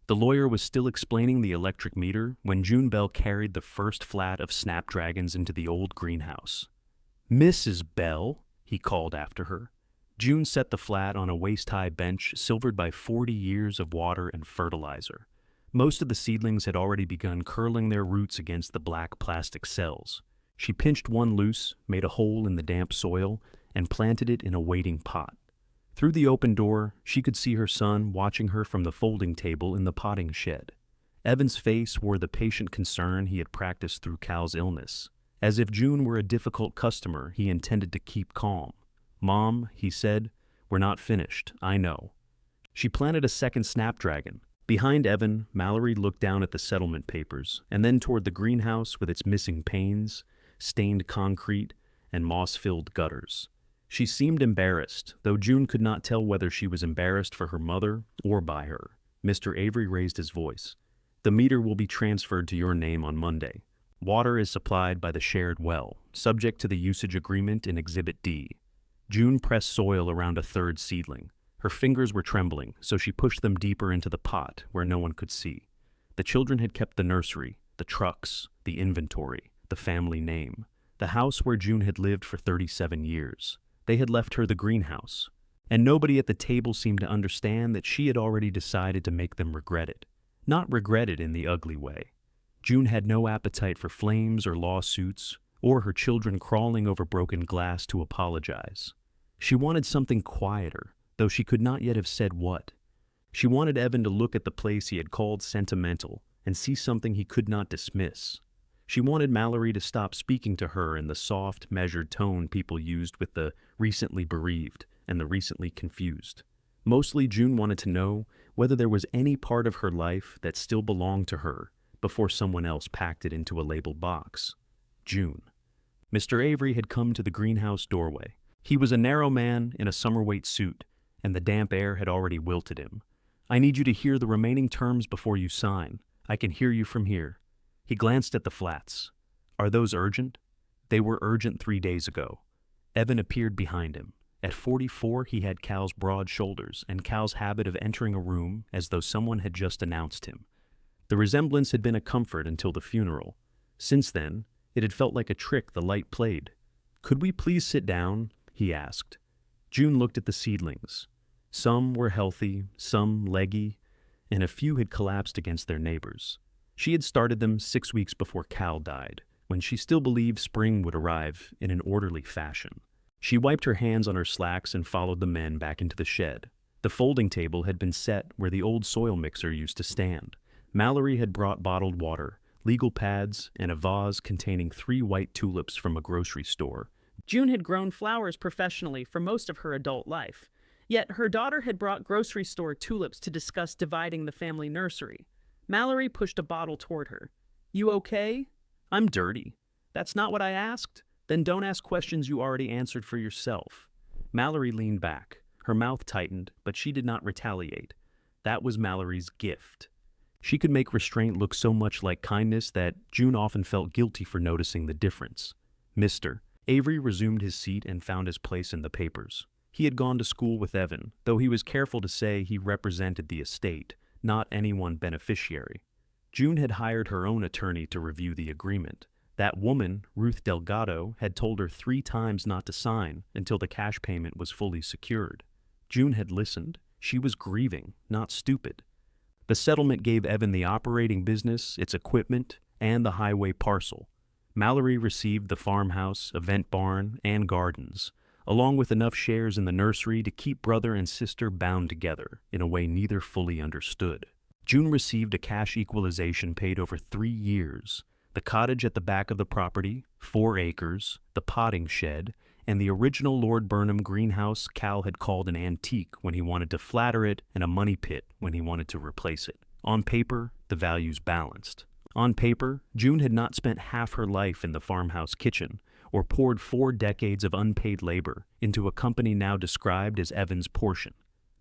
The lawyer was still explaining the electric meter when June Bell carried the first flat of snapdragons into the old greenhouse. "Mrs. Bell," he called after her. June set the flat on a waist-high bench silvered by 40 years of water and fertilizer. Most of the seedlings had already begun curling their roots against the black plastic cells. She pinched one loose, made a hole in the damp soil, and planted it in a waiting pot. Through the open door, she could see her son watching her from the folding table in the potting shed. Evan's face wore the patient concern he had practiced through Cal's illness. As if June were a difficult customer he intended to keep calm. "Mom," he said, "we're not finished, I know." She planted a second snapdragon. Behind Evan, Mallory looked down at the settlement papers, and then toward the greenhouse with its missing panes, stained concrete, and moss-filled gutters. She seemed embarrassed, though June could not tell whether she was embarrassed for her mother or by her. Mr. Avery raised his voice. "The meter will be transferred to your name on Monday. Water is supplied by the shared well, subject to the usage agreement in Exhibit D." June pressed soil around a third seedling. Her fingers were trembling, so she pushed them deeper into the pot where no one could see. The children had kept the nursery, the trucks, the inventory, the family name, the house where June had lived for 37 years. They had left her the greenhouse, and nobody at the table seemed to understand that she had already decided to make them regret it. Not regret it in the ugly way. June had no appetite for flames or lawsuits, or her children crawling over broken glass to apologize. She wanted something quieter, though she could not yet have said what. She wanted Evan to look at the place he had called sentimental and see something he could not dismiss. She wanted Mallory to stop speaking to her in the soft, measured tone people used with the recently bereaved and the recently confused. Mostly, June wanted to know whether there was any part of her life that still belonged to her before someone else packed it into a labeled box. June. Mr. Avery had come to the greenhouse doorway. He was a narrow man in a summer-weight suit, and the damp air had already wilted him. "I need you to hear the remaining terms before you sign. I can hear you from here." He glanced at the flats. "Are those urgent?" They were urgent 3 days ago. Evan appeared behind him. At 44, he had Cal's broad shoulders and Cal's habit of entering a room as though someone had just announced him. The resemblance had been a comfort until the funeral. Since then, it had felt like a trick the light played. "Could we please sit down?" he asked. June looked at the seedlings. Some were healthy, some leggy, and a few had collapsed against their neighbors. She had started them 6 weeks before Cal died, when she still believed spring would arrive in an orderly fashion. She wiped her hands on her slacks and followed the men back into the shed. The folding table had been set where the old soil mixer used to stand. Mallory had brought bottled water, legal pads, and a vase containing 3 white tulips from a grocery store. June had grown flowers professionally for most of her adult life, yet her daughter had brought grocery store tulips to discuss dividing the family nursery. Mallory pushed a bottle toward her. "You okay?" "I'm dirty." "That's not what I asked." "Then don't ask questions you already answered for yourself." Mallory leaned back. Her mouth tightened, but she did not retaliate. That was Mallory's gift. She could make restraint look so much like kindness that June often felt guilty for noticing the difference. "Mr. Avery resumed his seat and found his place in the papers. He had gone to school with Evan, though he was careful to say he represented the estate, not any one beneficiary. June had hired her own attorney to review the agreement. That woman, Ruth Delgado, had told her 3 times not to sign until the cash payment was fully secured. June had listened. She was grieving, not stupid. The settlement gave Evan the operating business, its equipment, and the highway parcel. Mallory received the farmhouse, event barn, and gardens, along with enough shares in the nursery to keep brother and sister bound together in a way neither fully understood. June received a cash equalization paid over 3 years. The cottage at the back of the property, 4 acres, the potting shed, and the original Lord Burnham greenhouse Cal had called an antique when he wanted to flatter it and a money pit when he wanted to replace it. On paper, the values balanced. On paper, June had not spent half her life in the farmhouse kitchen or poured 4 decades of unpaid labor into a company now described as Evan's portion.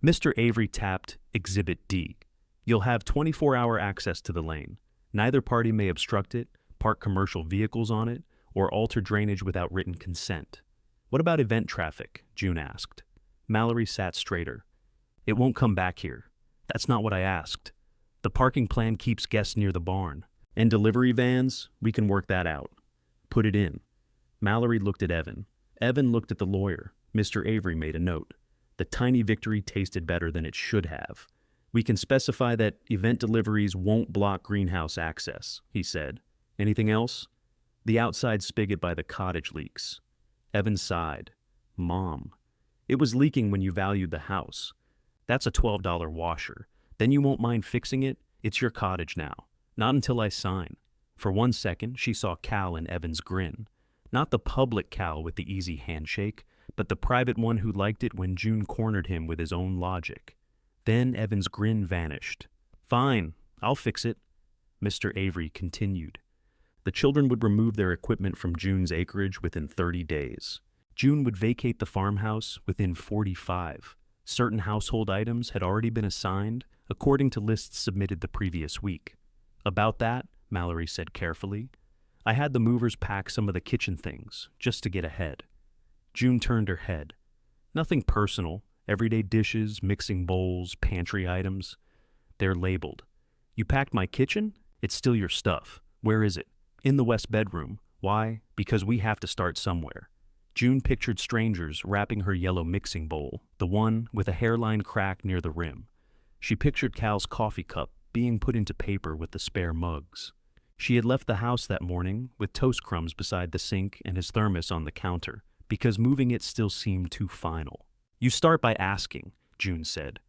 Mr. Avery tapped Exhibit D. "You'll have 24-hour access to the lane. Neither party may obstruct it, park commercial vehicles on it, or alter drainage without written consent." "What about event traffic?" June asked. Mallory sat straighter. "It won't come back here." "That's not what I asked." The parking plan keeps guests near the barn. And delivery vans, we can work that out. Put it in. Mallory looked at Evan. Evan looked at the lawyer. Mr. Avery made a note. The tiny victory tasted better than it should have. We can specify that event deliveries won't block greenhouse access, he said. Anything else? The outside spigot by the cottage leaks. Evan sighed. Mom. It was leaking when you valued the house. That's a $12 washer. Then you won't mind fixing it? It's your cottage now. Not until I sign. For 1 second, she saw Cal in Evan's grin. Not the public Cal with the easy handshake, but the private one who liked it when June cornered him with his own logic. Then Evan's grin vanished. Fine, I'll fix it. Mr. Avery continued. The children would remove their equipment from June's acreage within 30 days. June would vacate the farmhouse within 45. Certain household items had already been assigned, according to lists submitted the previous week. About that, Mallory said carefully, I had the movers pack some of the kitchen things, just to get ahead. June turned her head. Nothing personal, everyday dishes, mixing bowls, pantry items. They're labeled. You packed my kitchen? It's still your stuff. Where is it? In the west bedroom. Why? Because we have to start somewhere. June pictured strangers wrapping her yellow mixing bowl, the one with a hairline crack near the rim. She pictured Cal's coffee cup being put into paper with the spare mugs. She had left the house that morning with toast crumbs beside the sink and his thermos on the counter, because moving it still seemed too final. You start by asking, June said.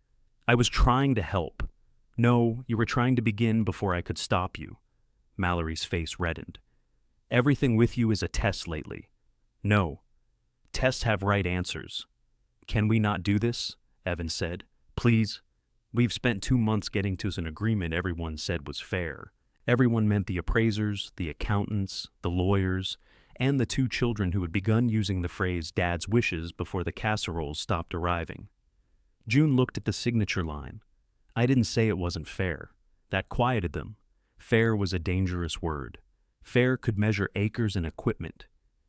I was trying to help. No, you were trying to begin before I could stop you. Mallory's face reddened. Everything with you is a test lately. No. Tests have right answers. Can we not do this? Evan said. Please. We've spent 2 months getting to an agreement everyone said was fair. Everyone meant the appraisers, the accountants, the lawyers, and the 2 children who had begun using the phrase Dad's wishes before the casseroles stopped arriving. June looked at the signature line. I didn't say it wasn't fair. That quieted them. Fair was a dangerous word. Fair could measure acres and equipment.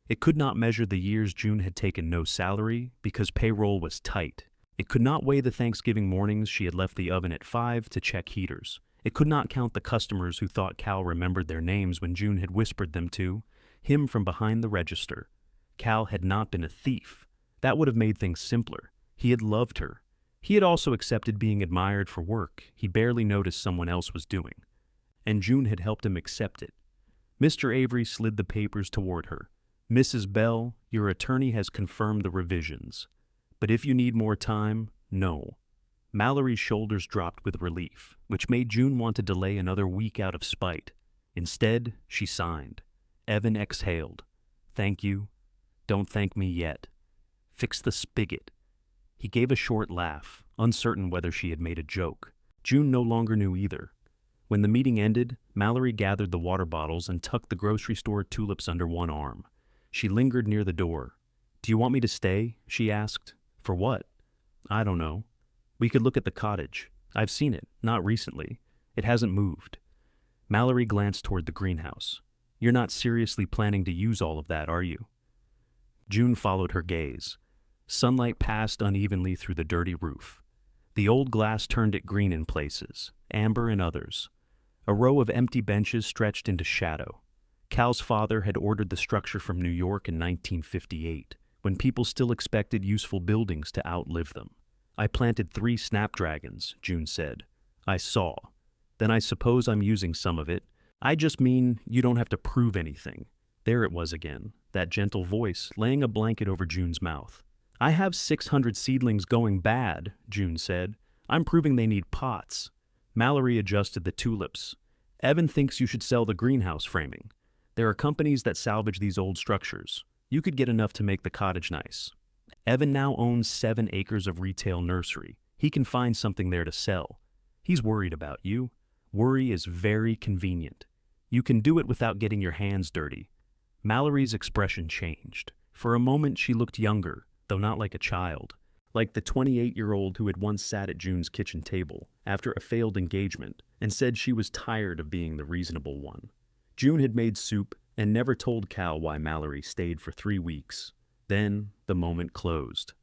It could not measure the years June had taken no salary because payroll was tight. It could not weigh the Thanksgiving mornings she had left the oven at 5 to check heaters. It could not count the customers who thought Cal remembered their names when June had whispered them to him from behind the register. Cal had not been a thief. That would have made things simpler. He had loved her. He had also accepted being admired for work he barely noticed someone else was doing. And June had helped him accept it. Mr. Avery slid the papers toward her. Mrs. Bell, your attorney has confirmed the revisions. But if you need more time, no. Mallory's shoulders dropped with relief, which made June want to delay another week out of spite. Instead, she signed. Evan exhaled. Thank you. Don't thank me yet. Fix the spigot. He gave a short laugh, uncertain whether she had made a joke. June no longer knew either. When the meeting ended, Mallory gathered the water bottles and tucked the grocery store tulips under one arm. She lingered near the door. Do you want me to stay? She asked. For what? I don't know. We could look at the cottage. I've seen it, not recently. It hasn't moved. Mallory glanced toward the greenhouse. You're not seriously planning to use all of that, are you? June followed her gaze. Sunlight passed unevenly through the dirty roof. The old glass turned it green in places, amber in others. A row of empty benches stretched into shadow. Cal's father had ordered the structure from New York in 1958, when people still expected useful buildings to outlive them. I planted 3 snapdragons, June said. I saw. Then I suppose I'm using some of it. I just mean you don't have to prove anything. There it was again, that gentle voice laying a blanket over June's mouth. I have 600 seedlings going bad, June said. I'm proving they need pots. Mallory adjusted the tulips. Evan thinks you should sell the greenhouse framing. There are companies that salvage these old structures. You could get enough to make the cottage nice. Evan now owns 7 acres of retail nursery. He can find something there to sell. He's worried about you. Worry is very convenient. You can do it without getting your hands dirty. Mallory's expression changed. For a moment she looked younger, though not like a child. Like the 28-year-old who had once sat at June's kitchen table after a failed engagement and said she was tired of being the reasonable one. June had made soup and never told Cal why Mallory stayed for 3 weeks. Then the moment closed.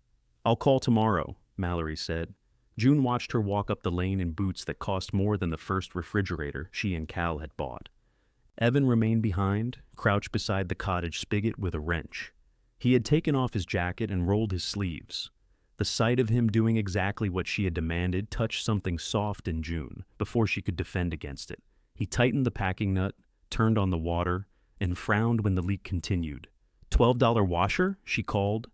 I'll call tomorrow, Mallory said. June watched her walk up the lane in boots that cost more than the first refrigerator she and Cal had bought. Evan remained behind, crouched beside the cottage spigot with a wrench. He had taken off his jacket and rolled his sleeves. The sight of him doing exactly what she had demanded touched something soft in June before she could defend against it. He tightened the packing nut, turned on the water, and frowned when the leak continued. $12 washer? She called.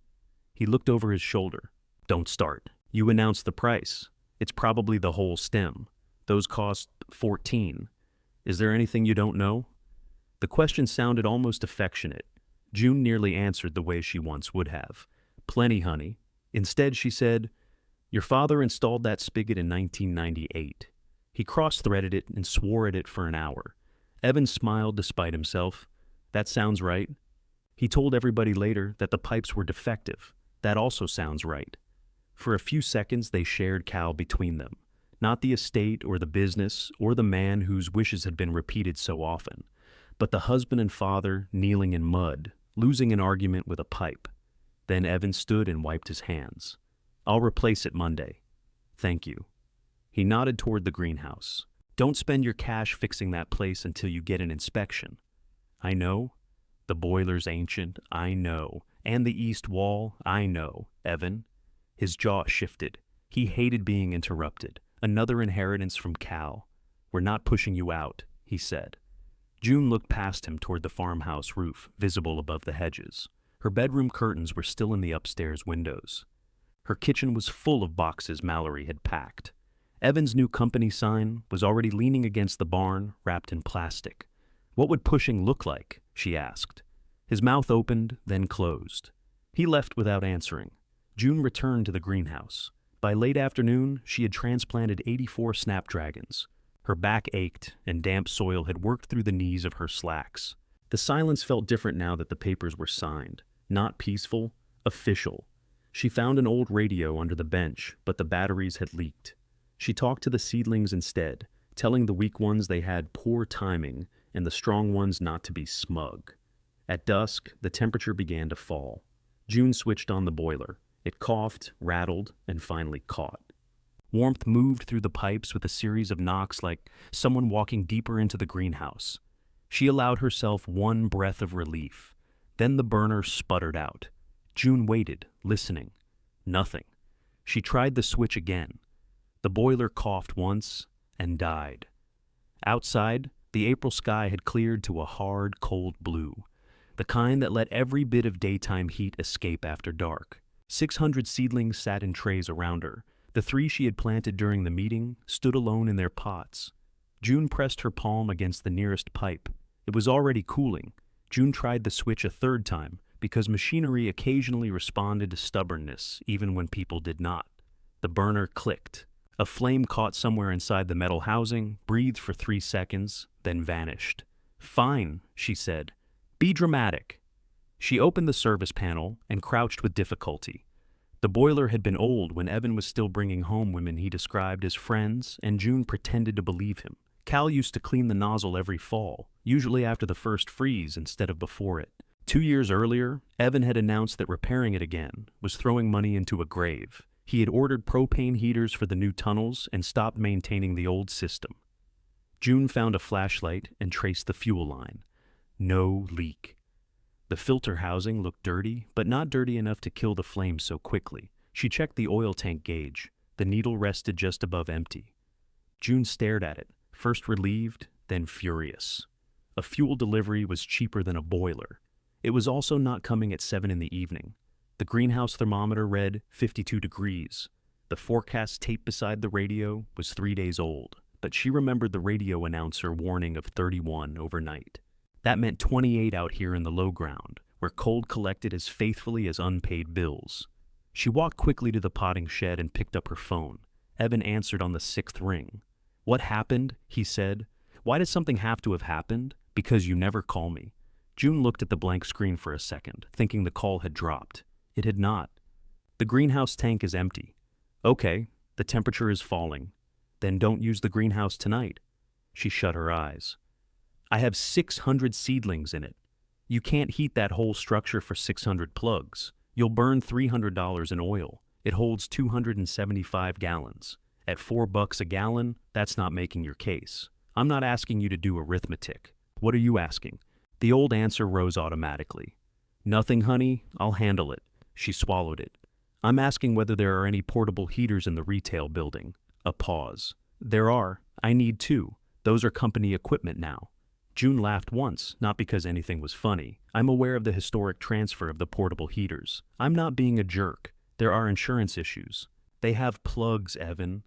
He looked over his shoulder. Don't start. You announced the price. It's probably the whole stem. Those cost $14. Is there anything you don't know? The question sounded almost affectionate. June nearly answered the way she once would have. Plenty, honey. Instead, she said, Your father installed that spigot in 1998. He cross-threaded it and swore at it for an hour. Evan smiled despite himself. That sounds right. He told everybody later that the pipes were defective. That also sounds right. For a few seconds, they shared Cal between them. Not the estate or the business or the man whose wishes had been repeated so often, but the husband and father kneeling in mud, losing an argument with a pipe. Then Evan stood and wiped his hands. I'll replace it Monday. Thank you. He nodded toward the greenhouse. Don't spend your cash fixing that place until you get an inspection. I know. The boiler's ancient, I know. And the east wall, I know, Evan. His jaw shifted. He hated being interrupted. Another inheritance from Cal. We're not pushing you out, he said. June looked past him toward the farmhouse roof, visible above the hedges. Her bedroom curtains were still in the upstairs windows. Her kitchen was full of boxes Mallory had packed. Evan's new company sign was already leaning against the barn, wrapped in plastic. What would pushing look like? She asked. His mouth opened, then closed. He left without answering. June returned to the greenhouse. By late afternoon, she had transplanted 84 snapdragons. Her back ached, and damp soil had worked through the knees of her slacks. The silence felt different now that the papers were signed. Not peaceful, official. She found an old radio under the bench, but the batteries had leaked. She talked to the seedlings instead, telling the weak ones they had poor timing and the strong ones not to be smug. At dusk, the temperature began to fall. June switched on the boiler. It coughed, rattled, and finally caught. Warmth moved through the pipes with a series of knocks like someone walking deeper into the greenhouse. She allowed herself one breath of relief. Then the burner sputtered out. June waited, listening. Nothing. She tried the switch again. The boiler coughed once and died. Outside, the April sky had cleared to a hard, cold blue, the kind that let every bit of daytime heat escape after dark. 600 seedlings sat in trays around her. The 3 she had planted during the meeting stood alone in their pots. June pressed her palm against the nearest pipe. It was already cooling. June tried the switch a third time, because machinery occasionally responded to stubbornness, even when people did not. The burner clicked. A flame caught somewhere inside the metal housing, breathed for 3 seconds, then vanished. Fine, she said. Be dramatic. She opened the service panel and crouched with difficulty. The boiler had been old when Evan was still bringing home women he described as friends, and June pretended to believe him. Cal used to clean the nozzle every fall, usually after the first freeze instead of before it. 2 years earlier, Evan had announced that repairing it again was throwing money into a grave. He had ordered propane heaters for the new tunnels and stopped maintaining the old system. June found a flashlight and traced the fuel line. No leak. The filter housing looked dirty, but not dirty enough to kill the flames so quickly. She checked the oil tank gauge. The needle rested just above empty. June stared at it, first relieved, then furious. A fuel delivery was cheaper than a boiler. It was also not coming at 7 in the evening. The greenhouse thermometer read 52 degrees. The forecast tape beside the radio was 3 days old, but she remembered the radio announcer warning of 31 overnight. That meant 28 out here in the low ground, where cold collected as faithfully as unpaid bills. She walked quickly to the potting shed and picked up her phone. Evan answered on the 6th ring. What happened? He said. Why does something have to have happened? Because you never call me. June looked at the blank screen for a second, thinking the call had dropped. It had not. The greenhouse tank is empty. Okay, the temperature is falling. Then don't use the greenhouse tonight. She shut her eyes. I have 600 seedlings in it. You can't heat that whole structure for 600 plugs. You'll burn $300 in oil. It holds 275 gallons. At $4 a gallon, that's not making your case. I'm not asking you to do arithmetic. What are you asking? The old answer rose automatically. Nothing, honey, I'll handle it. She swallowed it. I'm asking whether there are any portable heaters in the retail building. A pause. There are. I need two. Those are company equipment now. June laughed once, not because anything was funny. I'm aware of the historic transfer of the portable heaters. I'm not being a jerk. There are insurance issues. They have plugs, Evan.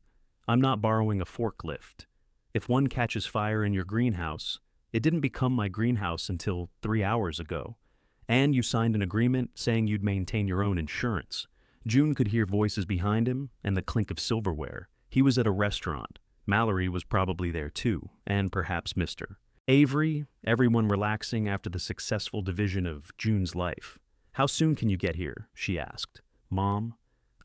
I'm not borrowing a forklift. If one catches fire in your greenhouse, it didn't become my greenhouse until 3 hours ago. And you signed an agreement saying you'd maintain your own insurance. June could hear voices behind him and the clink of silverware. He was at a restaurant. Mallory was probably there too, and perhaps Mr. Avery, everyone relaxing after the successful division of June's life. How soon can you get here? She asked. Mom,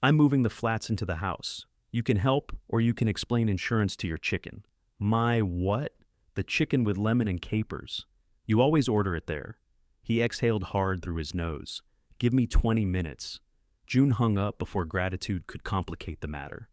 I'm moving the flats into the house. You can help, or you can explain insurance to your chicken. My what? The chicken with lemon and capers. You always order it there. He exhaled hard through his nose. Give me 20 minutes. June hung up before gratitude could complicate the matter.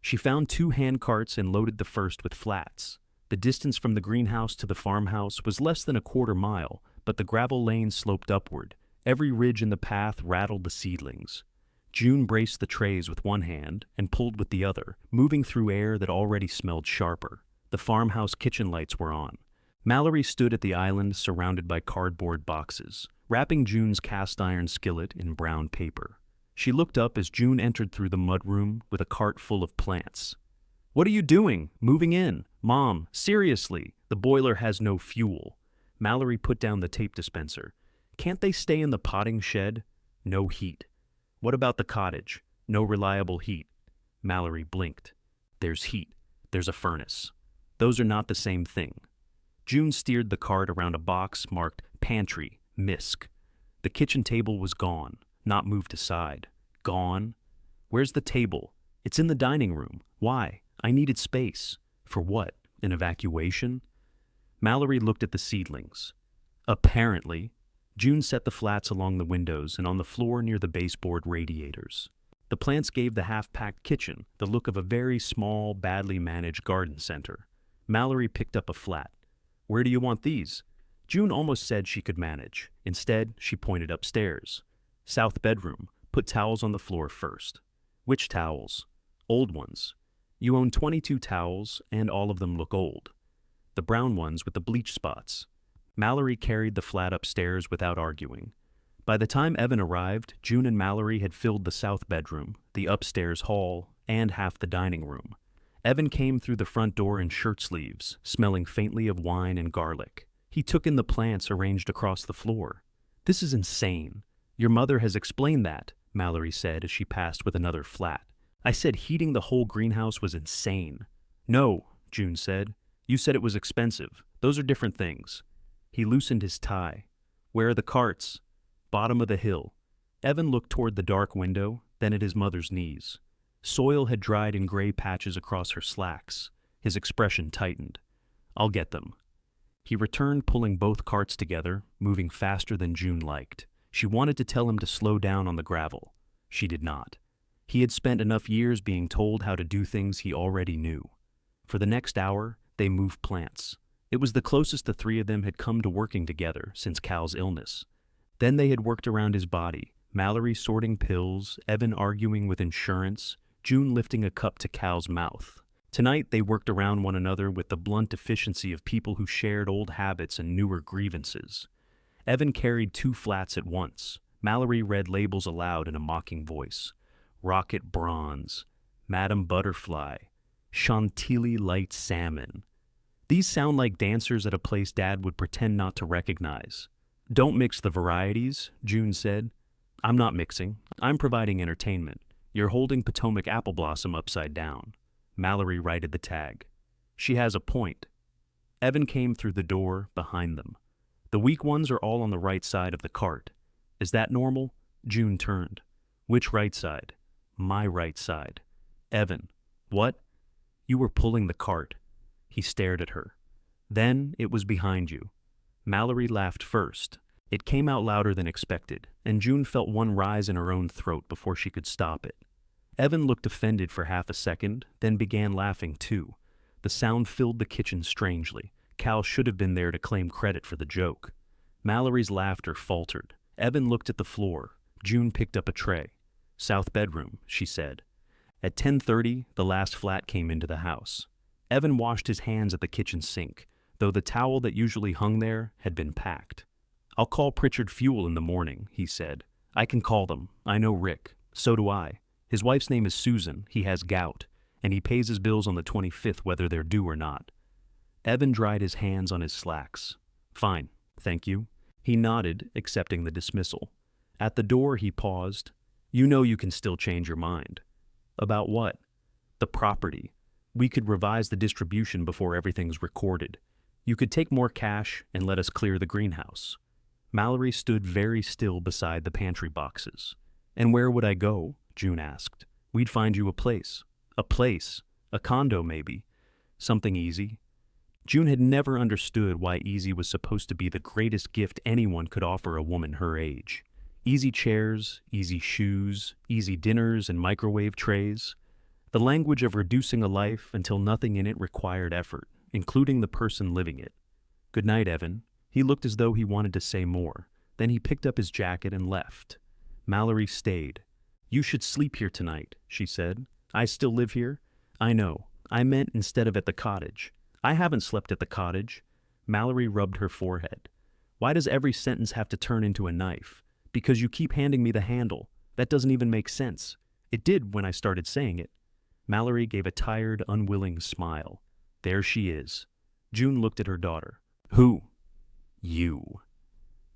She found 2 hand carts and loaded the first with flats. The distance from the greenhouse to the farmhouse was less than a quarter mile, but the gravel lane sloped upward. Every ridge in the path rattled the seedlings. June braced the trays with one hand and pulled with the other, moving through air that already smelled sharper. The farmhouse kitchen lights were on. Mallory stood at the island surrounded by cardboard boxes, wrapping June's cast-iron skillet in brown paper. She looked up as June entered through the mudroom with a cart full of plants. What are you doing? Moving in. Mom, seriously, the boiler has no fuel. Mallory put down the tape dispenser. Can't they stay in the potting shed? No heat. What about the cottage? No reliable heat. Mallory blinked. There's heat. There's a furnace. Those are not the same thing. June steered the cart around a box marked Pantry, Misk. The kitchen table was gone, not moved aside. Gone? Where's the table? It's in the dining room. Why? I needed space. For what? An evacuation? Mallory looked at the seedlings. Apparently. June set the flats along the windows and on the floor near the baseboard radiators. The plants gave the half-packed kitchen the look of a very small, badly managed garden center. Mallory picked up a flat. Where do you want these? June almost said she could manage. Instead, she pointed upstairs. South bedroom. Put towels on the floor first. Which towels? Old ones. You own 22 towels, and all of them look old. The brown ones with the bleach spots. Mallory carried the flat upstairs without arguing. By the time Evan arrived, June and Mallory had filled the south bedroom, the upstairs hall, and half the dining room. Evan came through the front door in shirt sleeves, smelling faintly of wine and garlic. He took in the plants arranged across the floor. This is insane. Your mother has explained that, Mallory said as she passed with another flat. I said heating the whole greenhouse was insane. No, June said. You said it was expensive. Those are different things. He loosened his tie. Where are the carts? Bottom of the hill. Evan looked toward the dark window, then at his mother's knees. Soil had dried in gray patches across her slacks. His expression tightened. I'll get them. He returned, pulling both carts together, moving faster than June liked. She wanted to tell him to slow down on the gravel. She did not. He had spent enough years being told how to do things he already knew. For the next hour, they moved plants. It was the closest the three of them had come to working together since Cal's illness. Then they had worked around his body, Mallory sorting pills, Evan arguing with insurance, June lifting a cup to Cal's mouth. Tonight they worked around one another with the blunt efficiency of people who shared old habits and newer grievances. Evan carried 2 flats at once. Mallory read labels aloud in a mocking voice. Rocket Bronze, Madame Butterfly, Chantilly Light Salmon. These sound like dancers at a place Dad would pretend not to recognize. Don't mix the varieties, June said. I'm not mixing. I'm providing entertainment. You're holding Potomac Apple Blossom upside down. Mallory righted the tag. She has a point. Evan came through the door behind them. The weak ones are all on the right side of the cart. Is that normal? June turned. Which right side? My right side. Evan. What? You were pulling the cart. He stared at her. Then it was behind you. Mallory laughed first. It came out louder than expected, and June felt one rise in her own throat before she could stop it. Evan looked offended for half a second, then began laughing too. The sound filled the kitchen strangely. Cal should have been there to claim credit for the joke. Mallory's laughter faltered. Evan looked at the floor. June picked up a tray. "South bedroom," she said. At 10:30, the last flat came into the house. Evan washed his hands at the kitchen sink, though the towel that usually hung there had been packed. "I'll call Pritchard Fuel in the morning," he said. "I can call them. I know Rick. So do I. His wife's name is Susan. He has gout, and he pays his bills on the 25th whether they're due or not." Evan dried his hands on his slacks. "Fine, thank you." He nodded, accepting the dismissal. At the door, he paused. "You know you can still change your mind." "About what?" "The property. We could revise the distribution before everything's recorded. You could take more cash and let us clear the greenhouse." Mallory stood very still beside the pantry boxes. "And where would I go?" June asked. "We'd find you a place." "A place? A condo, maybe. Something easy." June had never understood why easy was supposed to be the greatest gift anyone could offer a woman her age. Easy chairs, easy shoes, easy dinners and microwave trays. The language of reducing a life until nothing in it required effort, including the person living it. "Good night, Evan." He looked as though he wanted to say more. Then he picked up his jacket and left. Mallory stayed. "You should sleep here tonight," she said. "I still live here." "I know. I meant instead of at the cottage." "I haven't slept at the cottage." Mallory rubbed her forehead. "Why does every sentence have to turn into a knife?" "Because you keep handing me the handle. That doesn't even make sense." "It did when I started saying it." Mallory gave a tired, unwilling smile. "There she is." June looked at her daughter. "Who?" "You."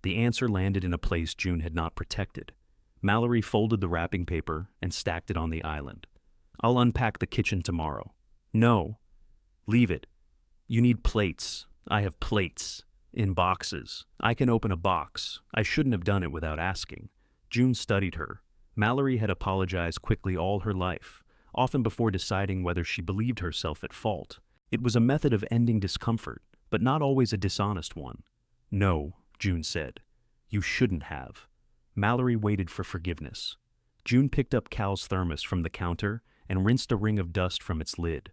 The answer landed in a place June had not protected. Mallory folded the wrapping paper and stacked it on the island. "I'll unpack the kitchen tomorrow." "No." "Leave it. You need plates. I have plates. In boxes. I can open a box. I shouldn't have done it without asking." June studied her. Mallory had apologized quickly all her life, often before deciding whether she believed herself at fault. It was a method of ending discomfort, but not always a dishonest one. "No," June said. "You shouldn't have." Mallory waited for forgiveness. June picked up Cal's thermos from the counter and rinsed a ring of dust from its lid.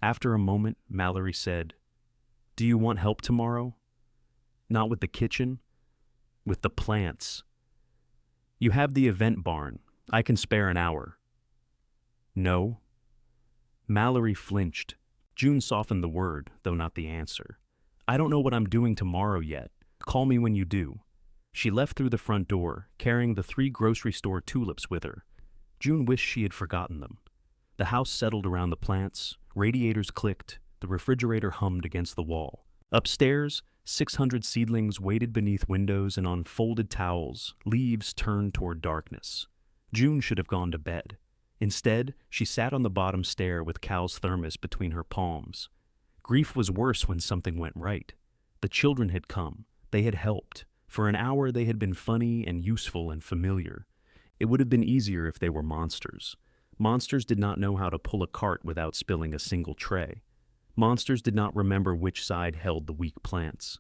After a moment, Mallory said, "Do you want help tomorrow?" "Not with the kitchen?" "With the plants." "You have the event barn. I can spare an hour." "No." Mallory flinched. June softened the word, though not the answer. "I don't know what I'm doing tomorrow yet. Call me when you do." She left through the front door, carrying the 3 grocery store tulips with her. June wished she had forgotten them. The house settled around the plants, radiators clicked, the refrigerator hummed against the wall. Upstairs, 600 seedlings waited beneath windows and on folded towels, leaves turned toward darkness. June should have gone to bed. Instead, she sat on the bottom stair with Cal's thermos between her palms. Grief was worse when something went right. The children had come. They had helped. For an hour they had been funny and useful and familiar. It would have been easier if they were monsters. Monsters did not know how to pull a cart without spilling a single tray. Monsters did not remember which side held the weak plants.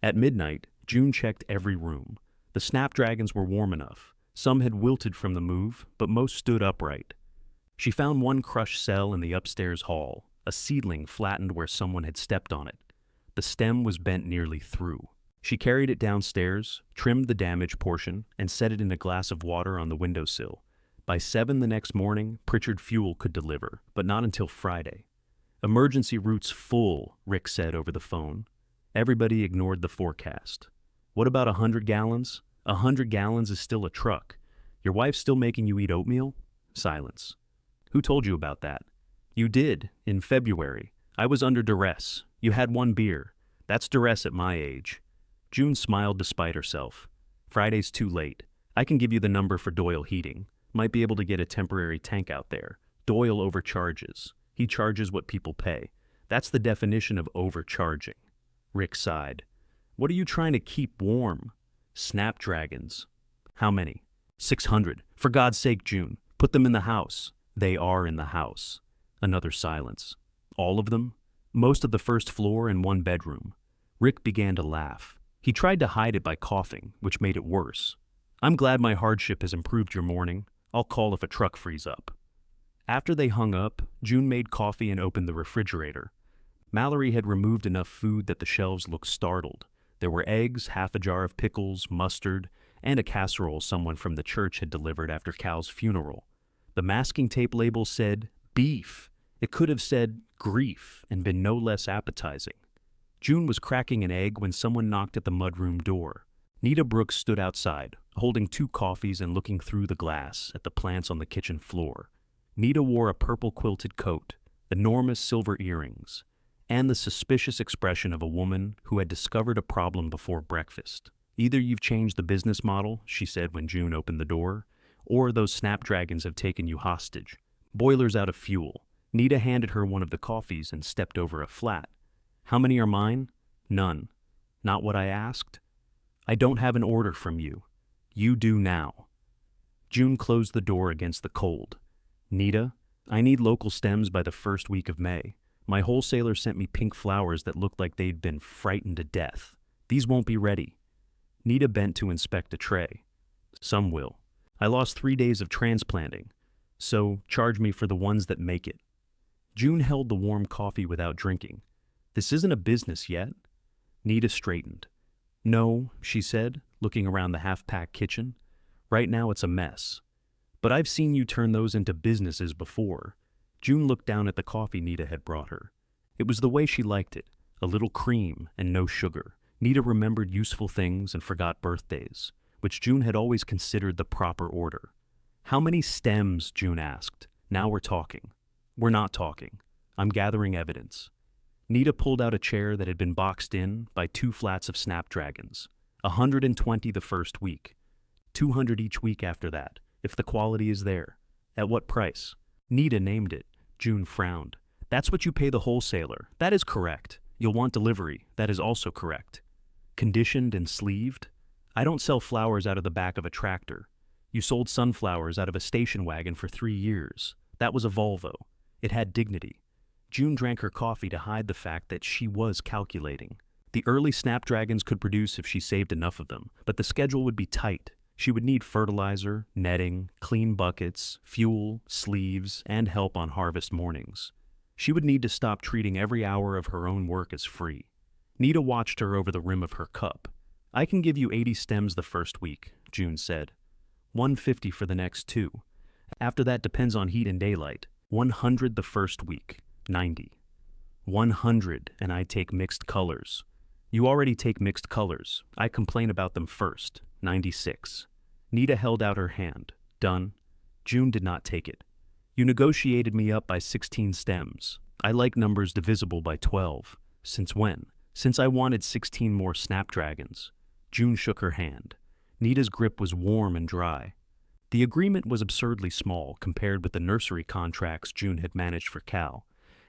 At midnight, June checked every room. The snapdragons were warm enough. Some had wilted from the move, but most stood upright. She found one crushed cell in the upstairs hall, a seedling flattened where someone had stepped on it. The stem was bent nearly through. She carried it downstairs, trimmed the damaged portion, and set it in a glass of water on the windowsill. By 7 the next morning, Pritchard Fuel could deliver, but not until Friday. "Emergency route's full," Rick said over the phone. Everybody ignored the forecast. "What about 100 gallons? 100 gallons is still a truck. Your wife's still making you eat oatmeal?" Silence. "Who told you about that?" "You did, in February. I was under duress. You had 1 beer. That's duress at my age." June smiled despite herself. "Friday's too late. I can give you the number for Doyle Heating. Might be able to get a temporary tank out there. Doyle overcharges. He charges what people pay. That's the definition of overcharging." Rick sighed. "What are you trying to keep warm?" "Snapdragons." "How many?" 600. "For God's sake, June, put them in the house." "They are in the house." Another silence. "All of them?" "Most of the first floor and 1 bedroom." Rick began to laugh. He tried to hide it by coughing, which made it worse. "I'm glad my hardship has improved your morning. I'll call if a truck frees up." After they hung up, June made coffee and opened the refrigerator. Mallory had removed enough food that the shelves looked startled. There were eggs, half a jar of pickles, mustard, and a casserole someone from the church had delivered after Cal's funeral. The masking tape label said, beef. It could have said, grief, and been no less appetizing. June was cracking an egg when someone knocked at the mudroom door. Nita Brooks stood outside, holding 2 coffees and looking through the glass at the plants on the kitchen floor. Nita wore a purple quilted coat, enormous silver earrings, and the suspicious expression of a woman who had discovered a problem before breakfast. Either you've changed the business model, she said when June opened the door, or those snapdragons have taken you hostage. Boiler's out of fuel. Nita handed her one of the coffees and stepped over a flat. How many are mine? None. Not what I asked? I don't have an order from you. You do now. June closed the door against the cold. Nita, I need local stems by the first week of May. My wholesaler sent me pink flowers that looked like they'd been frightened to death. These won't be ready. Nita bent to inspect a tray. Some will. I lost 3 days of transplanting, so charge me for the ones that make it. June held the warm coffee without drinking. This isn't a business yet. Nita straightened. No, she said, looking around the half-packed kitchen. Right now it's a mess. But I've seen you turn those into businesses before. June looked down at the coffee Nita had brought her. It was the way she liked it, a little cream and no sugar. Nita remembered useful things and forgot birthdays, which June had always considered the proper order. How many stems? June asked. Now we're talking. We're not talking. I'm gathering evidence. Nita pulled out a chair that had been boxed in by 2 flats of snapdragons. 120 the first week. 200 each week after that, if the quality is there. At what price? Nita named it. June frowned. That's what you pay the wholesaler. That is correct. You'll want delivery. That is also correct. Conditioned and sleeved? I don't sell flowers out of the back of a tractor. You sold sunflowers out of a station wagon for 3 years. That was a Volvo. It had dignity. June drank her coffee to hide the fact that she was calculating. The early snapdragons could produce if she saved enough of them, but the schedule would be tight. She would need fertilizer, netting, clean buckets, fuel, sleeves, and help on harvest mornings. She would need to stop treating every hour of her own work as free. Nita watched her over the rim of her cup. I can give you 80 stems the first week, June said. 150 for the next 2. After that depends on heat and daylight. 100 the first week. 90. 100, and I take mixed colors. You already take mixed colors. I complain about them first. 96. Nita held out her hand. Done. June did not take it. You negotiated me up by 16 stems. I like numbers divisible by 12. Since when? Since I wanted 16 more snapdragons. June shook her hand. Nita's grip was warm and dry. The agreement was absurdly small compared with the nursery contracts June had managed for Cal.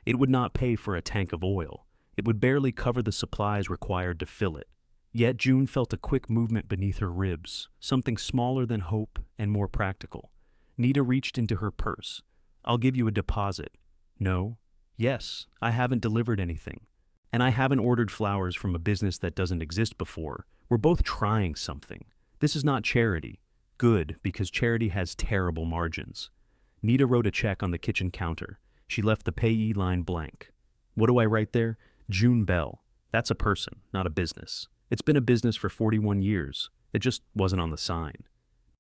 It would not pay for a tank of oil. It would barely cover the supplies required to fill it. Yet June felt a quick movement beneath her ribs, something smaller than hope and more practical. Nita reached into her purse. I'll give you a deposit. No. Yes, I haven't delivered anything. And I haven't ordered flowers from a business that doesn't exist before. We're both trying something. This is not charity. Good, because charity has terrible margins. Nita wrote a check on the kitchen counter. She left the payee line blank. What do I write there? June Bell. That's a person, not a business. It's been a business for 41 years. It just wasn't on the sign.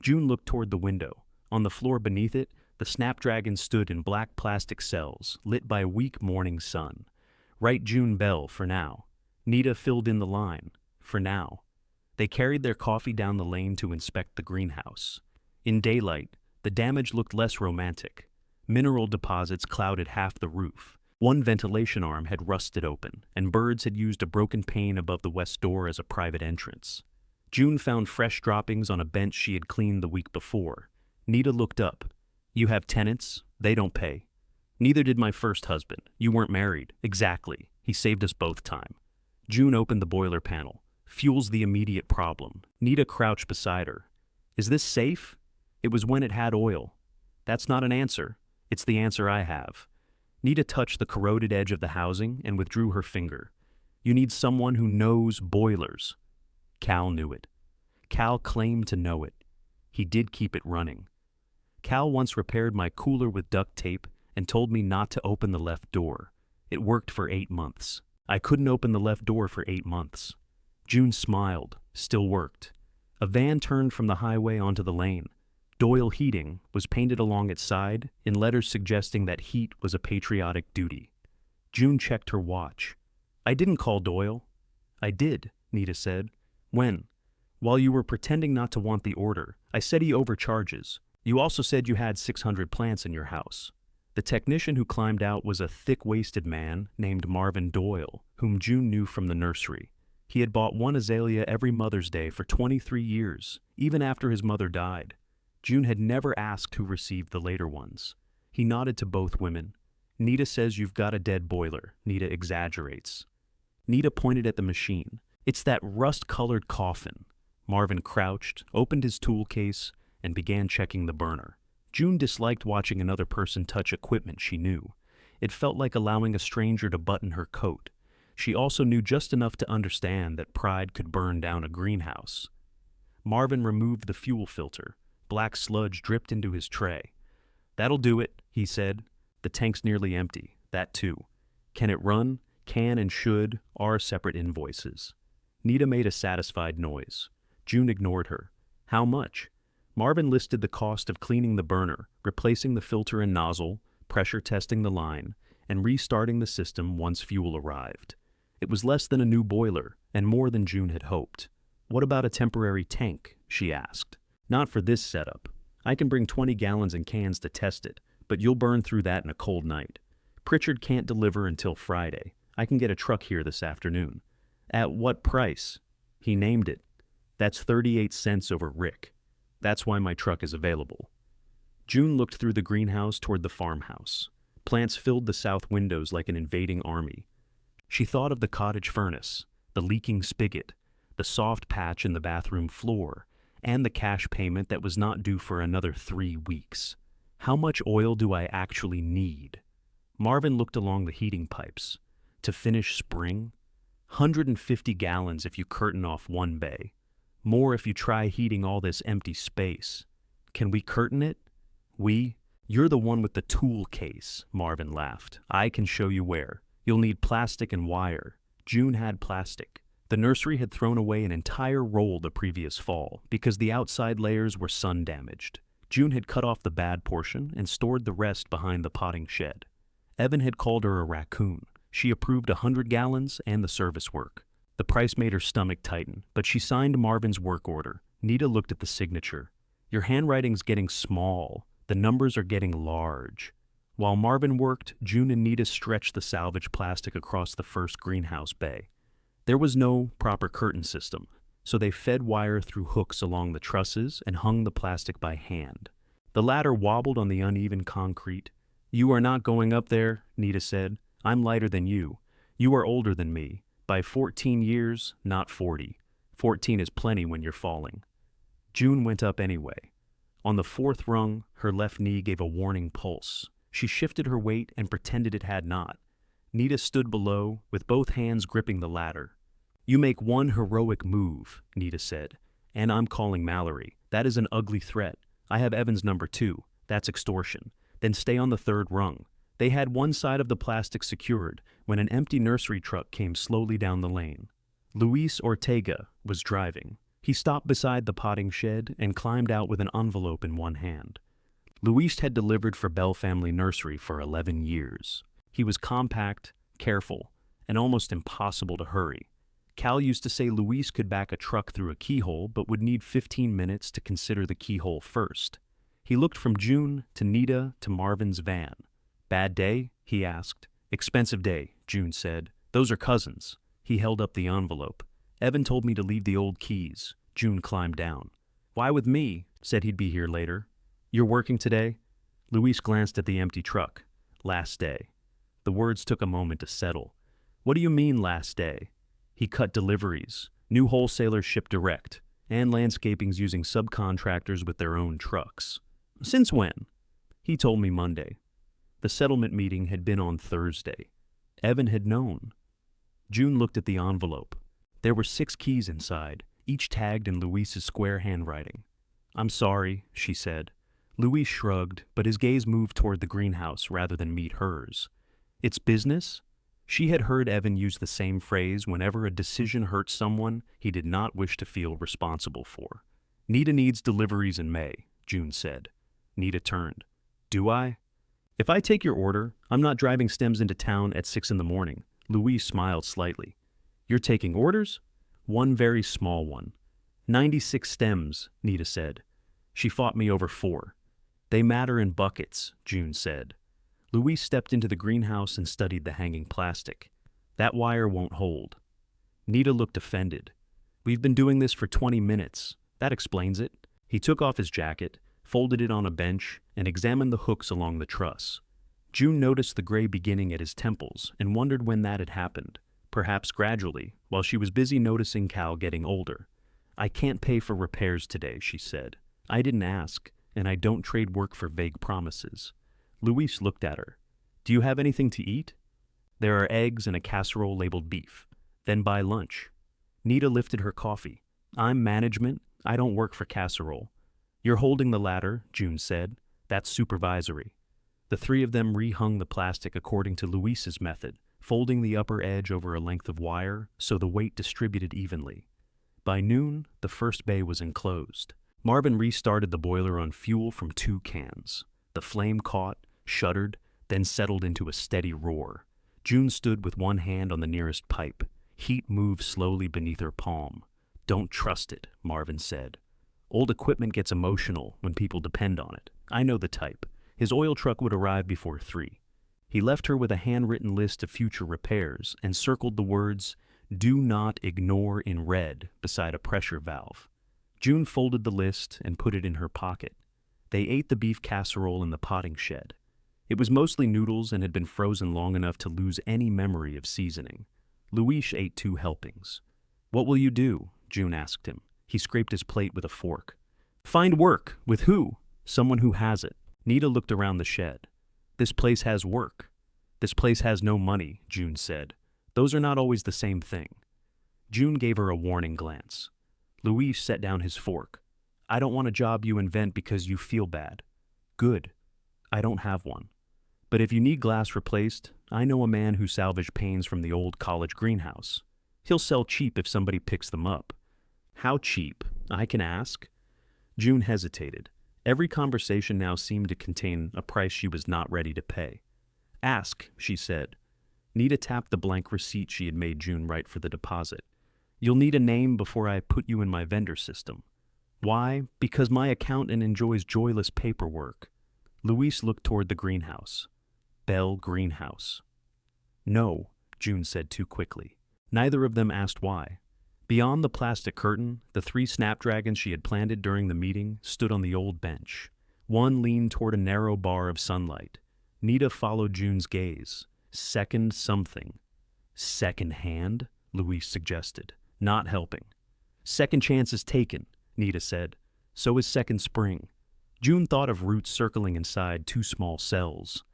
June looked toward the window. On the floor beneath it, the snapdragon stood in black plastic cells, lit by a weak morning sun. Write June Bell for now. Nita filled in the line. For now. They carried their coffee down the lane to inspect the greenhouse. In daylight, the damage looked less romantic. Mineral deposits clouded half the roof. One ventilation arm had rusted open, and birds had used a broken pane above the west door as a private entrance. June found fresh droppings on a bench she had cleaned the week before. Nita looked up. You have tenants? They don't pay. Neither did my first husband. You weren't married. Exactly. He saved us both time. June opened the boiler panel. Fuel's the immediate problem. Nita crouched beside her. Is this safe? It was when it had oil. That's not an answer. It's the answer I have. Nita touched the corroded edge of the housing and withdrew her finger. You need someone who knows boilers. Cal knew it. Cal claimed to know it. He did keep it running. Cal once repaired my cooler with duct tape and told me not to open the left door. It worked for 8 months. I couldn't open the left door for 8 months. June smiled. Still worked. A van turned from the highway onto the lane. Doyle Heating was painted along its side in letters suggesting that heat was a patriotic duty. June checked her watch. I didn't call Doyle. I did, Nita said. When? While you were pretending not to want the order. I said he overcharges. You also said you had 600 plants in your house. The technician who climbed out was a thick-waisted man named Marvin Doyle, whom June knew from the nursery. He had bought one azalea every Mother's Day for 23 years, even after his mother died. June had never asked who received the later ones. He nodded to both women. Nita says you've got a dead boiler. Nita exaggerates. Nita pointed at the machine. It's that rust-colored coffin. Marvin crouched, opened his tool case, and began checking the burner. June disliked watching another person touch equipment she knew. It felt like allowing a stranger to button her coat. She also knew just enough to understand that pride could burn down a greenhouse. Marvin removed the fuel filter. Black sludge dripped into his tray. That'll do it, he said. The tank's nearly empty. That too. Can it run? Can and should are separate invoices. Nita made a satisfied noise. June ignored her. How much? Marvin listed the cost of cleaning the burner, replacing the filter and nozzle, pressure testing the line, and restarting the system once fuel arrived. It was less than a new boiler, and more than June had hoped. What about a temporary tank? She asked. Not for this setup. I can bring 20 gallons in cans to test it, but you'll burn through that in a cold night. Pritchard can't deliver until Friday. I can get a truck here this afternoon. At what price? He named it. That's 38 cents over Rick. That's why my truck is available. June looked through the greenhouse toward the farmhouse. Plants filled the south windows like an invading army. She thought of the cottage furnace, the leaking spigot, the soft patch in the bathroom floor, and the cash payment that was not due for another 3 weeks. How much oil do I actually need? Marvin looked along the heating pipes. To finish spring? 150 gallons if you curtain off one bay. More if you try heating all this empty space. Can we curtain it? We? You're the one with the tool case, Marvin laughed. I can show you where. You'll need plastic and wire. June had plastic. The nursery had thrown away an entire roll the previous fall because the outside layers were sun-damaged. June had cut off the bad portion and stored the rest behind the potting shed. Evan had called her a raccoon. She approved 100 gallons and the service work. The price made her stomach tighten, but she signed Marvin's work order. Nita looked at the signature. Your handwriting's getting small. The numbers are getting large. While Marvin worked, June and Nita stretched the salvage plastic across the first greenhouse bay. There was no proper curtain system, so they fed wire through hooks along the trusses and hung the plastic by hand. The ladder wobbled on the uneven concrete. You are not going up there, Nita said. I'm lighter than you. You are older than me. By 14 years, not 40. 14 is plenty when you're falling. June went up anyway. On the 4th rung, her left knee gave a warning pulse. She shifted her weight and pretended it had not. Nita stood below, with both hands gripping the ladder. You make one heroic move, Nita said, and I'm calling Mallory. That is an ugly threat. I have Evan's number too. That's extortion. Then stay on the 3rd rung. They had one side of the plastic secured when an empty nursery truck came slowly down the lane. Luis Ortega was driving. He stopped beside the potting shed and climbed out with an envelope in one hand. Luis had delivered for Bell Family Nursery for 11 years. He was compact, careful, and almost impossible to hurry. Cal used to say Luis could back a truck through a keyhole but would need 15 minutes to consider the keyhole first. He looked from June to Nita to Marvin's van. Bad day? He asked. Expensive day, June said. Those are cousins. He held up the envelope. Evan told me to leave the old keys. June climbed down. Why with me? Said he'd be here later. You're working today? Luis glanced at the empty truck. Last day. The words took a moment to settle. What do you mean last day? He cut deliveries. New wholesalers ship direct, and landscaping's using subcontractors with their own trucks. Since when? He told me Monday. The settlement meeting had been on Thursday. Evan had known. June looked at the envelope. There were 6 keys inside, each tagged in Luis's square handwriting. I'm sorry, she said. Louis shrugged, but his gaze moved toward the greenhouse rather than meet hers. It's business? She had heard Evan use the same phrase whenever a decision hurt someone he did not wish to feel responsible for. Nita needs deliveries in May, June said. Nita turned. Do I? If I take your order, I'm not driving stems into town at 6 in the morning. Louise smiled slightly. You're taking orders? One very small one. 96 stems, Nita said. She fought me over 4. They matter in buckets, June said. Louise stepped into the greenhouse and studied the hanging plastic. That wire won't hold. Nita looked offended. We've been doing this for 20 minutes. That explains it. He took off his jacket, folded it on a bench, and examined the hooks along the truss. June noticed the gray beginning at his temples and wondered when that had happened, perhaps gradually, while she was busy noticing Cal getting older. I can't pay for repairs today, she said. I didn't ask, and I don't trade work for vague promises. Luis looked at her. Do you have anything to eat? There are eggs and a casserole labeled beef. Then buy lunch. Nita lifted her coffee. I'm management. I don't work for casserole. You're holding the ladder, June said. That's supervisory. The three of them rehung the plastic according to Luis's method, folding the upper edge over a length of wire so the weight distributed evenly. By noon, the first bay was enclosed. Marvin restarted the boiler on fuel from 2 cans. The flame caught, shuddered, then settled into a steady roar. June stood with one hand on the nearest pipe. Heat moved slowly beneath her palm. Don't trust it, Marvin said. Old equipment gets emotional when people depend on it. I know the type. His oil truck would arrive before 3. He left her with a handwritten list of future repairs and circled the words, "Do not ignore" in red beside a pressure valve. June folded the list and put it in her pocket. They ate the beef casserole in the potting shed. It was mostly noodles and had been frozen long enough to lose any memory of seasoning. Luis ate 2 helpings. What will you do? June asked him. He scraped his plate with a fork. Find work. With who? Someone who has it. Nita looked around the shed. This place has work. This place has no money, June said. Those are not always the same thing. June gave her a warning glance. Luis set down his fork. I don't want a job you invent because you feel bad. Good. I don't have one. But if you need glass replaced, I know a man who salvaged panes from the old college greenhouse. He'll sell cheap if somebody picks them up. How cheap? I can ask. June hesitated. Every conversation now seemed to contain a price she was not ready to pay. Ask, she said. Nita tapped the blank receipt she had made June write for the deposit. You'll need a name before I put you in my vendor system. Why? Because my accountant enjoys joyless paperwork. Luis looked toward the greenhouse. Bell Greenhouse. No, June said too quickly. Neither of them asked why. Beyond the plastic curtain, the 3 snapdragons she had planted during the meeting stood on the old bench. One leaned toward a narrow bar of sunlight. Nita followed June's gaze. Second something. Second hand? Luis suggested, not helping. Second chance is taken, Nita said. So is second spring. June thought of roots circling inside 2 small cells.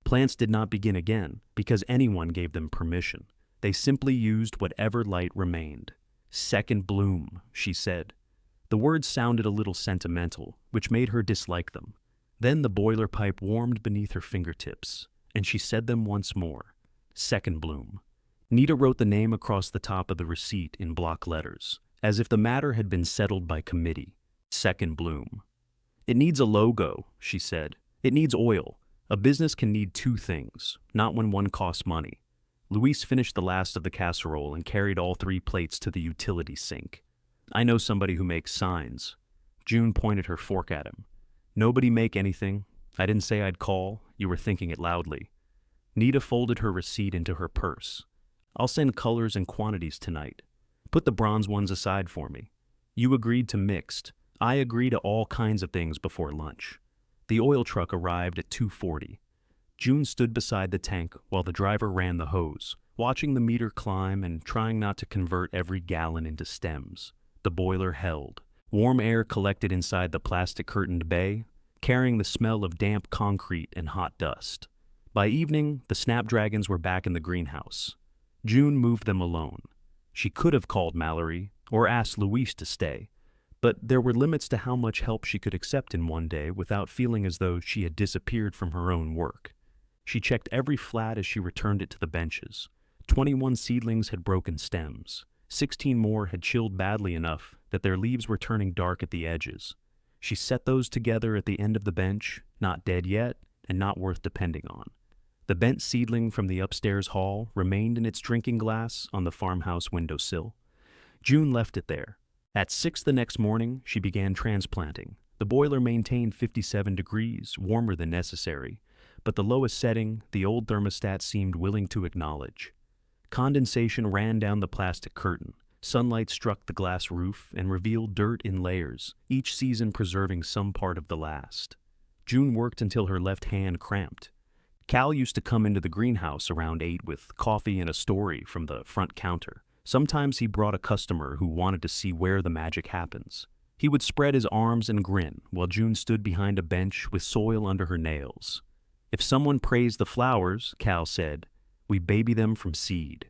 Plants did not begin again because anyone gave them permission. They simply used whatever light remained. Second bloom, she said. The words sounded a little sentimental, which made her dislike them. Then the boiler pipe warmed beneath her fingertips, and she said them once more. Second bloom. Nita wrote the name across the top of the receipt in block letters, as if the matter had been settled by committee. Second bloom. It needs a logo, she said. It needs oil. A business can need 2 things, not when one costs money. Luis finished the last of the casserole and carried all 3 plates to the utility sink. I know somebody who makes signs. June pointed her fork at him. Nobody make anything. I didn't say I'd call. You were thinking it loudly. Nita folded her receipt into her purse. I'll send colors and quantities tonight. Put the bronze ones aside for me. You agreed to mixed. I agree to all kinds of things before lunch. The oil truck arrived at 2:40. June stood beside the tank while the driver ran the hose, watching the meter climb and trying not to convert every gallon into stems. The boiler held. Warm air collected inside the plastic-curtained bay, carrying the smell of damp concrete and hot dust. By evening, the snapdragons were back in the greenhouse. June moved them alone. She could have called Mallory or asked Luis to stay, But there were limits to how much help she could accept in one day without feeling as though she had disappeared from her own work. She checked every flat as she returned it to the benches. 21 seedlings had broken stems. 16 more had chilled badly enough that their leaves were turning dark at the edges. She set those together at the end of the bench, not dead yet, and not worth depending on. The bent seedling from the upstairs hall remained in its drinking glass on the farmhouse windowsill. June left it there. At 6 the next morning, she began transplanting. The boiler maintained 57 degrees, warmer than necessary, but the lowest setting the old thermostat seemed willing to acknowledge. Condensation ran down the plastic curtain. Sunlight struck the glass roof and revealed dirt in layers, each season preserving some part of the last. June worked until her left hand cramped. Cal used to come into the greenhouse around 8 with coffee and a story from the front counter. Sometimes he brought a customer who wanted to see where the magic happens. He would spread his arms and grin while June stood behind a bench with soil under her nails. If someone praised the flowers, Cal said, we baby them from seed.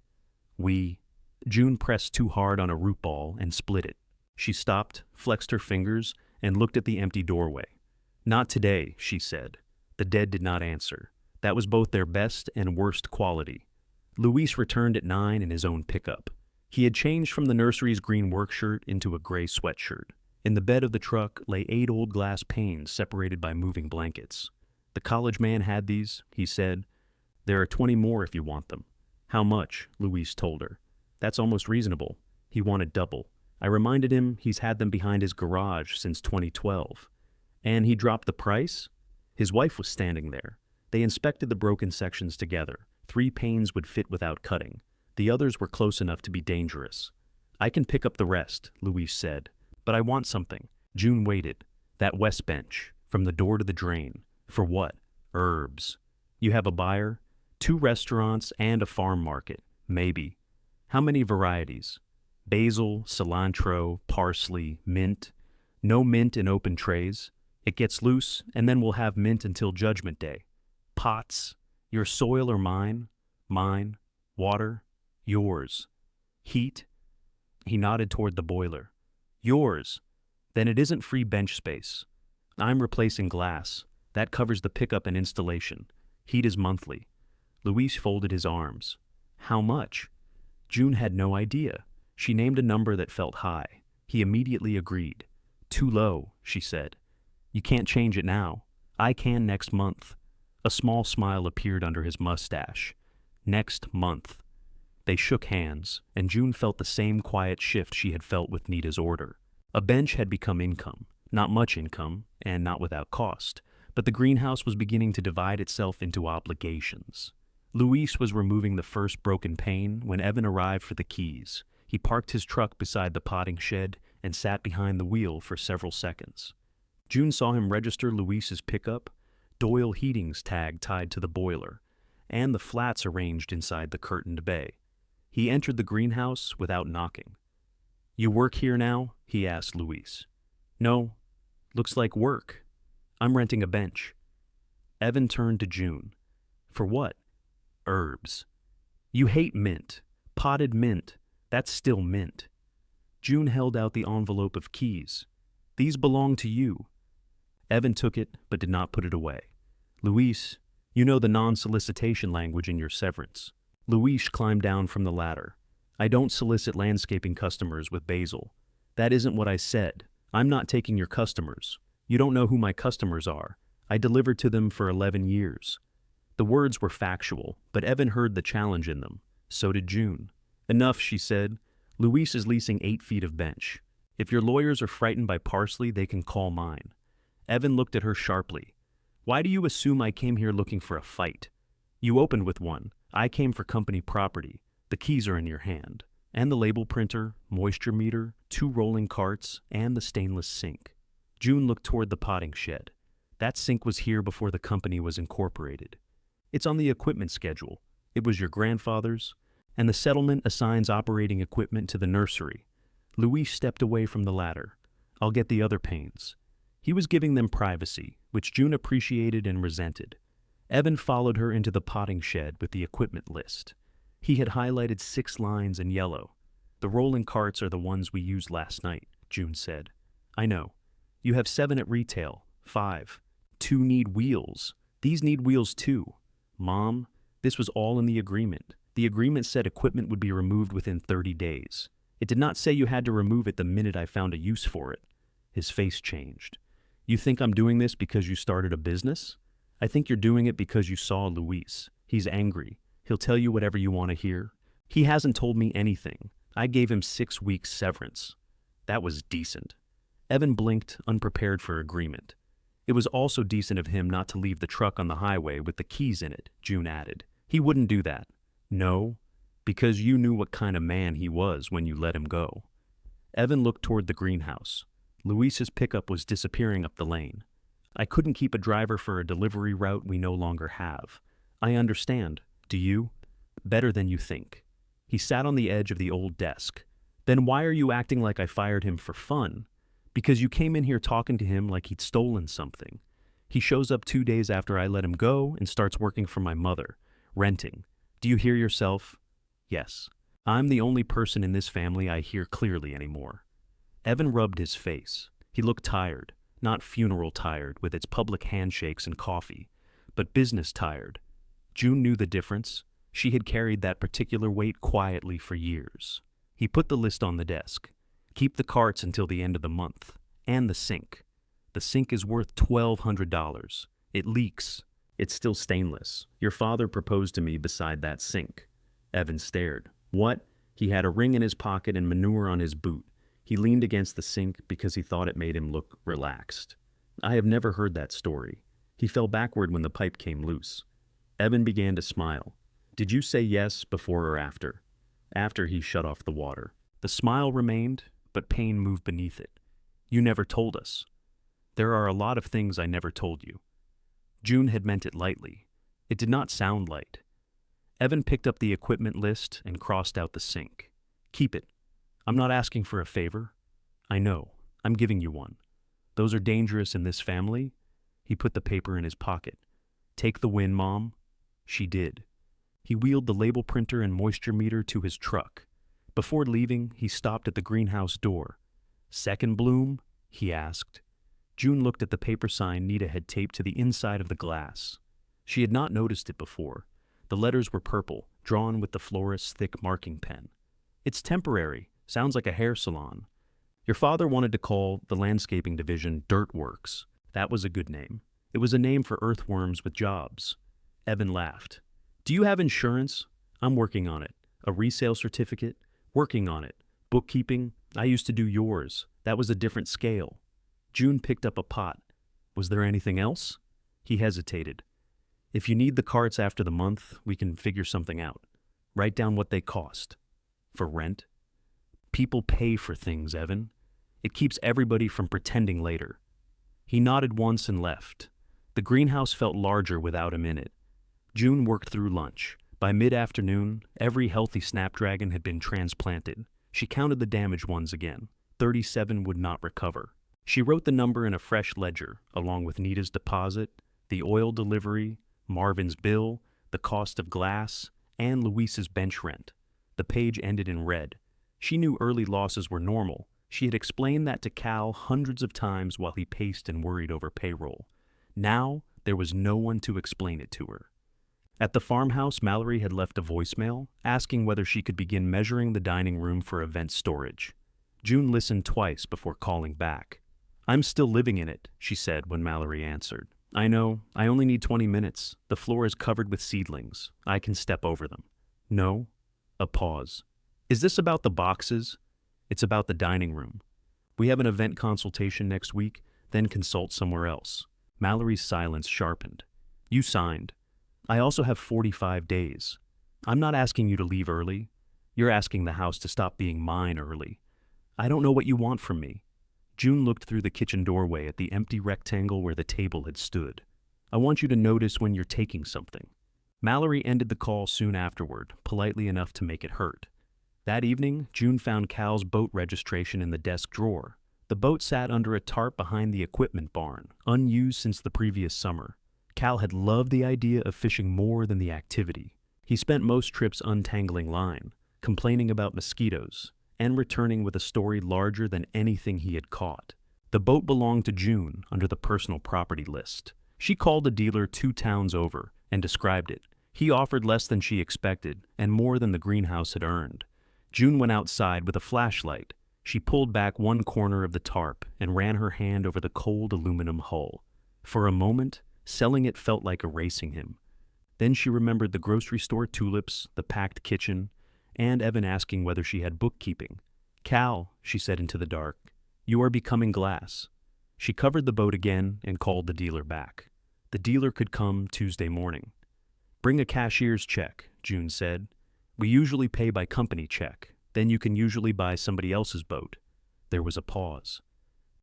June pressed too hard on a root ball and split it. She stopped, flexed her fingers, and looked at the empty doorway. Not today, she said. The dead did not answer. That was both their best and worst quality. Luis returned at 9 in his own pickup. He had changed from the nursery's green work shirt into a gray sweatshirt. In the bed of the truck lay 8 old glass panes separated by moving blankets. The college man had these, he said. There are 20 more if you want them. How much? Luis told her. That's almost reasonable. He wanted double. I reminded him he's had them behind his garage since 2012. And he dropped the price? His wife was standing there. They inspected the broken sections together. 3 panes would fit without cutting. The others were close enough to be dangerous. I can pick up the rest, Luis said. But I want something. June waited. That west bench, from the door to the drain. For what? Herbs. You have a buyer? 2 restaurants and a farm market. Maybe. How many varieties? Basil, cilantro, parsley, mint. No mint in open trays. It gets loose, and then we'll have mint until Judgment Day. Pots. Your soil or mine? Mine. Water? Yours. Heat? He nodded toward the boiler. Yours. Then it isn't free bench space. I'm replacing glass. That covers the pickup and installation. Heat is monthly. Luis folded his arms. How much? June had no idea. She named a number that felt high. He immediately agreed. Too low, she said. You can't change it now. I can next month. A small smile appeared under his mustache. Next month. They shook hands, and June felt the same quiet shift she had felt with Nita's order. A bench had become income. Not much income, and not without cost. But the greenhouse was beginning to divide itself into obligations. Luis was removing the first broken pane when Evan arrived for the keys. He parked his truck beside the potting shed and sat behind the wheel for several seconds. June saw him register Luis's pickup, Doyle Heating's tag tied to the boiler, and the flats arranged inside the curtained bay. He entered the greenhouse without knocking. You work here now? He asked Luis. No. Looks like work. I'm renting a bench. Evan turned to June. For what? Herbs. You hate mint. Potted mint. That's still mint. June held out the envelope of keys. These belong to you. Evan took it, but did not put it away. Luis, you know the non-solicitation language in your severance. Luis climbed down from the ladder. I don't solicit landscaping customers with basil. That isn't what I said. I'm not taking your customers. You don't know who my customers are. I delivered to them for 11 years. The words were factual, but Evan heard the challenge in them. So did June. Enough, she said. Luis is leasing 8 feet of bench. If your lawyers are frightened by parsley, they can call mine. Evan looked at her sharply. Why do you assume I came here looking for a fight? You opened with one. I came for company property. The keys are in your hand. And the label printer, moisture meter, 2 rolling carts, and the stainless sink. June looked toward the potting shed. That sink was here before the company was incorporated. It's on the equipment schedule. It was your grandfather's, and the settlement assigns operating equipment to the nursery. Luis stepped away from the ladder. I'll get the other panes. He was giving them privacy, which June appreciated and resented. Evan followed her into the potting shed with the equipment list. He had highlighted 6 lines in yellow. The rolling carts are the ones we used last night, June said. I know. You have 7 at retail. 5. 2 need wheels. These need wheels too. Mom, this was all in the agreement. The agreement said equipment would be removed within 30 days. It did not say you had to remove it the minute I found a use for it. His face changed. You think I'm doing this because you started a business? I think you're doing it because you saw Luis. He's angry. He'll tell you whatever you want to hear. He hasn't told me anything. I gave him 6 weeks severance. That was decent. Evan blinked, unprepared for agreement. It was also decent of him not to leave the truck on the highway with the keys in it, June added. He wouldn't do that. No, because you knew what kind of man he was when you let him go. Evan looked toward the greenhouse. Luis's pickup was disappearing up the lane. I couldn't keep a driver for a delivery route we no longer have. I understand. Do you? Better than you think. He sat on the edge of the old desk. Then why are you acting like I fired him for fun? Because you came in here talking to him like he'd stolen something. He shows up 2 days after I let him go and starts working for my mother, renting. Do you hear yourself? Yes. I'm the only person in this family I hear clearly anymore. Evan rubbed his face. He looked tired, not funeral tired with its public handshakes and coffee, but business tired. June knew the difference. She had carried that particular weight quietly for years. He put the list on the desk. Keep the carts until the end of the month. And the sink. The sink is worth $1,200. It leaks. It's still stainless. Your father proposed to me beside that sink. Evan stared. What? He had a ring in his pocket and manure on his boot. He leaned against the sink because he thought it made him look relaxed. I have never heard that story. He fell backward when the pipe came loose. Evan began to smile. Did you say yes before or after? After he shut off the water. The smile remained, but pain moved beneath it. You never told us. There are a lot of things I never told you. June had meant it lightly. It did not sound light. Evan picked up the equipment list and crossed out the sink. Keep it. I'm not asking for a favor. I know. I'm giving you one. Those are dangerous in this family. He put the paper in his pocket. Take the win, Mom. She did. He wheeled the label printer and moisture meter to his truck. Before leaving, he stopped at the greenhouse door. Second bloom? He asked. June looked at the paper sign Nita had taped to the inside of the glass. She had not noticed it before. The letters were purple, drawn with the florist's thick marking pen. It's temporary. Sounds like a hair salon. Your father wanted to call the landscaping division Dirt Works. That was a good name. It was a name for earthworms with jobs. Evan laughed. Do you have insurance? I'm working on it. A resale certificate? Working on it. Bookkeeping? I used to do yours. That was a different scale. June picked up a pot. Was there anything else? He hesitated. If you need the carts after the month, we can figure something out. Write down what they cost. For rent? People pay for things, Evan. It keeps everybody from pretending later. He nodded once and left. The greenhouse felt larger without him in it. June worked through lunch. By mid-afternoon, every healthy snapdragon had been transplanted. She counted the damaged ones again. 37 would not recover. She wrote the number in a fresh ledger, along with Nita's deposit, the oil delivery, Marvin's bill, the cost of glass, and Luis's bench rent. The page ended in red. She knew early losses were normal. She had explained that to Cal hundreds of times while he paced and worried over payroll. Now, there was no one to explain it to her. At the farmhouse, Mallory had left a voicemail, asking whether she could begin measuring the dining room for event storage. June listened twice before calling back. I'm still living in it, she said when Mallory answered. I know, I only need 20 minutes. The floor is covered with seedlings. I can step over them. No? A pause. Is this about the boxes? It's about the dining room. We have an event consultation next week, then consult somewhere else. Mallory's silence sharpened. You signed. I also have 45 days. I'm not asking you to leave early. You're asking the house to stop being mine early. I don't know what you want from me. June looked through the kitchen doorway at the empty rectangle where the table had stood. I want you to notice when you're taking something. Mallory ended the call soon afterward, politely enough to make it hurt. That evening, June found Cal's boat registration in the desk drawer. The boat sat under a tarp behind the equipment barn, unused since the previous summer. Cal had loved the idea of fishing more than the activity. He spent most trips untangling line, complaining about mosquitoes, and returning with a story larger than anything he had caught. The boat belonged to June under the personal property list. She called a dealer 2 towns over and described it. He offered less than she expected and more than the greenhouse had earned. June went outside with a flashlight. She pulled back one corner of the tarp and ran her hand over the cold aluminum hull. For a moment, selling it felt like erasing him. Then she remembered the grocery store tulips, the packed kitchen, and Evan asking whether she had bookkeeping. "Cal," she said into the dark, "you are becoming glass." She covered the boat again and called the dealer back. The dealer could come Tuesday morning. "Bring a cashier's check," June said. "We usually pay by company check. Then you can usually buy somebody else's boat." There was a pause.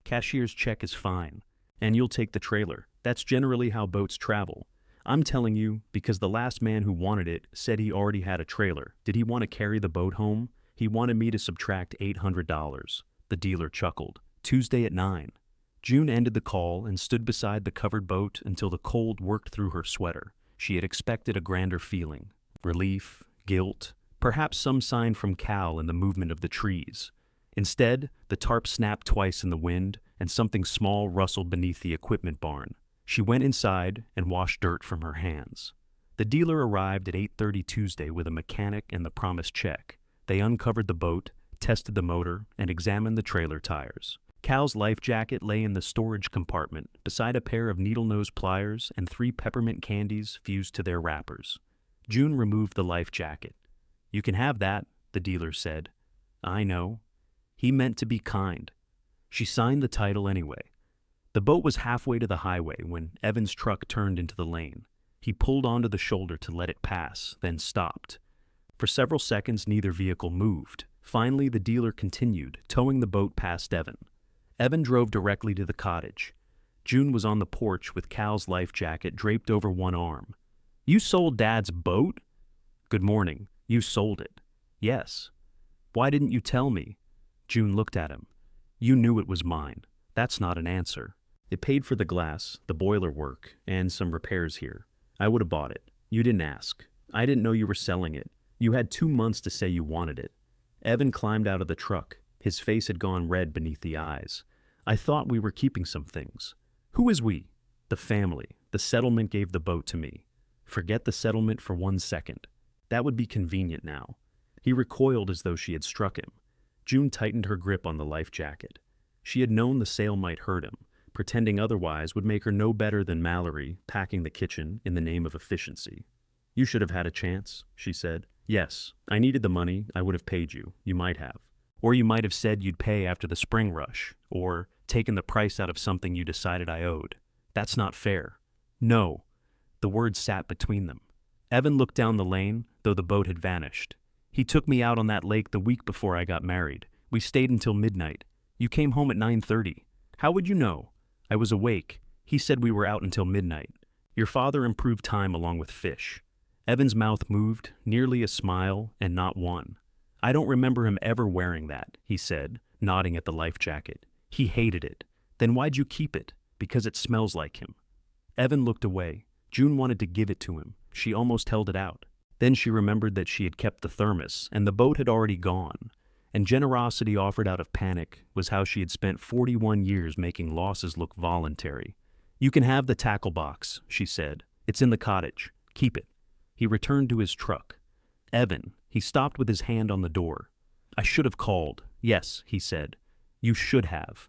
"Cashier's check is fine. And you'll take the trailer. That's generally how boats travel. I'm telling you because the last man who wanted it said he already had a trailer. Did he want to carry the boat home? He wanted me to subtract $800. The dealer chuckled. "Tuesday at 9. June ended the call and stood beside the covered boat until the cold worked through her sweater. She had expected a grander feeling. Relief, guilt, perhaps some sign from Cal in the movement of the trees. Instead, the tarp snapped twice in the wind, and something small rustled beneath the equipment barn. She went inside and washed dirt from her hands. The dealer arrived at 8:30 Tuesday with a mechanic and the promised check. They uncovered the boat, tested the motor, and examined the trailer tires. Cal's life jacket lay in the storage compartment beside a pair of needle-nose pliers and 3 peppermint candies fused to their wrappers. June removed the life jacket. "You can have that," the dealer said. "I know." He meant to be kind. She signed the title anyway. The boat was halfway to the highway when Evan's truck turned into the lane. He pulled onto the shoulder to let it pass, then stopped. For several seconds, neither vehicle moved. Finally, the dealer continued, towing the boat past Evan. Evan drove directly to the cottage. June was on the porch with Cal's life jacket draped over one arm. "You sold Dad's boat?" "Good morning. You sold it." "Yes." "Why didn't you tell me?" June looked at him. "You knew it was mine. That's not an answer. It paid for the glass, the boiler work, and some repairs here. I would have bought it. You didn't ask. I didn't know you were selling it. You had 2 months to say you wanted it." Evan climbed out of the truck. His face had gone red beneath the eyes. "I thought we were keeping some things." "Who is we?" "The family. The settlement gave the boat to me." Forget the settlement for 1 second. That would be convenient now. He recoiled as though she had struck him. June tightened her grip on the life jacket. She had known the sale might hurt him. Pretending otherwise would make her no better than Mallory packing the kitchen in the name of efficiency. "You should have had a chance," she said. "Yes, I needed the money. I would have paid you. You might have. Or you might have said you'd pay after the spring rush, or taken the price out of something you decided I owed. That's not fair." "No." The words sat between them. Evan looked down the lane, though the boat had vanished. "He took me out on that lake the week before I got married. We stayed until midnight. You came home at 9:30. How would you know?" "I was awake. He said we were out until midnight. Your father improved time along with fish." Evan's mouth moved, nearly a smile, and not one. "I don't remember him ever wearing that," he said, nodding at the life jacket. "He hated it. Then why'd you keep it?" "Because it smells like him." Evan looked away. June wanted to give it to him. She almost held it out. Then she remembered that she had kept the thermos, and the boat had already gone. And generosity offered out of panic was how she had spent 41 years making losses look voluntary. "You can have the tackle box," she said. "It's in the cottage. Keep it." He returned to his truck. "Evan," he stopped with his hand on the door. "I should have called." "Yes," he said. "You should have."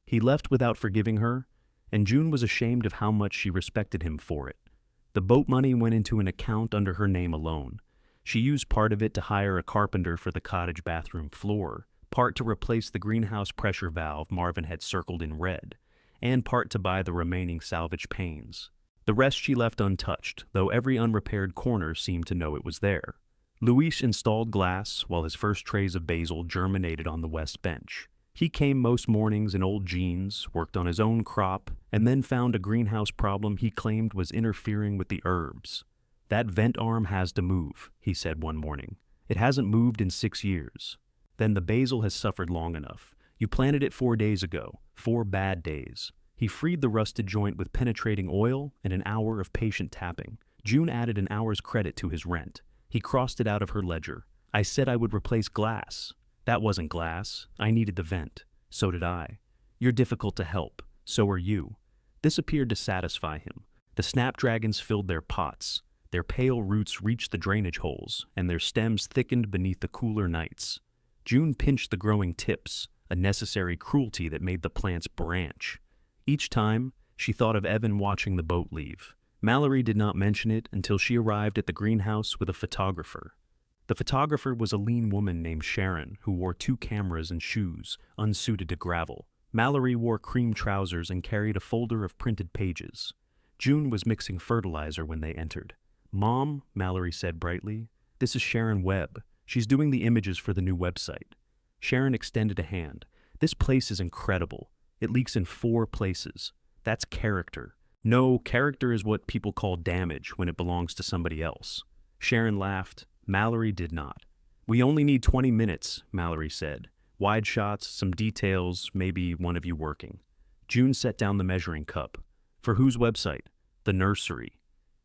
He left without forgiving her, and June was ashamed of how much she respected him for it. The boat money went into an account under her name alone. She used part of it to hire a carpenter for the cottage bathroom floor, part to replace the greenhouse pressure valve Marvin had circled in red, and part to buy the remaining salvage panes. The rest she left untouched, though every unrepaired corner seemed to know it was there. Luis installed glass while his first trays of basil germinated on the west bench. He came most mornings in old jeans, worked on his own crop, and then found a greenhouse problem he claimed was interfering with the herbs. "That vent arm has to move," he said one morning. "It hasn't moved in 6 years. Then the basil has suffered long enough. You planted it 4 days ago, 4 bad days." He freed the rusted joint with penetrating oil and an hour of patient tapping. June added an hour's credit to his rent. He crossed it out of her ledger. "I said I would replace glass." "That wasn't glass. I needed the vent." "So did I." You're difficult to help. So are you. This appeared to satisfy him. The snapdragons filled their pots. Their pale roots reached the drainage holes, and their stems thickened beneath the cooler nights. June pinched the growing tips, a necessary cruelty that made the plants branch. Each time, she thought of Evan watching the boat leave. Mallory did not mention it until she arrived at the greenhouse with a photographer. The photographer was a lean woman named Sharon who wore 2 cameras and shoes, unsuited to gravel. Mallory wore cream trousers and carried a folder of printed pages. June was mixing fertilizer when they entered. "Mom," Mallory said brightly, "this is Sharon Webb. She's doing the images for the new website." Sharon extended a hand. "This place is incredible. It leaks in 4 places. That's character." "No, character is what people call damage when it belongs to somebody else." Sharon laughed. Mallory did not. "We only need 20 minutes, Mallory said. "Wide shots, some details, maybe one of you working." June set down the measuring cup. "For whose website?" "The nursery."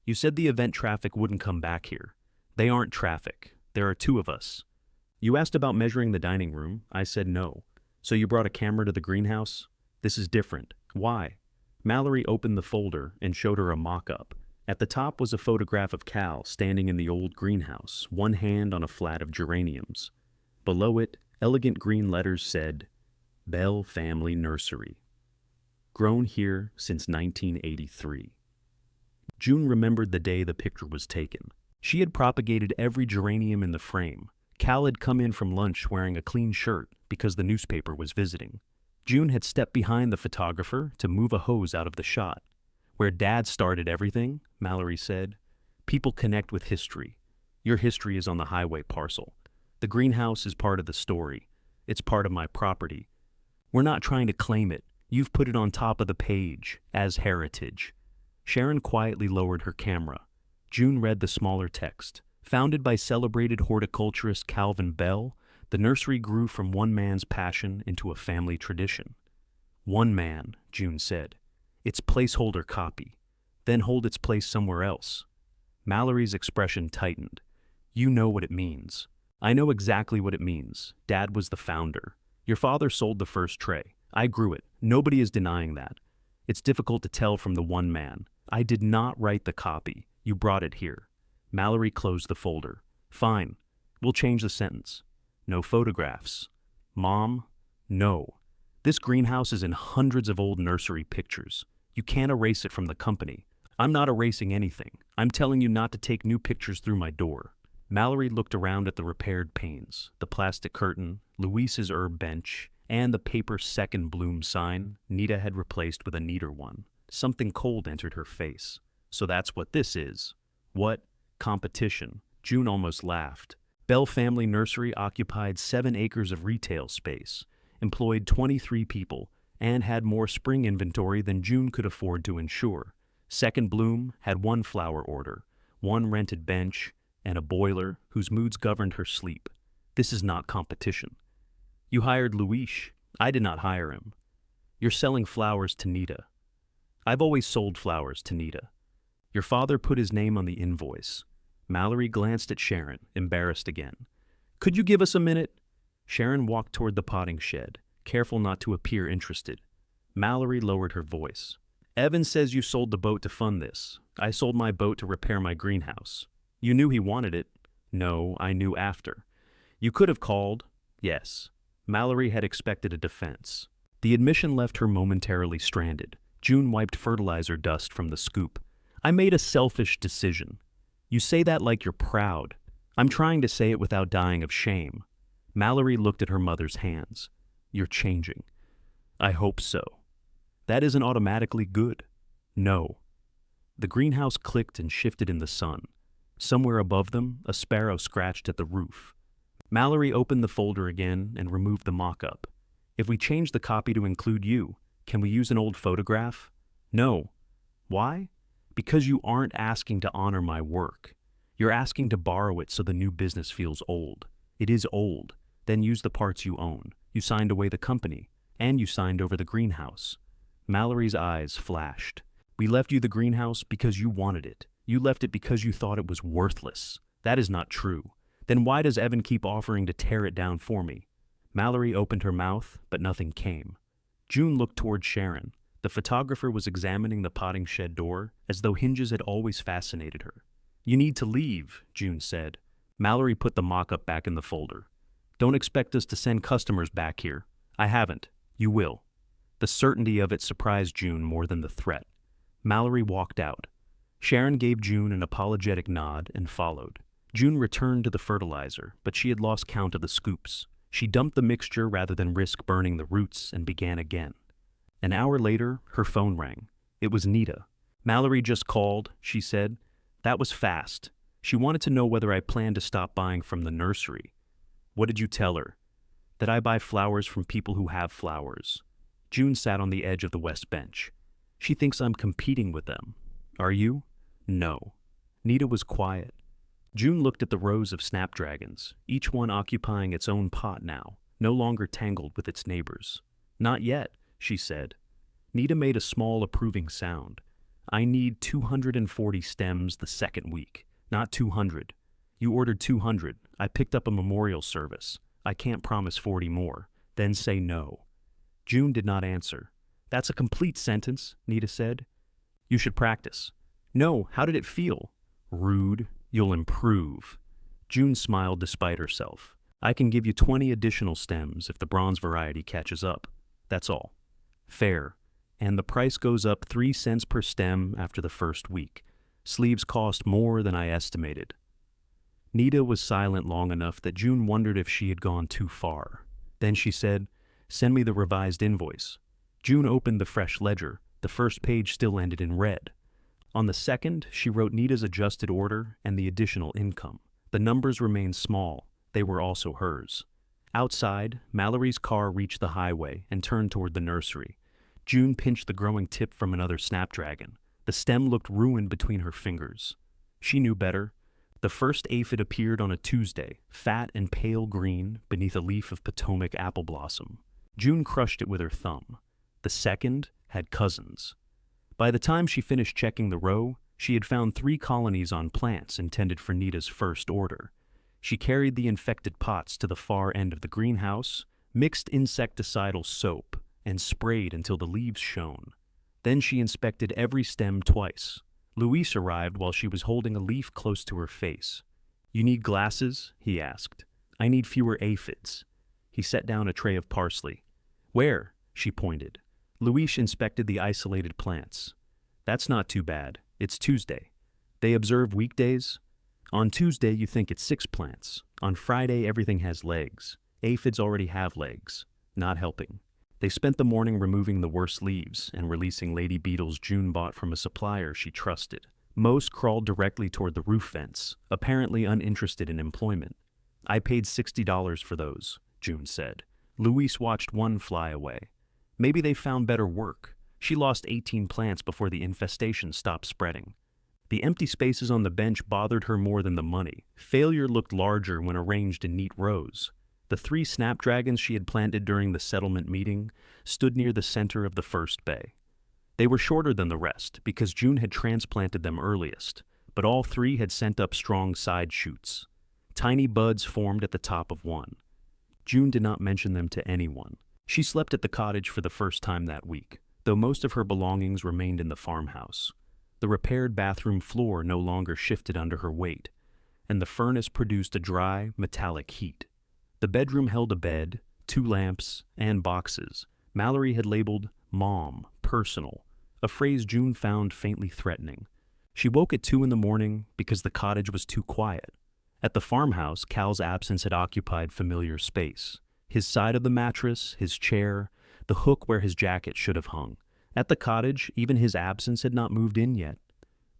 "You said the event traffic wouldn't come back here." "They aren't traffic. There are 2 of us." "You asked about measuring the dining room. I said no. So you brought a camera to the greenhouse?" "This is different." "Why?" Mallory opened the folder and showed her a mock-up. At the top was a photograph of Cal standing in the old greenhouse, one hand on a flat of geraniums. Below it, elegant green letters said, "Bell Family Nursery. Grown here since 1983. June remembered the day the picture was taken. She had propagated every geranium in the frame. Cal had come in from lunch wearing a clean shirt because the newspaper was visiting. June had stepped behind the photographer to move a hose out of the shot. "Where Dad started everything," Mallory said. "People connect with history. Your history is on the highway parcel. The greenhouse is part of the story. It's part of my property. We're not trying to claim it. You've put it on top of the page, as heritage." Sharon quietly lowered her camera. June read the smaller text. Founded by celebrated horticulturist Calvin Bell, the nursery grew from one man's passion into a family tradition. "One man," June said. "It's placeholder copy. Then hold its place somewhere else." Mallory's expression tightened. "You know what it means." "I know exactly what it means. Dad was the founder. Your father sold the first tray. I grew it. Nobody is denying that. It's difficult to tell from the one man. I did not write the copy. You brought it here." Mallory closed the folder. "Fine. We'll change the sentence. No photographs." "Mom, no. This greenhouse is in hundreds of old nursery pictures. You can't erase it from the company." "I'm not erasing anything. I'm telling you not to take new pictures through my door." Mallory looked around at the repaired panes, the plastic curtain, Luis's herb bench, and the paper second bloom sign Nita had replaced with a neater one. Something cold entered her face. "So that's what this is." "What? Competition." June almost laughed. Bell Family Nursery occupied 7 acres of retail space, employed 23 people, and had more spring inventory than June could afford to insure. Second Bloom had 1 flower order, 1 rented bench, and a boiler whose moods governed her sleep. This is not competition. "You hired Luis. I did not hire him." "You're selling flowers to Nita." "I've always sold flowers to Nita." "Your father put his name on the invoice." Mallory glanced at Sharon, embarrassed again. "Could you give us a minute?" Sharon walked toward the potting shed, careful not to appear interested. Mallory lowered her voice. "Evan says you sold the boat to fund this. I sold my boat to repair my greenhouse. You knew he wanted it." "No, I knew after." "You could have called." "Yes." Mallory had expected a defense. The admission left her momentarily stranded. June wiped fertilizer dust from the scoop. "I made a selfish decision." "You say that like you're proud." "I'm trying to say it without dying of shame." Mallory looked at her mother's hands. "You're changing." "I hope so." "That isn't automatically good." "No." The greenhouse clicked and shifted in the sun. Somewhere above them, a sparrow scratched at the roof. Mallory opened the folder again and removed the mock-up. "If we change the copy to include you, can we use an old photograph?" "No." "Why?" "Because you aren't asking to honor my work. You're asking to borrow it so the new business feels old. It is old. Then use the parts you own. You signed away the company, and you signed over the greenhouse." Mallory's eyes flashed. "We left you the greenhouse because you wanted it. You left it because you thought it was worthless. That is not true. Then why does Evan keep offering to tear it down for me?" Mallory opened her mouth, but nothing came. June looked toward Sharon. The photographer was examining the potting shed door, as though hinges had always fascinated her. "You need to leave," June said. Mallory put the mock-up back in the folder. "Don't expect us to send customers back here. I haven't. You will." The certainty of it surprised June more than the threat. Mallory walked out. Sharon gave June an apologetic nod and followed. June returned to the fertilizer, but she had lost count of the scoops. She dumped the mixture rather than risk burning the roots and began again. An hour later, her phone rang. It was Nita. "Mallory just called," she said. "That was fast. She wanted to know whether I planned to stop buying from the nursery." "What did you tell her?" "That I buy flowers from people who have flowers." June sat on the edge of the west bench. "She thinks I'm competing with them." "Are you?" "No." Nita was quiet. June looked at the rows of snapdragons, each one occupying its own pot now, no longer tangled with its neighbors. "Not yet," she said. Nita made a small approving sound. "I need 240 stems the second week, not 200. You ordered 200. I picked up a memorial service. I can't promise 40 more. Then say no." June did not answer. "That's a complete sentence," Nita said. "You should practice." "No, how did it feel?" "Rude. You'll improve." June smiled despite herself. "I can give you 20 additional stems if the bronze variety catches up. That's all." "Fair. And the price goes up 3 cents per stem after the first week. Sleeves cost more than I estimated." Nita was silent long enough that June wondered if she had gone too far. Then she said, "Send me the revised invoice." June opened the fresh ledger. The first page still ended in red. On the second, she wrote Nita's adjusted order and the additional income. The numbers remained small. They were also hers. Outside, Mallory's car reached the highway and turned toward the nursery. June pinched the growing tip from another snapdragon. The stem looked ruined between her fingers. She knew better. The first aphid appeared on a Tuesday, fat and pale green, beneath a leaf of Potomac apple blossom. June crushed it with her thumb. The second had cousins. By the time she finished checking the row, she had found 3 colonies on plants intended for Nita's first order. She carried the infected pots to the far end of the greenhouse, mixed insecticidal soap, and sprayed until the leaves shone. Then she inspected every stem twice. Luis arrived while she was holding a leaf close to her face. "You need glasses?" he asked. "I need fewer aphids." He set down a tray of parsley. "Where?" she pointed. Luis inspected the isolated plants. "That's not too bad. It's Tuesday. They observe weekdays? On Tuesday you think it's 6 plants. On Friday everything has legs. Aphids already have legs." Not helping. They spent the morning removing the worst leaves and releasing lady beetles June bought from a supplier she trusted. Most crawled directly toward the roof vents, apparently uninterested in employment. "I paid $60 for those," June said. Luis watched one fly away. Maybe they found better work. She lost 18 plants before the infestation stopped spreading. The empty spaces on the bench bothered her more than the money. Failure looked larger when arranged in neat rows. The 3 snapdragons she had planted during the settlement meeting stood near the center of the first bay. They were shorter than the rest because June had transplanted them earliest, but all 3 had sent up strong side shoots. Tiny buds formed at the top of one. June did not mention them to anyone. She slept at the cottage for the first time that week, though most of her belongings remained in the farmhouse. The repaired bathroom floor no longer shifted under her weight, and the furnace produced a dry, metallic heat. The bedroom held a bed, 2 lamps, and boxes. Mallory had labeled "Mom, personal," a phrase June found faintly threatening. She woke at 2 in the morning because the cottage was too quiet. At the farmhouse, Cal's absence had occupied familiar space. His side of the mattress, his chair, the hook where his jacket should have hung. At the cottage, even his absence had not moved in yet.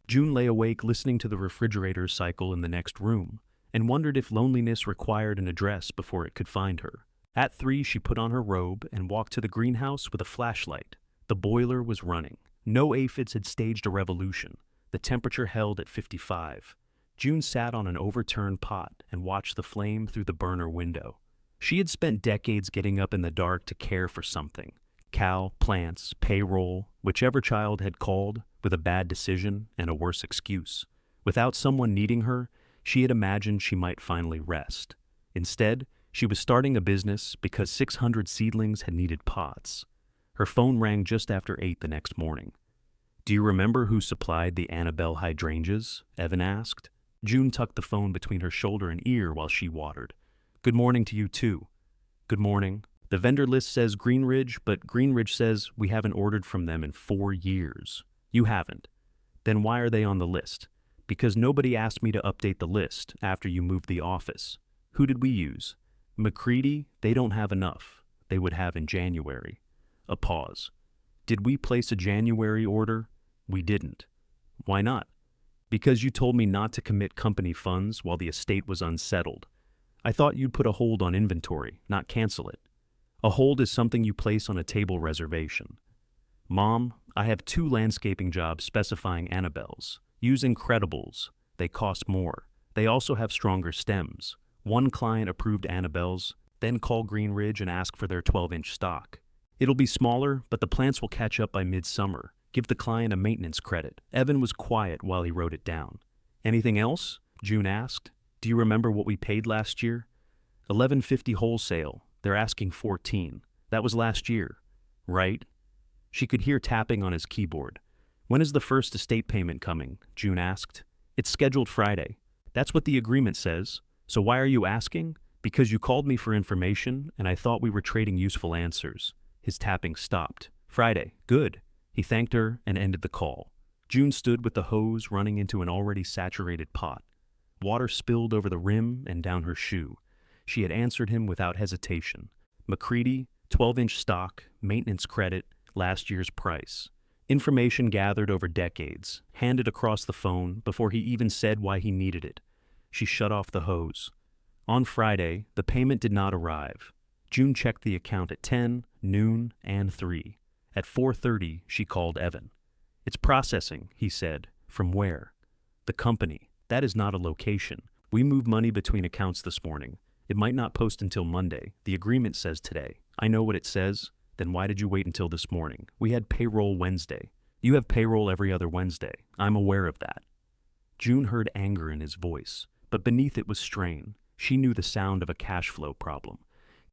June lay awake listening to the refrigerator cycle in the next room, and wondered if loneliness required an address before it could find her. At 3, she put on her robe and walked to the greenhouse with a flashlight. The boiler was running. No aphids had staged a revolution. The temperature held at 55. June sat on an overturned pot and watched the flame through the burner window. She had spent decades getting up in the dark to care for something. Cal, plants, payroll, whichever child had called, with a bad decision and a worse excuse. Without someone needing her, she had imagined she might finally rest. Instead, she was starting a business because 600 seedlings had needed pots. Her phone rang just after 8 the next morning. "Do you remember who supplied the Annabelle hydrangeas?" Evan asked. June tucked the phone between her shoulder and ear while she watered. "Good morning to you too." "Good morning. The vendor list says Greenridge, but Greenridge says we haven't ordered from them in 4 years. You haven't. Then why are they on the list?" "Because nobody asked me to update the list after you moved the office." "Who did we use?" "McCready. They don't have enough. They would have in January." A pause. "Did we place a January order?" "We didn't." "Why not?" "Because you told me not to commit company funds while the estate was unsettled. I thought you'd put a hold on inventory, not cancel it." "A hold is something you place on a table reservation." "Mom, I have 2 landscaping jobs specifying Annabelles. Use Incredibles. They cost more. They also have stronger stems. One client approved Annabelles, then call Greenridge and ask for their 12-inch stock. It'll be smaller, but the plants will catch up by midsummer. Give the client a maintenance credit." Evan was quiet while he wrote it down. "Anything else?" June asked. "Do you remember what we paid last year?" $11.50 wholesale. They're asking 14. That was last year. Right? She could hear tapping on his keyboard. "When is the first estate payment coming?" June asked. "It's scheduled Friday." "That's what the agreement says. So why are you asking?" "Because you called me for information, and I thought we were trading useful answers." His tapping stopped. "Friday. Good." He thanked her and ended the call. June stood with the hose running into an already saturated pot. Water spilled over the rim and down her shoe. She had answered him without hesitation. McCready, 12-inch stock, maintenance credit, last year's price. Information gathered over decades, handed across the phone before he even said why he needed it. She shut off the hose. On Friday, the payment did not arrive. June checked the account at 10, noon, and 3. At 4:30, she called Evan. "It's processing," he said. "From where?" "The company. That is not a location. We moved money between accounts this morning. It might not post until Monday. The agreement says today." "I know what it says. Then why did you wait until this morning? We had payroll Wednesday." "You have payroll every other Wednesday. I'm aware of that." June heard anger in his voice, but beneath it was strain. She knew the sound of a cash flow problem.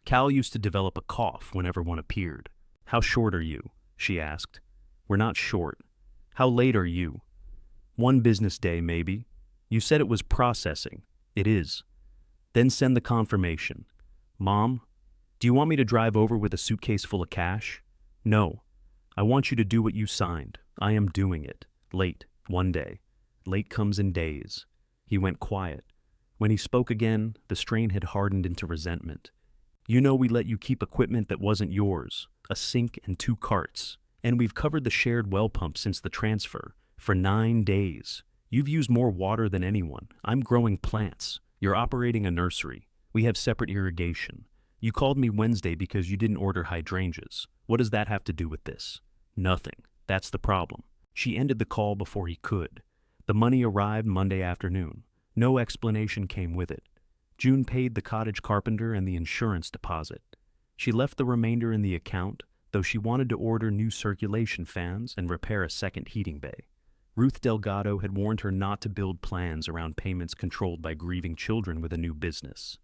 Cal used to develop a cough whenever one appeared. "How short are you?" she asked. "We're not short." "How late are you?" "1 business day, maybe." "You said it was processing." "It is." "Then send the confirmation." "Mom, do you want me to drive over with a suitcase full of cash?" "No. I want you to do what you signed. I am doing it. Late, 1 day. Late comes in days." He went quiet. When he spoke again, the strain had hardened into resentment. "You know we let you keep equipment that wasn't yours, a sink and 2 carts, and we've covered the shared well pump since the transfer, for 9 days. You've used more water than anyone. I'm growing plants. You're operating a nursery. We have separate irrigation. You called me Wednesday because you didn't order hydrangeas. What does that have to do with this?" "Nothing. That's the problem." She ended the call before he could. The money arrived Monday afternoon. No explanation came with it. June paid the cottage carpenter and the insurance deposit. She left the remainder in the account, though she wanted to order new circulation fans and repair a second heating bay. Ruth Delgado had warned her not to build plans around payments controlled by grieving children with a new business.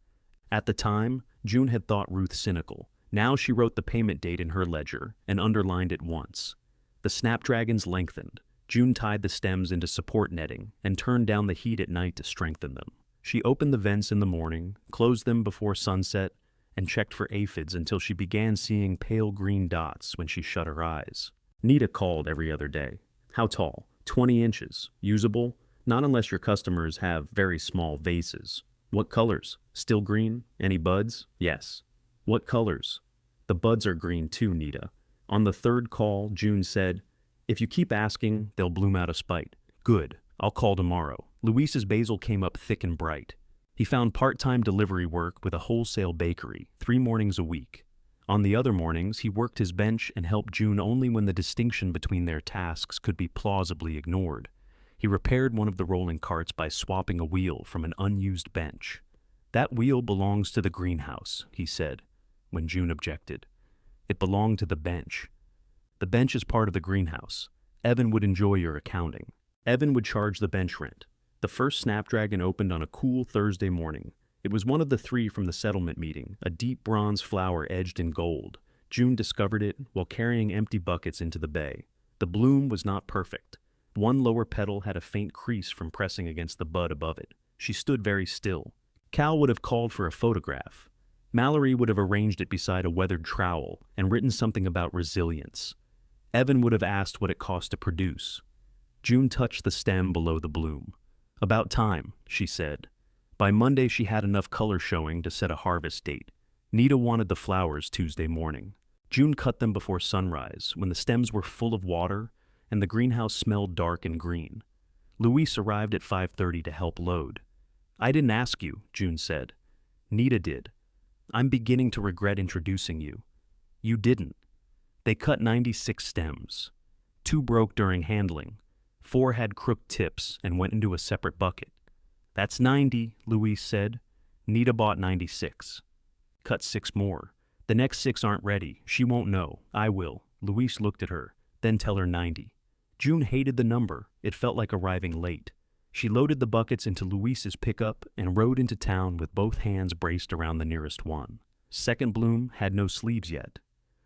At the time, June had thought Ruth cynical. Now she wrote the payment date in her ledger and underlined it once. The snapdragons lengthened. June tied the stems into support netting and turned down the heat at night to strengthen them. She opened the vents in the morning, closed them before sunset, and checked for aphids until she began seeing pale green dots when she shut her eyes. Nita called every other day. "How tall?" 20 inches. "Usable?" "Not unless your customers have very small vases." "What colors?" "Still green." "Any buds?" "Yes." "What colors?" "The buds are green too, Nita." On the 3rd call, June said, "If you keep asking, they'll bloom out of spite." "Good. I'll call tomorrow." Luis's basil came up thick and bright. He found part-time delivery work with a wholesale bakery, 3 mornings a week. On the other mornings, he worked his bench and helped June only when the distinction between their tasks could be plausibly ignored. He repaired one of the rolling carts by swapping a wheel from an unused bench. "That wheel belongs to the greenhouse," he said, when June objected. "It belonged to the bench." "The bench is part of the greenhouse. Evan would enjoy your accounting." Evan would charge the bench rent. The first snapdragon opened on a cool Thursday morning. It was one of the 3 from the settlement meeting, a deep bronze flower edged in gold. June discovered it while carrying empty buckets into the bay. The bloom was not perfect. One lower petal had a faint crease from pressing against the bud above it. She stood very still. Cal would have called for a photograph. Mallory would have arranged it beside a weathered trowel and written something about resilience. Evan would have asked what it cost to produce. June touched the stem below the bloom. About time, she said. By Monday she had enough color showing to set a harvest date. Nita wanted the flowers Tuesday morning. June cut them before sunrise, when the stems were full of water and the greenhouse smelled dark and green. Luis arrived at 5:30 to help load. I didn't ask you, June said. Nita did. I'm beginning to regret introducing you. You didn't. They cut 96 stems. 2 broke during handling. 4 had crooked tips and went into a separate bucket. That's 90, Luis said. Nita bought 96. Cut 6 more. The next 6 aren't ready. She won't know. I will. Luis looked at her, then tell her 90. June hated the number. It felt like arriving late. She loaded the buckets into Luis's pickup and rode into town with both hands braced around the nearest one. Second bloom had no sleeves yet.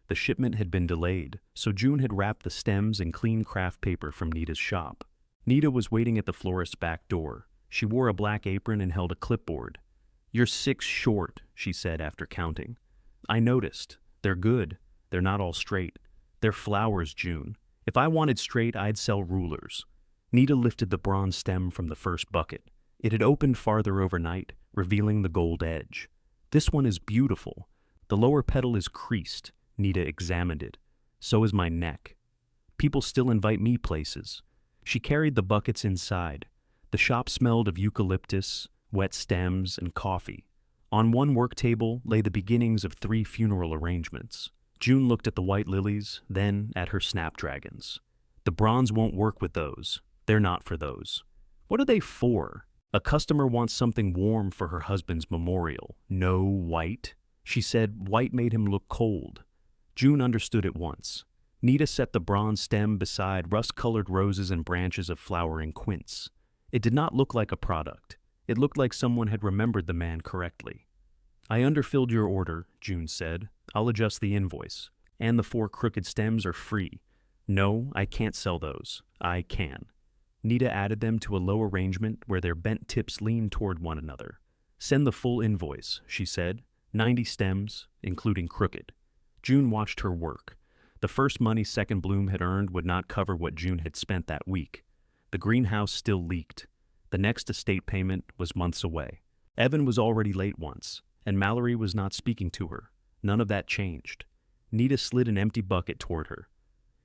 The shipment had been delayed, so June had wrapped the stems in clean craft paper from Nita's shop. Nita was waiting at the florist's back door. She wore a black apron and held a clipboard. You're 6 short, she said after counting. I noticed. They're good. They're not all straight. They're flowers, June. If I wanted straight, I'd sell rulers. Nita lifted the bronze stem from the first bucket. It had opened farther overnight, revealing the gold edge. This one is beautiful. The lower petal is creased. Nita examined it. So is my neck. People still invite me places. She carried the buckets inside. The shop smelled of eucalyptus, wet stems, and coffee. On one work table lay the beginnings of 3 funeral arrangements. June looked at the white lilies, then at her snapdragons. The bronze won't work with those. They're not for those. What are they for? A customer wants something warm for her husband's memorial. No white? She said white made him look cold. June understood at once. Nita set the bronze stem beside rust-colored roses and branches of flowering quince. It did not look like a product. It looked like someone had remembered the man correctly. I underfilled your order, June said. I'll adjust the invoice. And the 4 crooked stems are free. No, I can't sell those. I can. Nita added them to a low arrangement where their bent tips leaned toward one another. Send the full invoice, she said. 90 stems, including crooked. June watched her work. The first money Second Bloom had earned would not cover what June had spent that week. The greenhouse still leaked. The next estate payment was months away. Evan was already late once, and Mallory was not speaking to her. None of that changed. Nita slid an empty bucket toward her.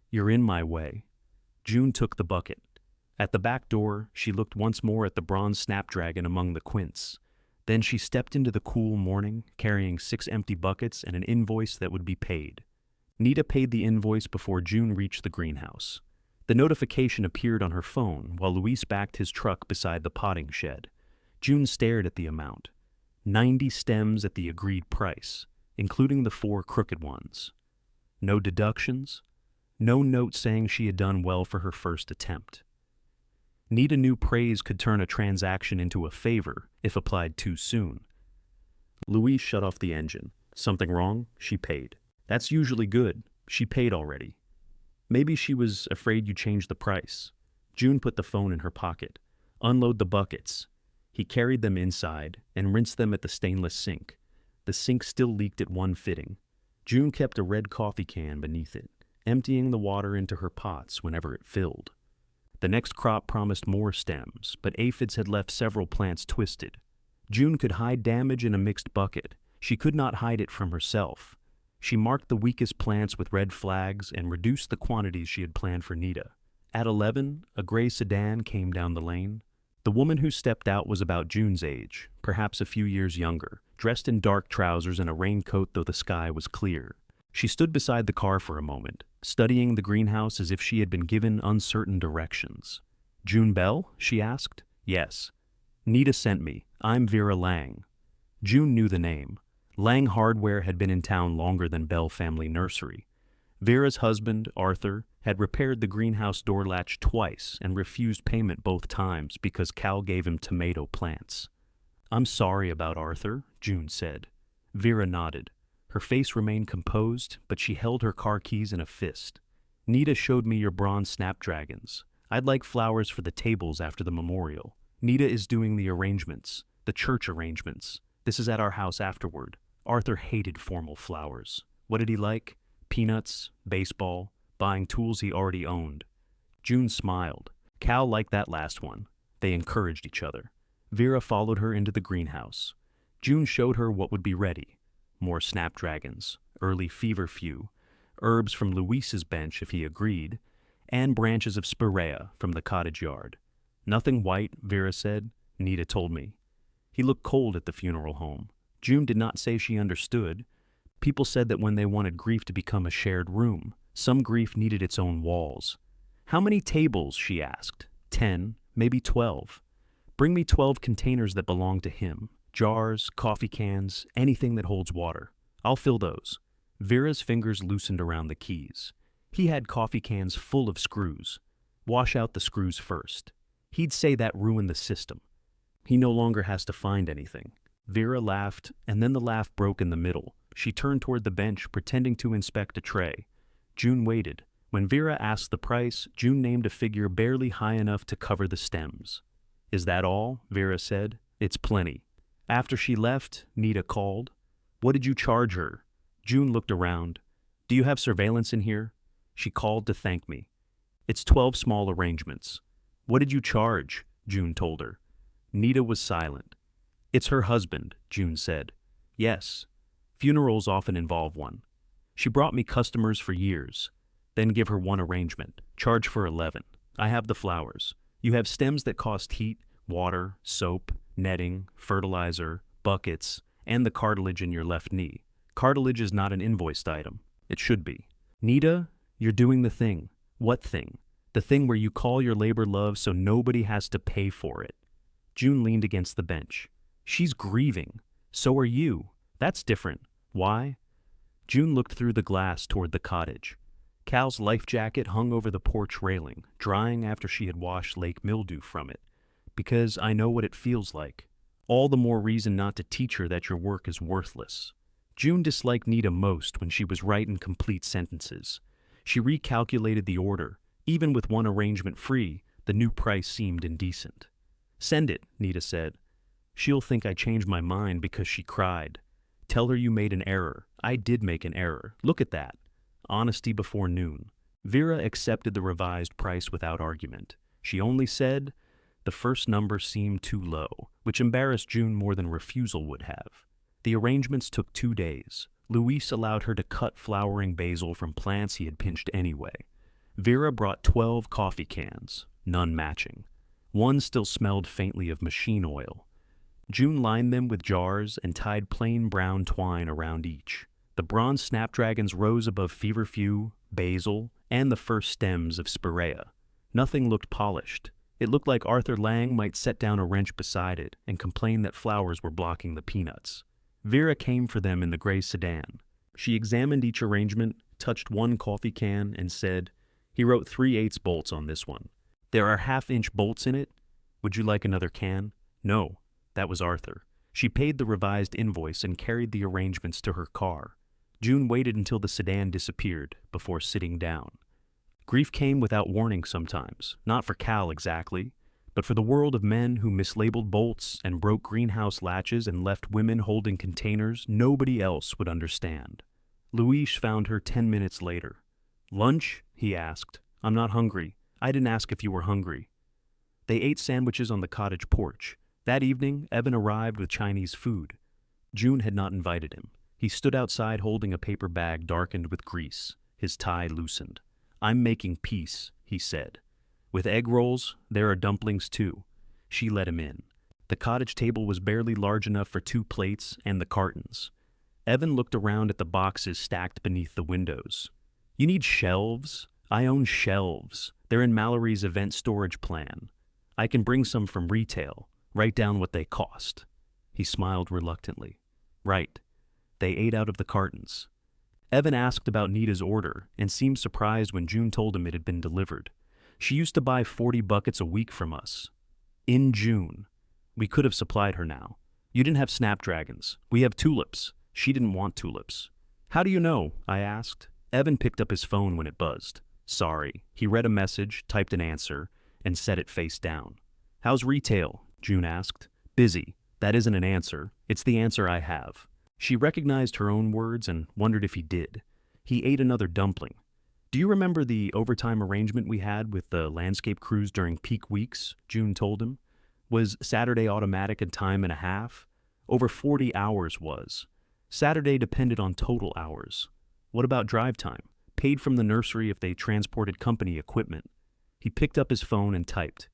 You're in my way. June took the bucket. At the back door, she looked once more at the bronze snapdragon among the quince. Then she stepped into the cool morning, carrying 6 empty buckets and an invoice that would be paid. Nita paid the invoice before June reached the greenhouse. The notification appeared on her phone while Luis backed his truck beside the potting shed. June stared at the amount. 90 stems at the agreed price, including the 4 crooked ones. No deductions. No note saying she had done well for her first attempt. Nita knew praise could turn a transaction into a favor if applied too soon. Luis shut off the engine. Something wrong? She paid. That's usually good. She paid already. Maybe she was afraid you changed the price. June put the phone in her pocket. Unload the buckets. He carried them inside and rinsed them at the stainless sink. The sink still leaked at one fitting. June kept a red coffee can beneath it, emptying the water into her pots whenever it filled. The next crop promised more stems, but aphids had left several plants twisted. June could hide damage in a mixed bucket. She could not hide it from herself. She marked the weakest plants with red flags and reduced the quantities she had planned for Nita. At 11, a gray sedan came down the lane. The woman who stepped out was about June's age, perhaps a few years younger, dressed in dark trousers and a raincoat though the sky was clear. She stood beside the car for a moment, studying the greenhouse as if she had been given uncertain directions. June Bell? She asked. Yes. Nita sent me. I'm Vera Lang. June knew the name. Lang Hardware had been in town longer than Bell Family Nursery. Vera's husband, Arthur, had repaired the greenhouse door latch twice and refused payment both times because Cal gave him tomato plants. I'm sorry about Arthur, June said. Vera nodded. Her face remained composed, but she held her car keys in a fist. Nita showed me your bronze snapdragons. I'd like flowers for the tables after the memorial. Nita is doing the arrangements, the church arrangements. This is at our house afterward. Arthur hated formal flowers. What did he like? Peanuts, baseball, buying tools he already owned. June smiled. Cal liked that last one. They encouraged each other. Vera followed her into the greenhouse. June showed her what would be ready. More snapdragons, early feverfew, herbs from Luis's bench if he agreed, and branches of spirea from the cottage yard. Nothing white, Vera said. Nita told me. He looked cold at the funeral home. June did not say she understood. People said that when they wanted grief to become a shared room, some grief needed its own walls. How many tables, she asked. 10, maybe 12. Bring me 12 containers that belong to him. Jars, coffee cans, anything that holds water. I'll fill those. Vera's fingers loosened around the keys. He had coffee cans full of screws. Wash out the screws first. He'd say that ruined the system. He no longer has to find anything. Vera laughed, and then the laugh broke in the middle. She turned toward the bench, pretending to inspect a tray. June waited. When Vera asked the price, June named a figure barely high enough to cover the stems. Is that all? Vera said. It's plenty. After she left, Nita called. What did you charge her? June looked around. Do you have surveillance in here? She called to thank me. It's 12 small arrangements. What did you charge? June told her. Nita was silent. It's her husband, June said. Yes. Funerals often involve one. She brought me customers for years. Then give her one arrangement. Charge for 11. I have the flowers. You have stems that cost heat, water, soap, netting, fertilizer, buckets, and the cartilage in your left knee. Cartilage is not an invoiced item. It should be. Nita, you're doing the thing. What thing? The thing where you call your labor love so nobody has to pay for it. June leaned against the bench. She's grieving. So are you. That's different. Why? June looked through the glass toward the cottage. Cal's life jacket hung over the porch railing, drying after she had washed lake mildew from it. Because I know what it feels like. All the more reason not to teach her that your work is worthless. June disliked Nita most when she was writing complete sentences. She recalculated the order. Even with one arrangement free, the new price seemed indecent. Send it, Nita said. She'll think I changed my mind because she cried. Tell her you made an error. I did make an error. Look at that. Honesty before noon. Vera accepted the revised price without argument. She only said, the first number seemed too low, which embarrassed June more than refusal would have. The arrangements took 2 days. Luis allowed her to cut flowering basil from plants he had pinched anyway. Vera brought 12 coffee cans, none matching. One still smelled faintly of machine oil. June lined them with jars and tied plain brown twine around each. The bronze snapdragons rose above feverfew, basil, and the first stems of spirea. Nothing looked polished. It looked like Arthur Lang might set down a wrench beside it and complain that flowers were blocking the peanuts. Vera came for them in the gray sedan. She examined each arrangement, touched one coffee can, and said, he wrote 3/8 bolts on this one. There are 1/2-inch bolts in it. Would you like another can? No, that was Arthur. She paid the revised invoice and carried the arrangements to her car. June waited until the sedan disappeared before sitting down. Grief came without warning sometimes, not for Cal exactly, but for the world of men who mislabeled bolts and broke greenhouse latches and left women holding containers nobody else would understand. Luis found her 10 minutes later. Lunch? He asked. I'm not hungry. I didn't ask if you were hungry. They ate sandwiches on the cottage porch. That evening, Evan arrived with Chinese food. June had not invited him. He stood outside holding a paper bag darkened with grease. His tie loosened. I'm making peace, he said. With egg rolls, there are dumplings too. She let him in. The cottage table was barely large enough for 2 plates and the cartons. Evan looked around at the boxes stacked beneath the windows. You need shelves? I own shelves. They're in Mallory's event storage plan. I can bring some from retail. Write down what they cost. He smiled reluctantly. Right. They ate out of the cartons. Evan asked about Nita's order and seemed surprised when June told him it had been delivered. She used to buy 40 buckets a week from us. In June. We could have supplied her now. You didn't have snapdragons. We have tulips. She didn't want tulips. How do you know? I asked. Evan picked up his phone when it buzzed. Sorry. He read a message, typed an answer, and set it face down. How's retail? June asked. Busy. That isn't an answer. It's the answer I have. She recognized her own words and wondered if he did. He ate another dumpling. Do you remember the overtime arrangement we had with the landscape crews during peak weeks? June told him. Was Saturday automatic and time and a half? Over 40 hours was. Saturday depended on total hours. What about drive time? Paid from the nursery if they transported company equipment. He picked up his phone and typed.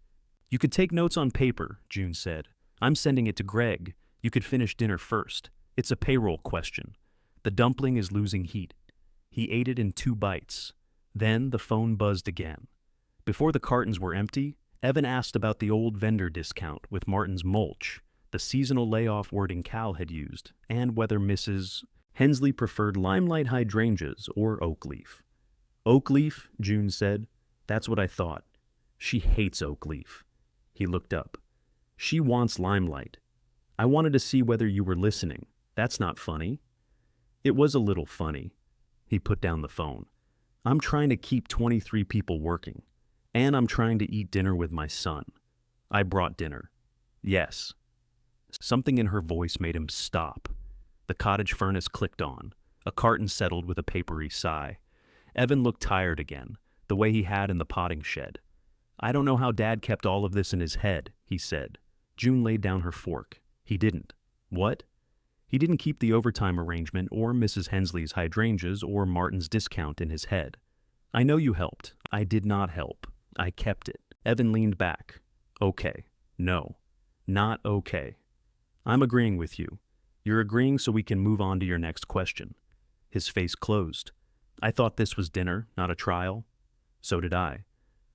You could take notes on paper, June said. I'm sending it to Greg. You could finish dinner first. It's a payroll question. The dumpling is losing heat. He ate it in 2 bites. Then the phone buzzed again. Before the cartons were empty, Evan asked about the old vendor discount with Martin's mulch, the seasonal layoff wording Cal had used, and whether Mrs. Hensley preferred limelight hydrangeas or oak leaf. Oak leaf, June said. That's what I thought. She hates oak leaf. He looked up. She wants limelight. I wanted to see whether you were listening. That's not funny. It was a little funny. He put down the phone. I'm trying to keep 23 people working, and I'm trying to eat dinner with my son. I brought dinner. Yes. Something in her voice made him stop. The cottage furnace clicked on. A carton settled with a papery sigh. Evan looked tired again, the way he had in the potting shed. I don't know how Dad kept all of this in his head, he said. June laid down her fork. He didn't. What? He didn't keep the overtime arrangement or Mrs. Hensley's hydrangeas or Martin's discount in his head. I know you helped. I did not help. I kept it. Evan leaned back. Okay. No. Not okay. I'm agreeing with you. You're agreeing so we can move on to your next question. His face closed. I thought this was dinner, not a trial. So did I.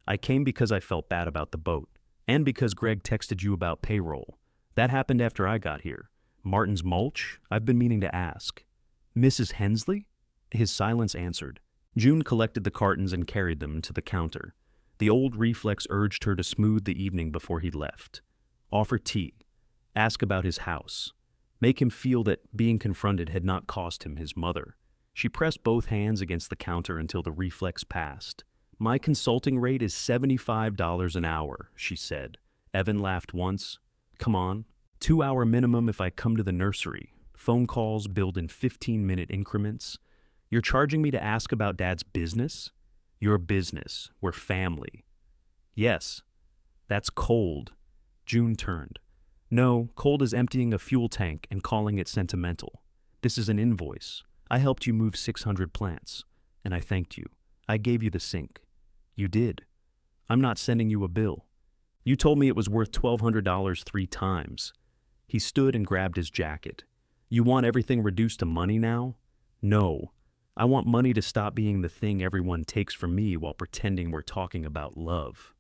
I came because I felt bad about the boat, and because Greg texted you about payroll. That happened after I got here. Martin's mulch? I've been meaning to ask. Mrs. Hensley? His silence answered. June collected the cartons and carried them to the counter. The old reflex urged her to smooth the evening before he left. Offer tea. Ask about his house. Make him feel that being confronted had not cost him his mother. She pressed both hands against the counter until the reflex passed. My consulting rate is $75 an hour, she said. Evan laughed once. Come on. 2-hour minimum if I come to the nursery. Phone calls billed in 15-minute increments. You're charging me to ask about Dad's business? Your business. We're family. Yes. That's cold. June turned. No, cold is emptying a fuel tank and calling it sentimental. This is an invoice. I helped you move 600 plants, and I thanked you. I gave you the sink. You did. I'm not sending you a bill. You told me it was worth $1,200 3 times. He stood and grabbed his jacket. You want everything reduced to money now? No. I want money to stop being the thing everyone takes from me while pretending we're talking about love.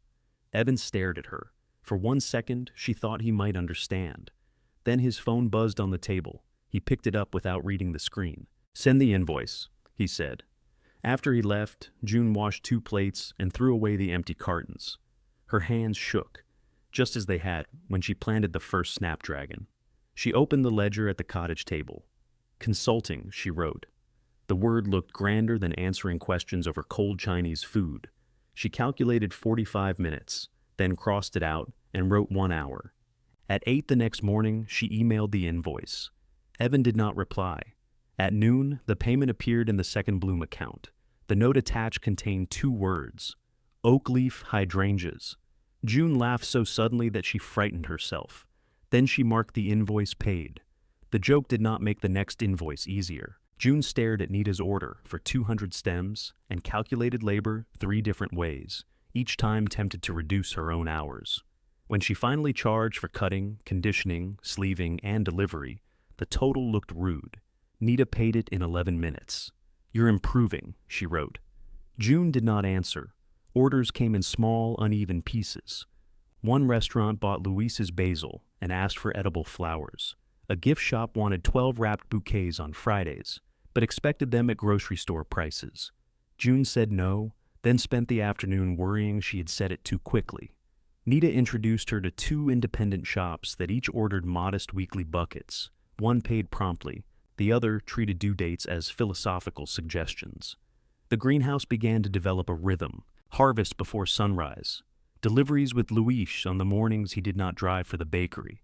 Evan stared at her. For 1 second, she thought he might understand. Then his phone buzzed on the table. He picked it up without reading the screen. Send the invoice, he said. After he left, June washed 2 plates and threw away the empty cartons. Her hands shook, just as they had when she planted the first snapdragon. She opened the ledger at the cottage table. Consulting, she wrote. The word looked grander than answering questions over cold Chinese food. She calculated 45 minutes, then crossed it out and wrote 1 hour. At 8 the next morning, she emailed the invoice. Evan did not reply. At noon, the payment appeared in the second Bloom account. The note attached contained 2 words, oak leaf hydrangeas. June laughed so suddenly that she frightened herself. Then she marked the invoice paid. The joke did not make the next invoice easier. June stared at Nita's order for 200 stems and calculated labor 3 different ways, each time tempted to reduce her own hours. When she finally charged for cutting, conditioning, sleeving, and delivery, the total looked rude. Nita paid it in 11 minutes. You're improving, she wrote. June did not answer. Orders came in small, uneven pieces. One restaurant bought Luis's basil and asked for edible flowers. A gift shop wanted 12 wrapped bouquets on Fridays, but expected them at grocery store prices. June said no, then spent the afternoon worrying she had said it too quickly. Nita introduced her to 2 independent shops that each ordered modest weekly buckets. One paid promptly, The other treated due dates as philosophical suggestions. The greenhouse began to develop a rhythm: harvest before sunrise, deliveries with Luis on the mornings he did not drive for the bakery,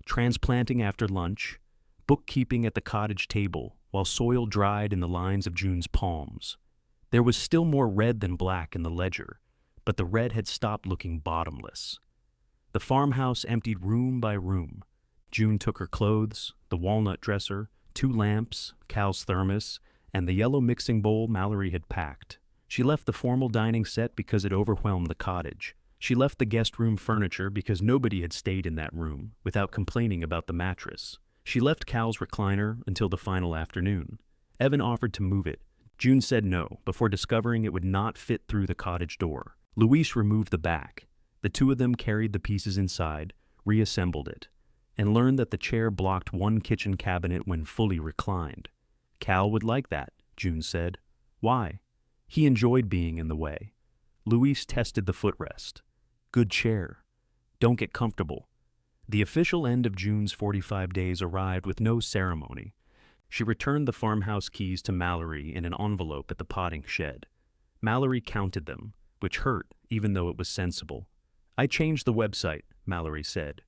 transplanting after lunch, bookkeeping at the cottage table while soil dried in the lines of June's palms. There was still more red than black in the ledger, but the red had stopped looking bottomless. The farmhouse emptied room by room. June took her clothes, the walnut dresser, 2 lamps, Cal's thermos, and the yellow mixing bowl Mallory had packed. She left the formal dining set because it overwhelmed the cottage. She left the guest room furniture because nobody had stayed in that room without complaining about the mattress. She left Cal's recliner until the final afternoon. Evan offered to move it. June said no before discovering it would not fit through the cottage door. Luis removed the back. The two of them carried the pieces inside, reassembled it, and learned that the chair blocked one kitchen cabinet when fully reclined. Cal would like that, June said. Why? He enjoyed being in the way. Luis tested the footrest. Good chair. Don't get comfortable. The official end of June's 45 days arrived with no ceremony. She returned the farmhouse keys to Mallory in an envelope at the potting shed. Mallory counted them, which hurt even though it was sensible. I changed the website, Mallory said.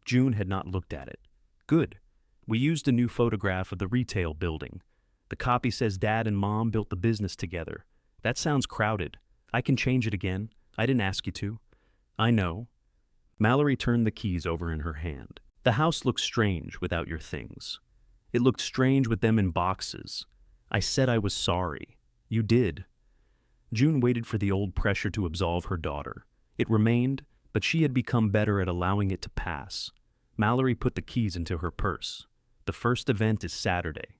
June had not looked at it. Good. We used a new photograph of the retail building. The copy says Dad and Mom built the business together. That sounds crowded. I can change it again. I didn't ask you to. I know. Mallory turned the keys over in her hand. The house looks strange without your things. It looked strange with them in boxes. I said I was sorry. You did. June waited for the old pressure to absolve her daughter. It remained, but she had become better at allowing it to pass. Mallory put the keys into her purse. The first event is Saturday.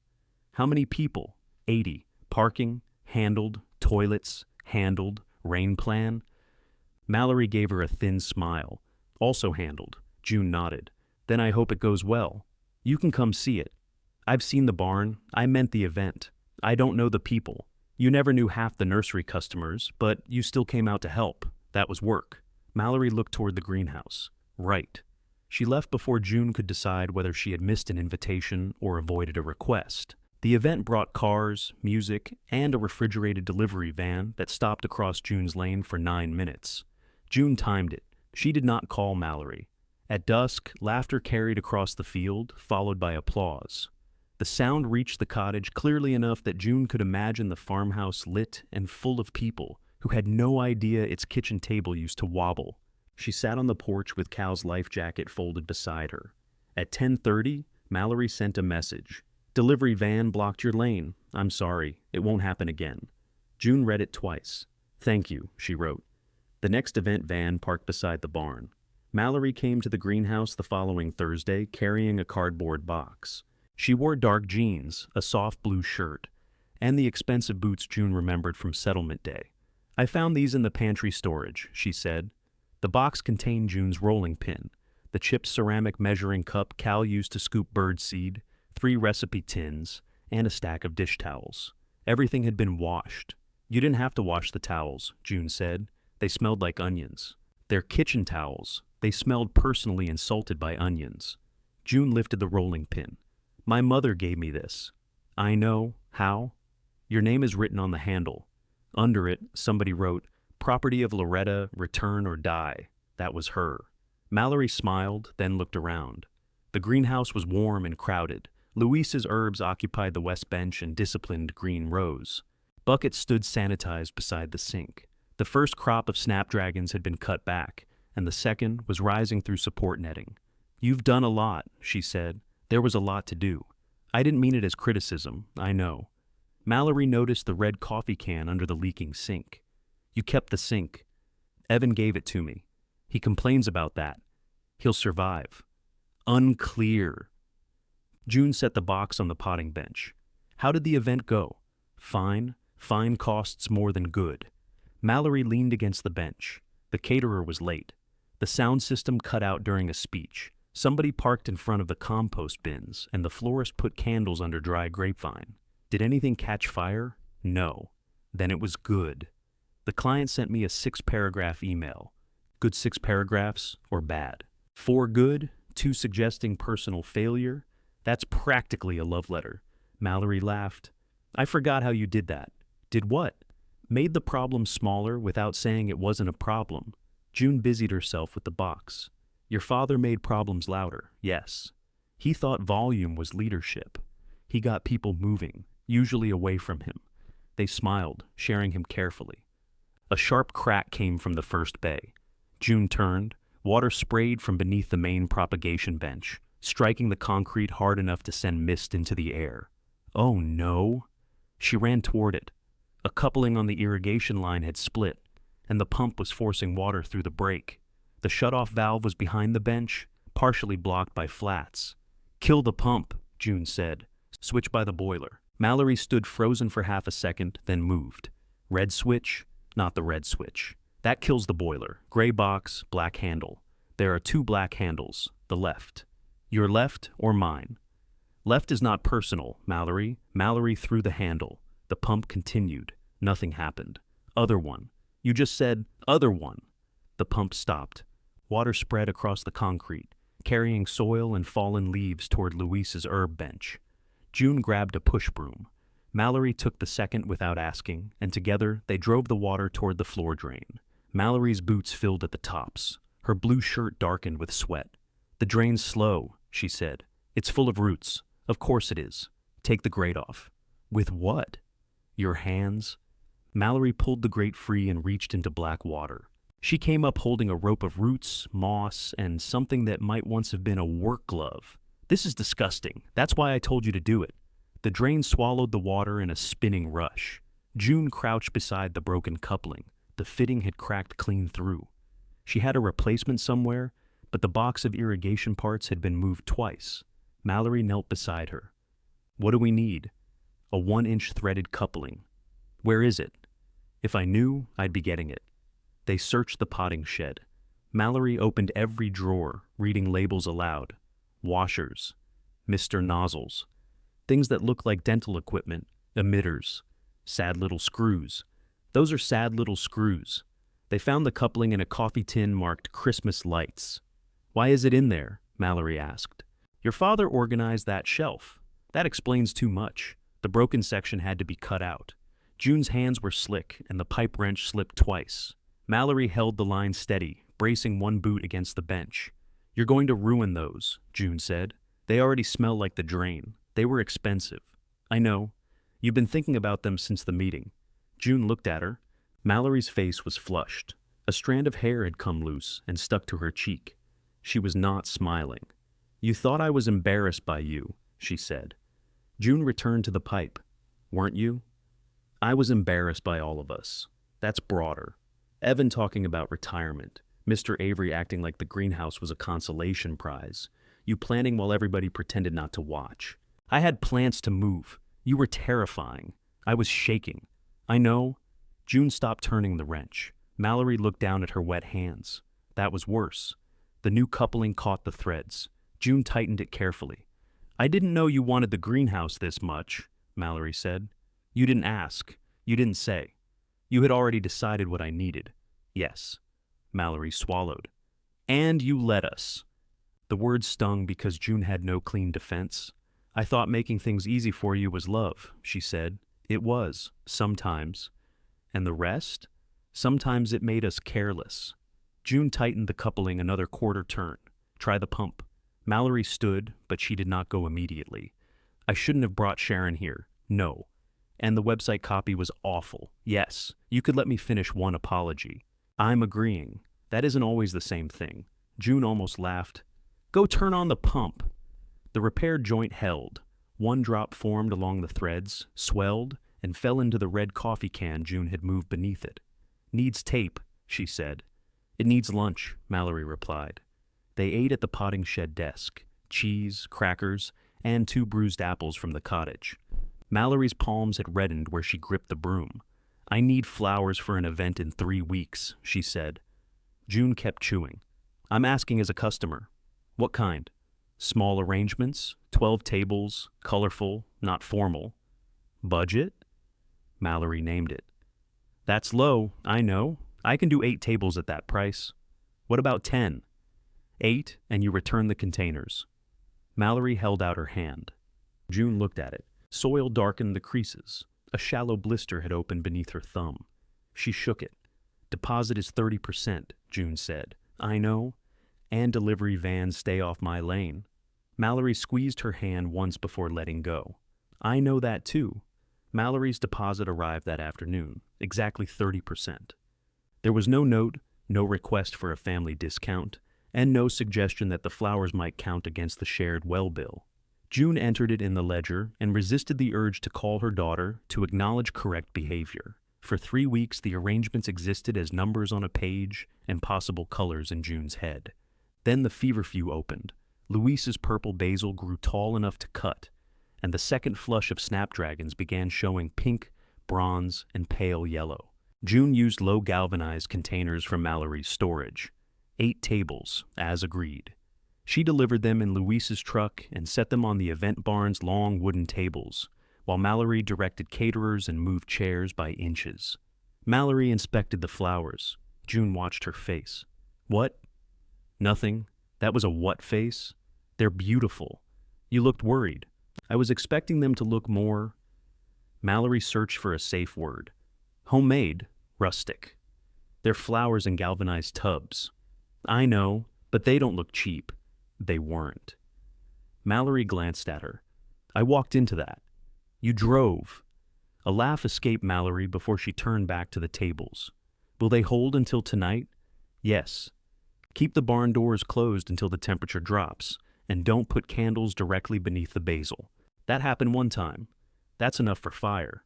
How many people? 80. Parking? Handled. Toilets? Handled. Rain plan? Mallory gave her a thin smile. Also handled. June nodded. Then I hope it goes well. You can come see it. I've seen the barn. I meant the event. I don't know the people. You never knew half the nursery customers, but you still came out to help. That was work. Mallory looked toward the greenhouse. Right. She left before June could decide whether she had missed an invitation or avoided a request. The event brought cars, music, and a refrigerated delivery van that stopped across June's lane for 9 minutes. June timed it. She did not call Mallory. At dusk, laughter carried across the field, followed by applause. The sound reached the cottage clearly enough that June could imagine the farmhouse lit and full of people who had no idea its kitchen table used to wobble. She sat on the porch with Cal's life jacket folded beside her. At 10:30, Mallory sent a message. Delivery van blocked your lane. I'm sorry. It won't happen again. June read it twice. Thank you, she wrote. The next event van parked beside the barn. Mallory came to the greenhouse the following Thursday carrying a cardboard box. She wore dark jeans, a soft blue shirt, and the expensive boots June remembered from settlement day. I found these in the pantry storage, she said. The box contained June's rolling pin, the chipped ceramic measuring cup Cal used to scoop bird seed, 3 recipe tins, and a stack of dish towels. Everything had been washed. You didn't have to wash the towels, June said. They smelled like onions. They're kitchen towels. They smelled personally insulted by onions. June lifted the rolling pin. My mother gave me this. I know. How? Your name is written on the handle. Under it, somebody wrote, Property of Loretta, return or die. That was her. Mallory smiled, then looked around. The greenhouse was warm and crowded. Luis's herbs occupied the west bench and disciplined green rows. Buckets stood sanitized beside the sink. The first crop of snapdragons had been cut back, and the second was rising through support netting. You've done a lot, she said. There was a lot to do. I didn't mean it as criticism, I know. Mallory noticed the red coffee can under the leaking sink. You kept the sink. Evan gave it to me. He complains about that. He'll survive. Unclear. June set the box on the potting bench. How did the event go? Fine. Fine costs more than good. Mallory leaned against the bench. The caterer was late. The sound system cut out during a speech. Somebody parked in front of the compost bins, and the florist put candles under dry grapevine. Did anything catch fire? No. Then it was good. The client sent me a 6-paragraph email. Good 6 paragraphs or bad? 4 good, 2 suggesting personal failure. That's practically a love letter. Mallory laughed. I forgot how you did that. Did what? Made the problem smaller without saying it wasn't a problem. June busied herself with the box. Your father made problems louder, yes. He thought volume was leadership. He got people moving, usually away from him. They smiled, sharing him carefully. A sharp crack came from the first bay. June turned. Water sprayed from beneath the main propagation bench, striking the concrete hard enough to send mist into the air. Oh no! She ran toward it. A coupling on the irrigation line had split, and the pump was forcing water through the break. The shutoff valve was behind the bench, partially blocked by flats. Kill the pump, June said. Switch by the boiler. Mallory stood frozen for half a second, then moved. Red switch? Not the red switch. That kills the boiler. Gray box, black handle. There are two black handles. The left. Your left or mine? Left is not personal, Mallory. Mallory threw the handle. The pump continued. Nothing happened. Other one. You just said, other one. The pump stopped. Water spread across the concrete, carrying soil and fallen leaves toward Luis's herb bench. June grabbed a push broom. Mallory took the second without asking, and together they drove the water toward the floor drain. Mallory's boots filled at the tops. Her blue shirt darkened with sweat. The drain's slow, she said. It's full of roots. Of course it is. Take the grate off. With what? Your hands? Mallory pulled the grate free and reached into black water. She came up holding a rope of roots, moss, and something that might once have been a work glove. This is disgusting. That's why I told you to do it. The drain swallowed the water in a spinning rush. June crouched beside the broken coupling. The fitting had cracked clean through. She had a replacement somewhere, but the box of irrigation parts had been moved twice. Mallory knelt beside her. What do we need? A 1-inch threaded coupling. Where is it? If I knew, I'd be getting it. They searched the potting shed. Mallory opened every drawer, reading labels aloud. Washers. Mr. Nozzles. Things that look like dental equipment. Emitters. Sad little screws. Those are sad little screws. They found the coupling in a coffee tin marked Christmas lights. Why is it in there? Mallory asked. Your father organized that shelf. That explains too much. The broken section had to be cut out. June's hands were slick, and the pipe wrench slipped twice. Mallory held the line steady, bracing one boot against the bench. You're going to ruin those, June said. They already smell like the drain. They were expensive. I know. You've been thinking about them since the meeting. June looked at her. Mallory's face was flushed. A strand of hair had come loose and stuck to her cheek. She was not smiling. You thought I was embarrassed by you, she said. June returned to the pipe. Weren't you? I was embarrassed by all of us. That's broader. Evan talking about retirement. Mr. Avery acting like the greenhouse was a consolation prize. You planning while everybody pretended not to watch. I had plans to move. You were terrifying. I was shaking. I know. June stopped turning the wrench. Mallory looked down at her wet hands. That was worse. The new coupling caught the threads. June tightened it carefully. I didn't know you wanted the greenhouse this much, Mallory said. You didn't ask. You didn't say. You had already decided what I needed. Yes. Mallory swallowed. And you let us. The word stung because June had no clean defense. I thought making things easy for you was love, she said. It was, sometimes. And the rest? Sometimes it made us careless. June tightened the coupling another quarter turn. Try the pump. Mallory stood, but she did not go immediately. I shouldn't have brought Sharon here. No. And the website copy was awful. Yes, you could let me finish one apology. I'm agreeing. That isn't always the same thing. June almost laughed. Go turn on the pump. The repair joint held. One drop formed along the threads, swelled, and fell into the red coffee can June had moved beneath it. Needs tape, she said. It needs lunch, Mallory replied. They ate at the potting shed desk, cheese, crackers, and 2 bruised apples from the cottage. Mallory's palms had reddened where she gripped the broom. I need flowers for an event in 3 weeks, she said. June kept chewing. I'm asking as a customer. What kind? Small arrangements, 12 tables, colorful, not formal. Budget? Mallory named it. That's low, I know. I can do 8 tables at that price. What about 10? 8, and you return the containers. Mallory held out her hand. June looked at it. Soil darkened the creases. A shallow blister had opened beneath her thumb. She shook it. "Deposit is 30%, June said. "I know. And delivery vans stay off my lane." Mallory squeezed her hand once before letting go. "I know that too." Mallory's deposit arrived that afternoon, exactly 30%. There was no note, no request for a family discount, and no suggestion that the flowers might count against the shared well bill. June entered it in the ledger and resisted the urge to call her daughter to acknowledge correct behavior. For 3 weeks, the arrangements existed as numbers on a page and possible colors in June's head. Then the feverfew opened. Luis's purple basil grew tall enough to cut, and the second flush of snapdragons began showing pink, bronze, and pale yellow. June used low galvanized containers from Mallory's storage. 8 tables, as agreed. She delivered them in Luis's truck and set them on the event barn's long wooden tables, while Mallory directed caterers and moved chairs by inches. Mallory inspected the flowers. June watched her face. "What?" "Nothing. That was a what face?" "They're beautiful." "You looked worried." "I was expecting them to look more—" Mallory searched for a safe word. "Homemade, rustic. They're flowers in galvanized tubs." "I know, but they don't look cheap." They weren't. Mallory glanced at her. "I walked into that." "You drove." A laugh escaped Mallory before she turned back to the tables. "Will they hold until tonight?" "Yes." "Keep the barn doors closed until the temperature drops, and don't put candles directly beneath the basil. That happened one time. That's enough for fire."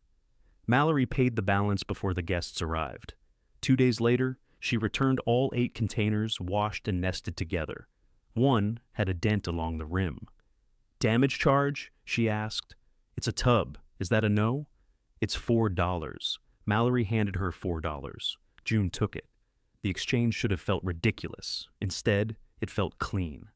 Mallory paid the balance before the guests arrived. 2 days later, she returned all 8 containers washed and nested together. One had a dent along the rim. "Damage charge?" she asked. "It's a tub. Is that a no?" "It's $4. Mallory handed her $4. June took it. The exchange should have felt ridiculous. Instead, it felt clean.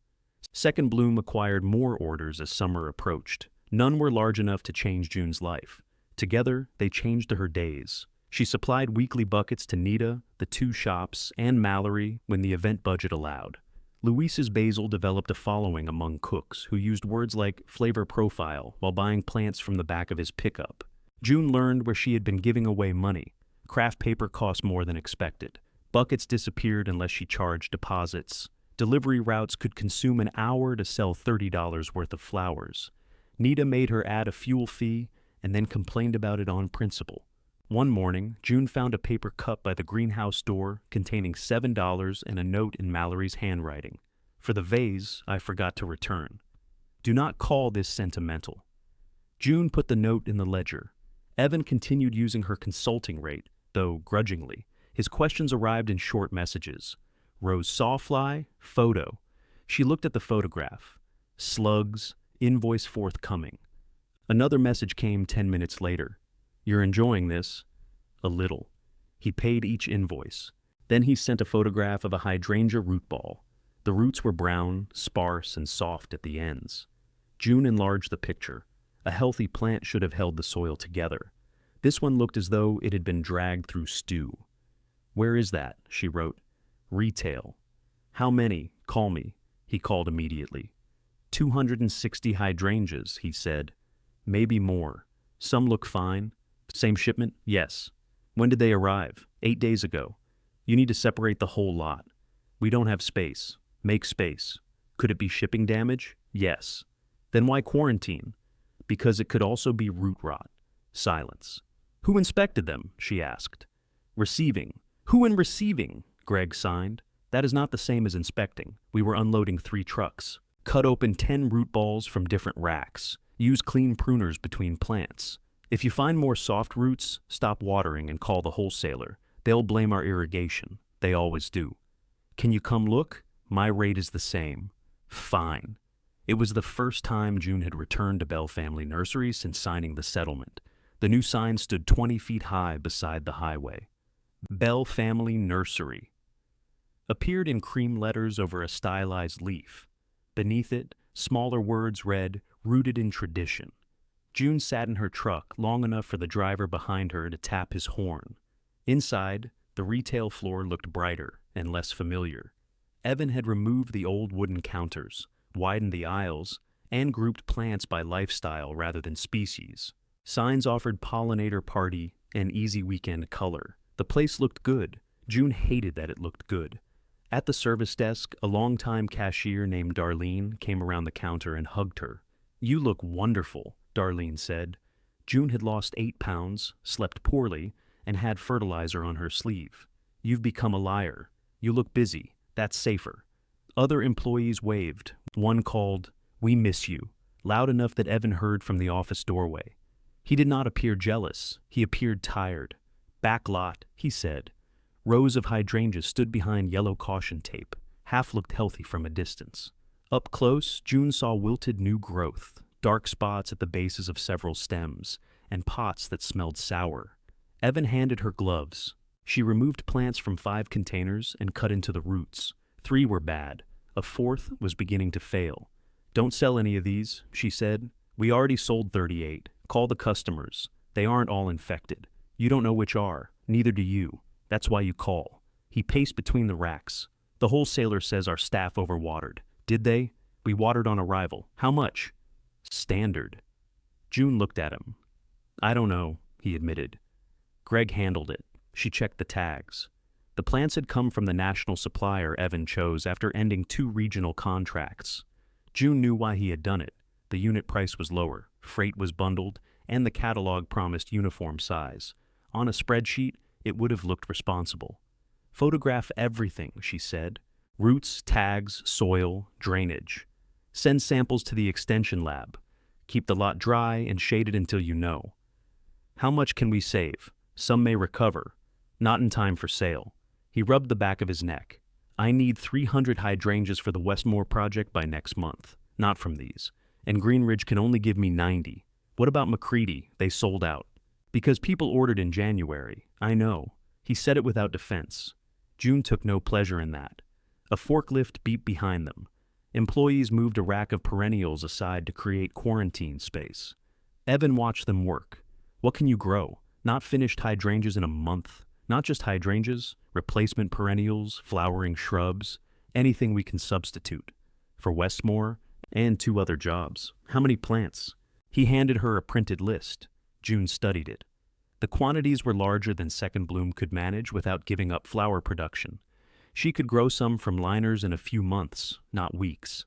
Second Bloom acquired more orders as summer approached. None were large enough to change June's life. Together, they changed her days. She supplied weekly buckets to Nita, the 2 shops, and Mallory when the event budget allowed. Luis's basil developed a following among cooks who used words like flavor profile while buying plants from the back of his pickup. June learned where she had been giving away money. Craft paper cost more than expected. Buckets disappeared unless she charged deposits. Delivery routes could consume an hour to sell $30 worth of flowers. Nita made her add a fuel fee and then complained about it on principle. One morning, June found a paper cup by the greenhouse door containing $7 and a note in Mallory's handwriting. "For the vase, I forgot to return. Do not call this sentimental." June put the note in the ledger. Evan continued using her consulting rate, though grudgingly. His questions arrived in short messages. "Rose sawfly, photo." She looked at the photograph. "Slugs, invoice forthcoming." Another message came 10 minutes later. "You're enjoying this?" "A little." He paid each invoice. Then he sent a photograph of a hydrangea root ball. The roots were brown, sparse, and soft at the ends. June enlarged the picture. A healthy plant should have held the soil together. This one looked as though it had been dragged through stew. "Where is that?" she wrote. "Retail." "How many? Call me." He called immediately. 260 hydrangeas, he said. "Maybe more. Some look fine." "Same shipment?" "Yes." "When did they arrive?" 8 days ago. "You need to separate the whole lot." "We don't have space." "Make space." "Could it be shipping damage?" "Yes." "Then why quarantine?" "Because it could also be root rot." Silence. "Who inspected them?" she asked. "Receiving." "Who in receiving?" Greg signed. "That is not the same as inspecting. We were unloading 3 trucks. Cut open 10 root balls from different racks. Use clean pruners between plants. If you find more soft roots, stop watering and call the wholesaler. They'll blame our irrigation. They always do." "Can you come look?" "My rate is the same." "Fine." It was the first time June had returned to Bell Family Nursery since signing the settlement. The new sign stood 20 feet high beside the highway. Bell Family Nursery appeared in cream letters over a stylized leaf. Beneath it, smaller words read, "Rooted in Tradition." June sat in her truck long enough for the driver behind her to tap his horn. Inside, the retail floor looked brighter and less familiar. Evan had removed the old wooden counters, widened the aisles, and grouped plants by lifestyle rather than species. Signs offered pollinator party and easy weekend color. The place looked good. June hated that it looked good. At the service desk, a longtime cashier named Darlene came around the counter and hugged her. "You look wonderful," Darlene said. June had lost 8 pounds, slept poorly, and had fertilizer on her sleeve. "You've become a liar. You look busy. That's safer." Other employees waved. One called, "We miss you," loud enough that Evan heard from the office doorway. He did not appear jealous. He appeared tired. "Back lot," he said. Rows of hydrangeas stood behind yellow caution tape. Half looked healthy from a distance. Up close, June saw wilted new growth, dark spots at the bases of several stems, and pots that smelled sour. Evan handed her gloves. She removed plants from 5 containers and cut into the roots. 3 were bad. A 4th was beginning to fail. "Don't sell any of these," she said. "We already sold 38. Call the customers. They aren't all infected. You don't know which are. Neither do you. That's why you call." He paced between the racks. "The wholesaler says our staff overwatered." "Did they?" "We watered on arrival." "How much?" "Standard." June looked at him. "I don't know," he admitted. Greg handled it. She checked the tags. The plants had come from the national supplier Evan chose after ending 2 regional contracts. June knew why he had done it. The unit price was lower, freight was bundled, and the catalog promised uniform size. On a spreadsheet, it would have looked responsible. "Photograph everything," she said. "Roots, tags, soil, drainage. Send samples to the extension lab. Keep the lot dry and shaded until you know. How much can we save? Some may recover. Not in time for sale." He rubbed the back of his neck. "I need 300 hydrangeas for the Westmore project by next month. Not from these. And Greenridge can only give me 90. What about McCready? They sold out." "Because people ordered in January. I know." He said it without defense. June took no pleasure in that. A forklift beeped behind them. Employees moved a rack of perennials aside to create quarantine space. Evan watched them work. "What can you grow? Not finished hydrangeas in a month. Not just hydrangeas, replacement perennials, flowering shrubs, anything we can substitute. For Westmore and 2 other jobs. How many plants?" He handed her a printed list. June studied it. The quantities were larger than Second Bloom could manage without giving up flower production. She could grow some from liners in a few months, not weeks.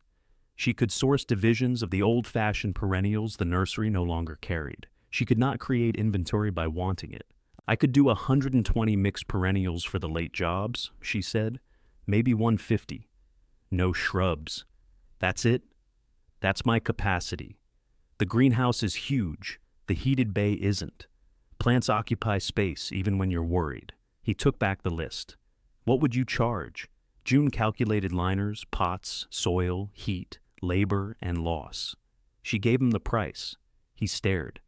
She could source divisions of the old-fashioned perennials the nursery no longer carried. She could not create inventory by wanting it. "I could do 120 mixed perennials for the late jobs," she said. "Maybe 150. No shrubs." "That's it?" "That's my capacity. The greenhouse is huge. The heated bay isn't. Plants occupy space even when you're worried." He took back the list. "What would you charge?" June calculated liners, pots, soil, heat, labor, and loss. She gave him the price. He stared.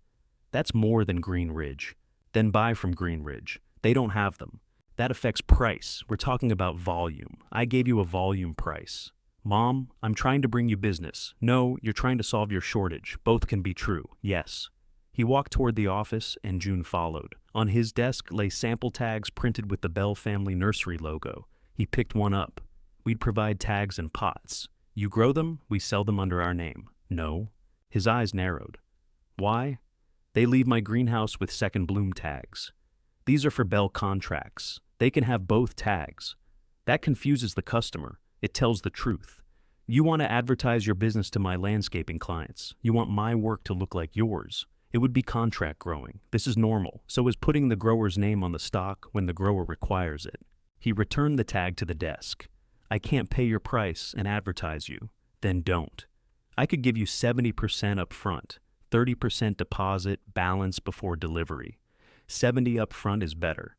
"That's more than Greenridge." "Then buy from Greenridge. They don't have them." "That affects price. We're talking about volume. I gave you a volume price." "Mom, I'm trying to bring you business." "No, you're trying to solve your shortage. Both can be true." "Yes." He walked toward the office, and June followed. On his desk lay sample tags printed with the Bell family nursery logo. He picked one up. "We'd provide tags and pots. You grow them, we sell them under our name." "No." His eyes narrowed. "Why?" "They leave my greenhouse with Second Bloom tags. These are for Bell contracts. They can have both tags." "That confuses the customer. It tells the truth. You want to advertise your business to my landscaping clients. You want my work to look like yours. It would be contract growing. This is normal. So is putting the grower's name on the stock when the grower requires it." He returned the tag to the desk. "I can't pay your price and advertise you." "Then don't. I could give you 70% up front, 30% deposit, balance before delivery. 70 up front is better.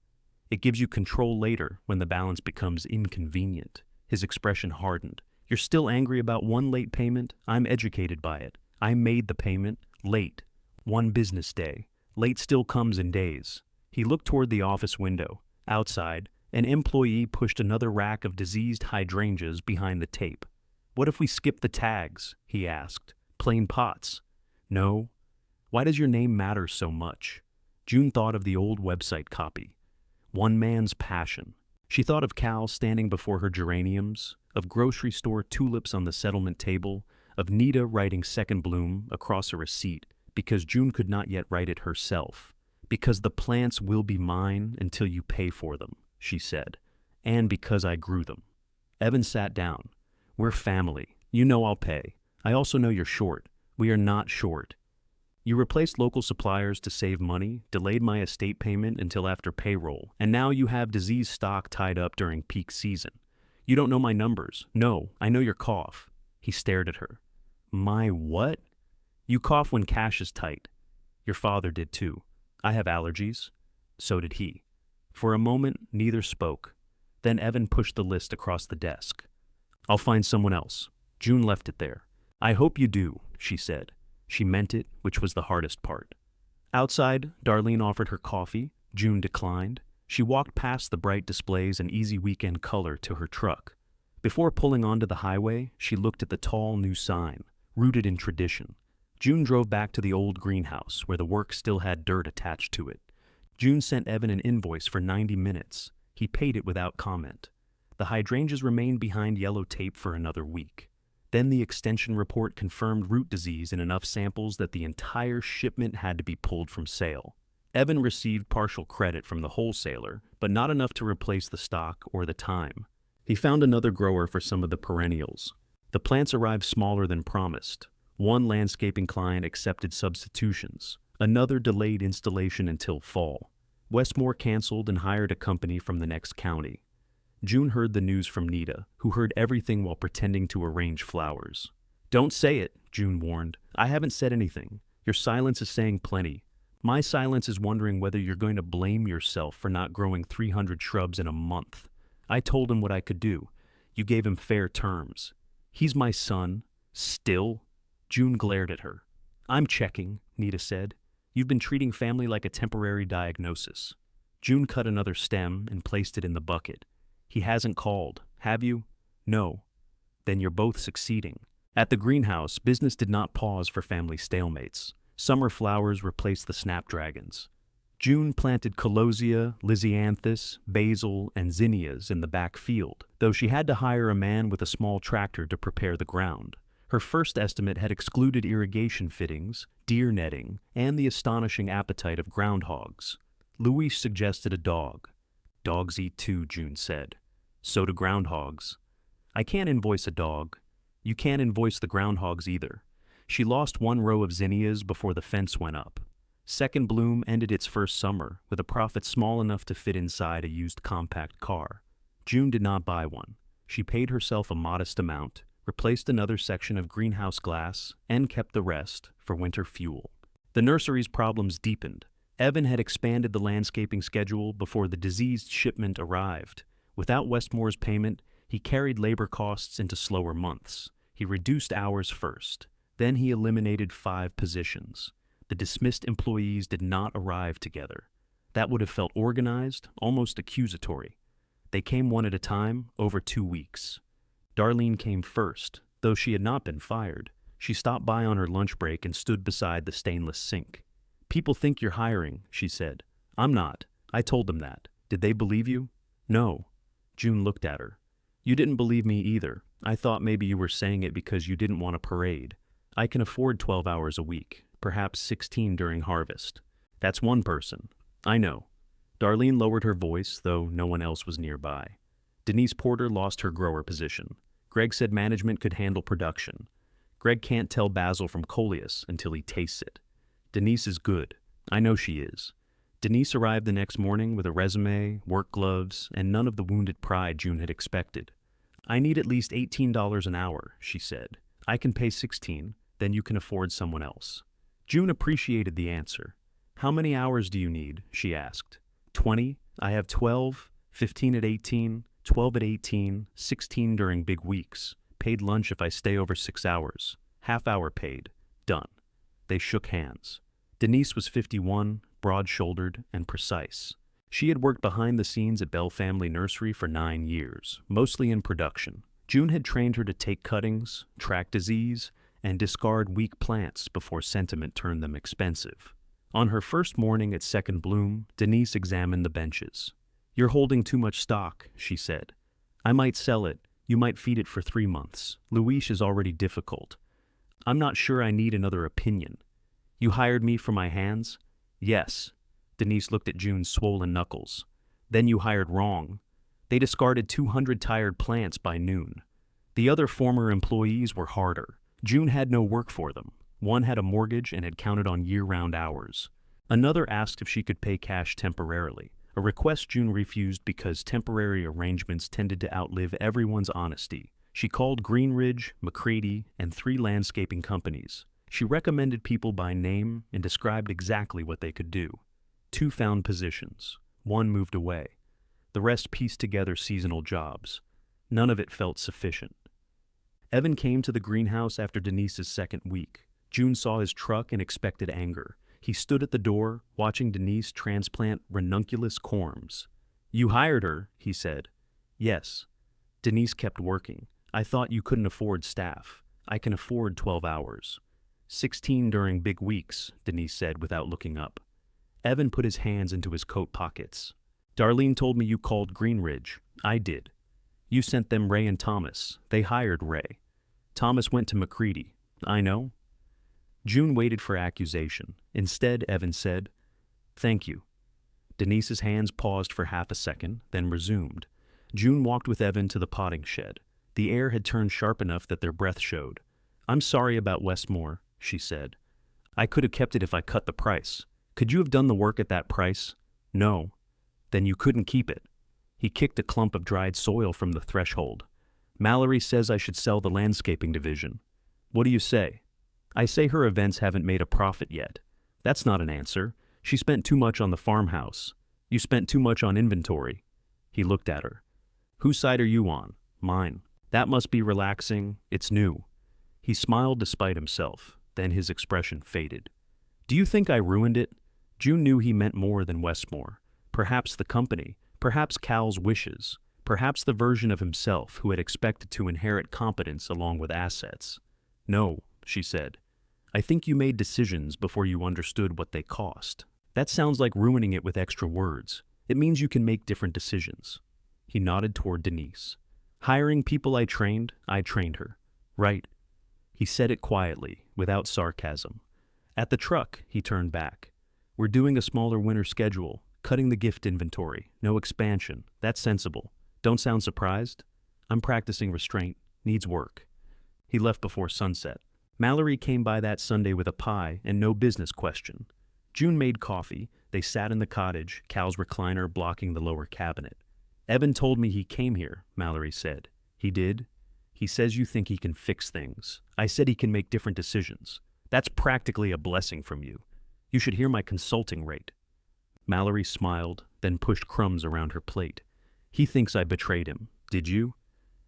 It gives you control later when the balance becomes inconvenient." His expression hardened. "You're still angry about one late payment? I'm educated by it. I made the payment late. 1 business day. Late still comes in days." He looked toward the office window. Outside, an employee pushed another rack of diseased hydrangeas behind the tape. "What if we skip the tags?" he asked. "Plain pots." "No." "Why does your name matter so much?" June thought of the old website copy. "One man's passion." She thought of Cal standing before her geraniums, of grocery store tulips on the settlement table, of Nita writing Second Bloom across a receipt because June could not yet write it herself. Because the plants will be mine until you pay for them, she said, and because I grew them. Evan sat down. We're family. You know I'll pay. I also know you're short. We are not short. You replaced local suppliers to save money, delayed my estate payment until after payroll, and now you have disease stock tied up during peak season. You don't know my numbers. No, I know your cough. He stared at her. My what? You cough when cash is tight. Your father did too. I have allergies. So did he. For a moment, neither spoke. Then Evan pushed the list across the desk. I'll find someone else. June left it there. I hope you do, she said. She meant it, which was the hardest part. Outside, Darlene offered her coffee. June declined. She walked past the bright displays and easy weekend color to her truck. Before pulling onto the highway, she looked at the tall new sign, rooted in tradition. June drove back to the old greenhouse, where the work still had dirt attached to it. June sent Evan an invoice for 90 minutes. He paid it without comment. The hydrangeas remained behind yellow tape for another week. Then the extension report confirmed root disease in enough samples that the entire shipment had to be pulled from sale. Evan received partial credit from the wholesaler, but not enough to replace the stock or the time. He found another grower for some of the perennials. The plants arrived smaller than promised. One landscaping client accepted substitutions. Another delayed installation until fall. Westmore canceled and hired a company from the next county. June heard the news from Nita, who heard everything while pretending to arrange flowers. Don't say it, June warned. I haven't said anything. Your silence is saying plenty. My silence is wondering whether you're going to blame yourself for not growing 300 shrubs in a month. I told him what I could do. You gave him fair terms. He's my son. Still? June glared at her. I'm checking, Nita said. You've been treating family like a temporary diagnosis. June cut another stem and placed it in the bucket. He hasn't called, have you? No. Then you're both succeeding. At the greenhouse, business did not pause for family stalemates. Summer flowers replaced the snapdragons. June planted colosia, lisianthus, basil, and zinnias in the back field, though she had to hire a man with a small tractor to prepare the ground. Her first estimate had excluded irrigation fittings, deer netting, and the astonishing appetite of groundhogs. Luis suggested a dog. Dogs eat too, June said. So do groundhogs. I can't invoice a dog. You can't invoice the groundhogs either. She lost one row of zinnias before the fence went up. Second Bloom ended its first summer with a profit small enough to fit inside a used compact car. June did not buy one. She paid herself a modest amount, replaced another section of greenhouse glass, and kept the rest for winter fuel. The nursery's problems deepened. Evan had expanded the landscaping schedule before the diseased shipment arrived. Without Westmore's payment, he carried labor costs into slower months. He reduced hours first. Then he eliminated 5 positions. The dismissed employees did not arrive together. That would have felt organized, almost accusatory. They came one at a time, over 2 weeks. Darlene came first, though she had not been fired. She stopped by on her lunch break and stood beside the stainless sink. People think you're hiring, she said. I'm not. I told them that. Did they believe you? No. June looked at her. You didn't believe me either. I thought maybe you were saying it because you didn't want a parade. I can afford 12 hours a week, perhaps 16 during harvest. That's one person. I know. Darlene lowered her voice, though no one else was nearby. Denise Porter lost her grower position. Greg said management could handle production. Greg can't tell basil from coleus until he tastes it. Denise is good. I know she is. Denise arrived the next morning with a resume, work gloves, and none of the wounded pride June had expected. I need at least $18 an hour, she said. I can pay 16, then you can afford someone else. June appreciated the answer. How many hours do you need? She asked. 20. I have 12, 15 at 18, 12 at 18, 16 during big weeks. Paid lunch if I stay over 6 hours. Half hour paid. Done. They shook hands. Denise was 51, broad-shouldered, and precise. She had worked behind the scenes at Bell Family Nursery for 9 years, mostly in production. June had trained her to take cuttings, track disease, and discard weak plants before sentiment turned them expensive. On her first morning at Second Bloom, Denise examined the benches. You're holding too much stock, she said. I might sell it. You might feed it for 3 months. Luis is already difficult. I'm not sure I need another opinion. You hired me for my hands? Yes. Denise looked at June's swollen knuckles. Then you hired wrong. They discarded 200 tired plants by noon. The other former employees were harder. June had no work for them. One had a mortgage and had counted on year-round hours. Another asked if she could pay cash temporarily, a request June refused because temporary arrangements tended to outlive everyone's honesty. She called Greenridge, McCready, and 3 landscaping companies. She recommended people by name and described exactly what they could do. 2 found positions. 1 moved away. The rest pieced together seasonal jobs. None of it felt sufficient. Evan came to the greenhouse after Denise's second week. June saw his truck and expected anger. He stood at the door, watching Denise transplant ranunculus corms. You hired her, he said. Yes. Denise kept working. I thought you couldn't afford staff. I can afford 12 hours. 16 during big weeks, Denise said without looking up. Evan put his hands into his coat pockets. Darlene told me you called Greenridge. I did. You sent them Ray and Thomas. They hired Ray. Thomas went to McCready. I know. June waited for accusation. Instead, Evan said, Thank you. Denise's hands paused for half a second, then resumed. June walked with Evan to the potting shed. The air had turned sharp enough that their breath showed. I'm sorry about Westmore, she said. I could have kept it if I cut the price. Could you have done the work at that price? No. Then you couldn't keep it. He kicked a clump of dried soil from the threshold. Mallory says I should sell the landscaping division. What do you say? I say her events haven't made a profit yet. That's not an answer. She spent too much on the farmhouse. You spent too much on inventory. He looked at her. Whose side are you on? Mine. That must be relaxing. It's new. He smiled despite himself. Then his expression faded. Do you think I ruined it? June knew he meant more than Westmore. Perhaps the company. Perhaps Cal's wishes. Perhaps the version of himself who had expected to inherit competence along with assets. No, she said. I think you made decisions before you understood what they cost. That sounds like ruining it with extra words. It means you can make different decisions. He nodded toward Denise. Hiring people I trained her. Right. He said it quietly, without sarcasm. At the truck, he turned back. We're doing a smaller winter schedule, cutting the gift inventory, no expansion. That's sensible. Don't sound surprised? I'm practicing restraint. Needs work. He left before sunset. Mallory came by that Sunday with a pie and no business question. June made coffee. They sat in the cottage, Cal's recliner blocking the lower cabinet. Evan told me he came here, Mallory said. He did? He says you think he can fix things. I said he can make different decisions. That's practically a blessing from you. You should hear my consulting rate. Mallory smiled, then pushed crumbs around her plate. He thinks I betrayed him. Did you?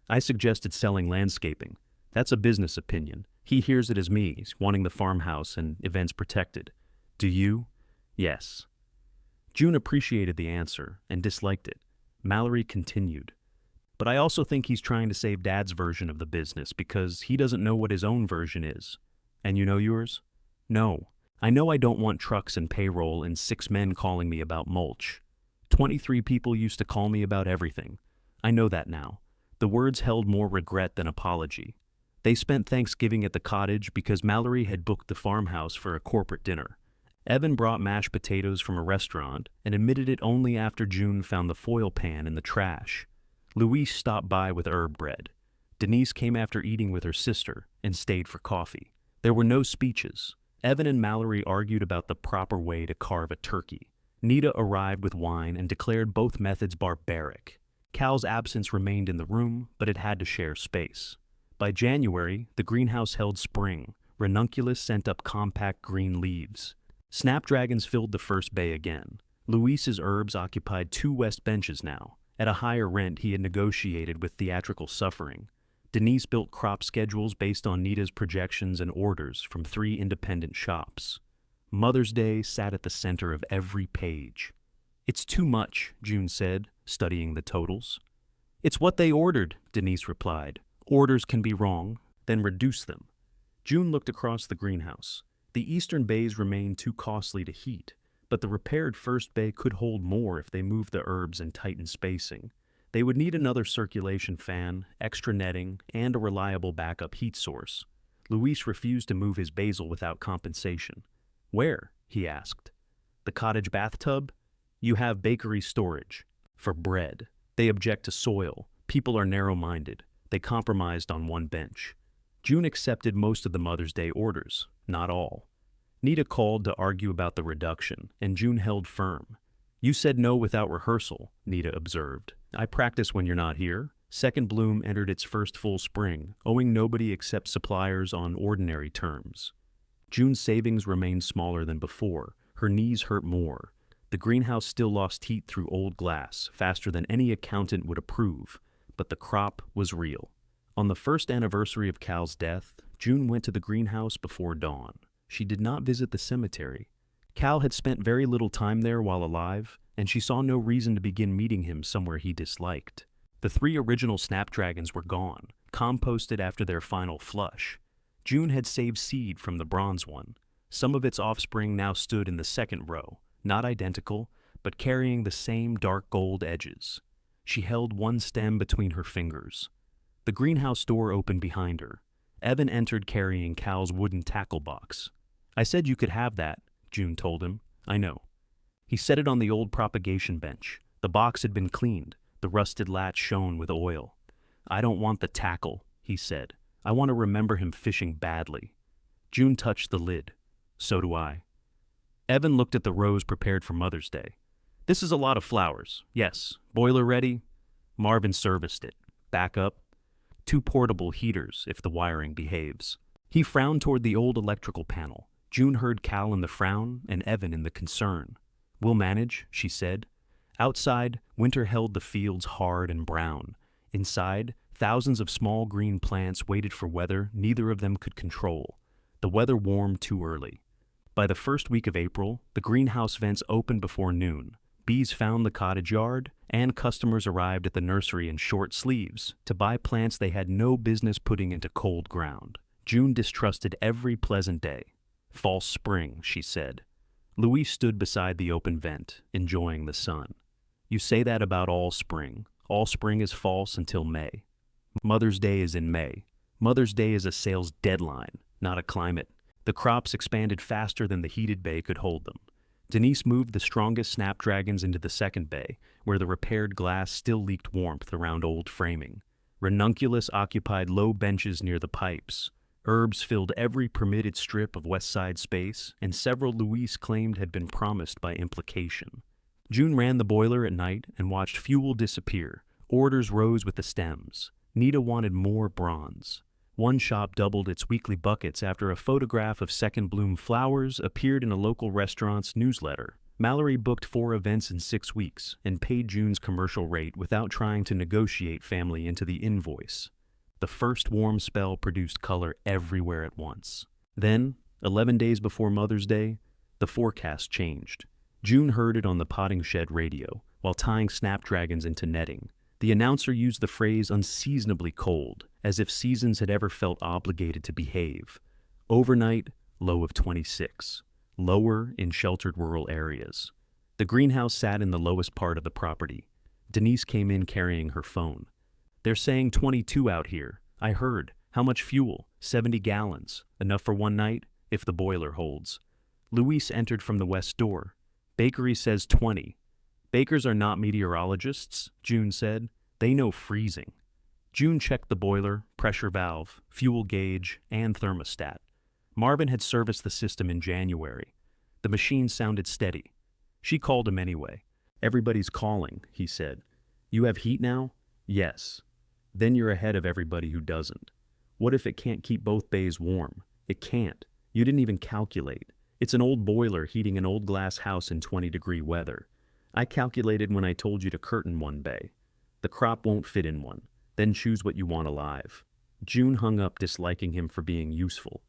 I suggested selling landscaping. That's a business opinion. He hears it as me, wanting the farmhouse and events protected. Do you? Yes. June appreciated the answer and disliked it. Mallory continued. But I also think he's trying to save Dad's version of the business because he doesn't know what his own version is. And you know yours? No. I know I don't want trucks and payroll and 6 men calling me about mulch. 23 people used to call me about everything. I know that now. The words held more regret than apology. They spent Thanksgiving at the cottage because Mallory had booked the farmhouse for a corporate dinner. Evan brought mashed potatoes from a restaurant and admitted it only after June found the foil pan in the trash. Louise stopped by with herb bread. Denise came after eating with her sister and stayed for coffee. There were no speeches. Evan and Mallory argued about the proper way to carve a turkey. Nita arrived with wine and declared both methods barbaric. Cal's absence remained in the room, but it had to share space. By January, the greenhouse held spring. Ranunculus sent up compact green leaves. Snapdragons filled the first bay again. Luis's herbs occupied 2 west benches now. At a higher rent he had negotiated with theatrical suffering. Denise built crop schedules based on Nita's projections and orders from 3 independent shops. Mother's Day sat at the center of every page. It's too much, June said, studying the totals. It's what they ordered, Denise replied. Orders can be wrong, then reduce them. June looked across the greenhouse. The eastern bays remained too costly to heat, but the repaired first bay could hold more if they moved the herbs and tightened spacing. They would need another circulation fan, extra netting, and a reliable backup heat source. Luis refused to move his basil without compensation. Where? He asked. The cottage bathtub? You have bakery storage. For bread. They object to soil. People are narrow-minded. They compromised on one bench. June accepted most of the Mother's Day orders, not all. Nita called to argue about the reduction, and June held firm. You said no without rehearsal, Nita observed. I practice when you're not here. Second bloom entered its first full spring, owing nobody except suppliers on ordinary terms. June's savings remained smaller than before. Her knees hurt more. The greenhouse still lost heat through old glass, faster than any accountant would approve, but the crop was real. On the first anniversary of Cal's death, June went to the greenhouse before dawn. She did not visit the cemetery. Cal had spent very little time there while alive, and she saw no reason to begin meeting him somewhere he disliked. The 3 original snapdragons were gone, composted after their final flush. June had saved seed from the bronze one. Some of its offspring now stood in the second row, not identical, but carrying the same dark gold edges. She held one stem between her fingers. The greenhouse door opened behind her. Evan entered carrying Cal's wooden tackle box. I said you could have that, June told him. I know. He set it on the old propagation bench. The box had been cleaned. The rusted latch shone with oil. I don't want the tackle, he said. I want to remember him fishing badly. June touched the lid. So do I. Evan looked at the rows prepared for Mother's Day. This is a lot of flowers. Yes. Boiler ready? Marvin serviced it. Back up. 2 portable heaters if the wiring behaves. He frowned toward the old electrical panel. June heard Cal in the frown and Evan in the concern. We'll manage, she said. Outside, winter held the fields hard and brown. Inside, thousands of small green plants waited for weather neither of them could control. The weather warmed too early. By the first week of April, the greenhouse vents opened before noon. Bees found the cottage yard, and customers arrived at the nursery in short sleeves to buy plants they had no business putting into cold ground. June distrusted every pleasant day. False spring, she said. Louise stood beside the open vent, enjoying the sun. You say that about all spring. All spring is false until May. Mother's Day is in May. Mother's Day is a sales deadline, not a climate. The crops expanded faster than the heated bay could hold them. Denise moved the strongest snapdragons into the second bay, where the repaired glass still leaked warmth around old framing. Ranunculus occupied low benches near the pipes. Herbs filled every permitted strip of west side space, and several Louise claimed had been promised by implication. June ran the boiler at night and watched fuel disappear. Orders rose with the stems. Nita wanted more bronze. One shop doubled its weekly buckets after a photograph of second bloom flowers appeared in a local restaurant's newsletter. Mallory booked 4 events in 6 weeks and paid June's commercial rate without trying to negotiate family into the invoice. The first warm spell produced color everywhere at once. Then, 11 days before Mother's Day, the forecast changed. June heard it on the potting shed radio while tying snapdragons into netting. The announcer used the phrase unseasonably cold, as if seasons had ever felt obligated to behave. Overnight, low of 26. Lower in sheltered rural areas. The greenhouse sat in the lowest part of the property. Denise came in carrying her phone. They're saying 22 out here. I heard. How much fuel? 70 gallons. Enough for one night, if the boiler holds. Luis entered from the west door. Bakery says 20. Bakers are not meteorologists, June said. They know freezing. June checked the boiler, pressure valve, fuel gauge, and thermostat. Marvin had serviced the system in January. The machine sounded steady. She called him anyway. Everybody's calling, he said. You have heat now? Yes. Then you're ahead of everybody who doesn't. What if it can't keep both bays warm? It can't. You didn't even calculate. It's an old boiler heating an old glass house in 20-degree weather. I calculated when I told you to curtain one bay. The crop won't fit in one. Then choose what you want alive. June hung up, disliking him for being useful.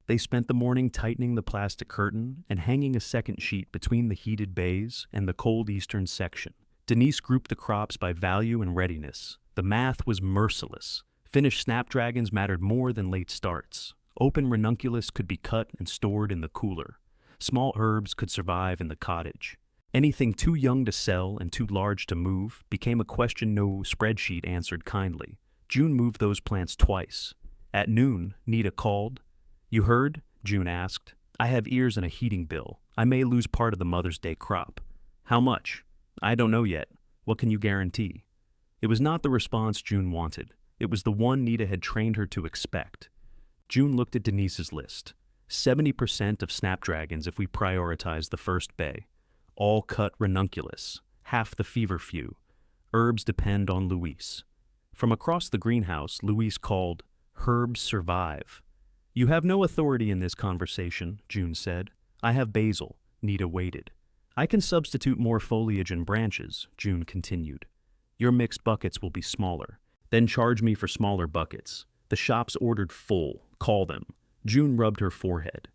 They spent the morning tightening the plastic curtain and hanging a second sheet between the heated bays and the cold eastern section. Denise grouped the crops by value and readiness. The math was merciless. Finished snapdragons mattered more than late starts. Open ranunculus could be cut and stored in the cooler. Small herbs could survive in the cottage. Anything too young to sell and too large to move became a question no spreadsheet answered kindly. June moved those plants twice. At noon, Nita called. You heard? June asked. I have ears and a heating bill. I may lose part of the Mother's Day crop. How much? I don't know yet. What can you guarantee? It was not the response June wanted. It was the one Nita had trained her to expect. June looked at Denise's list. 70% of snapdragons if we prioritize the first bay. All cut ranunculus. Half the feverfew. Herbs depend on Luis. From across the greenhouse, Luis called, "Herbs survive." You have no authority in this conversation, June said. I have basil. Nita waited. I can substitute more foliage and branches, June continued. Your mixed buckets will be smaller. Then charge me for smaller buckets. The shop's ordered full. Call them. June rubbed her forehead.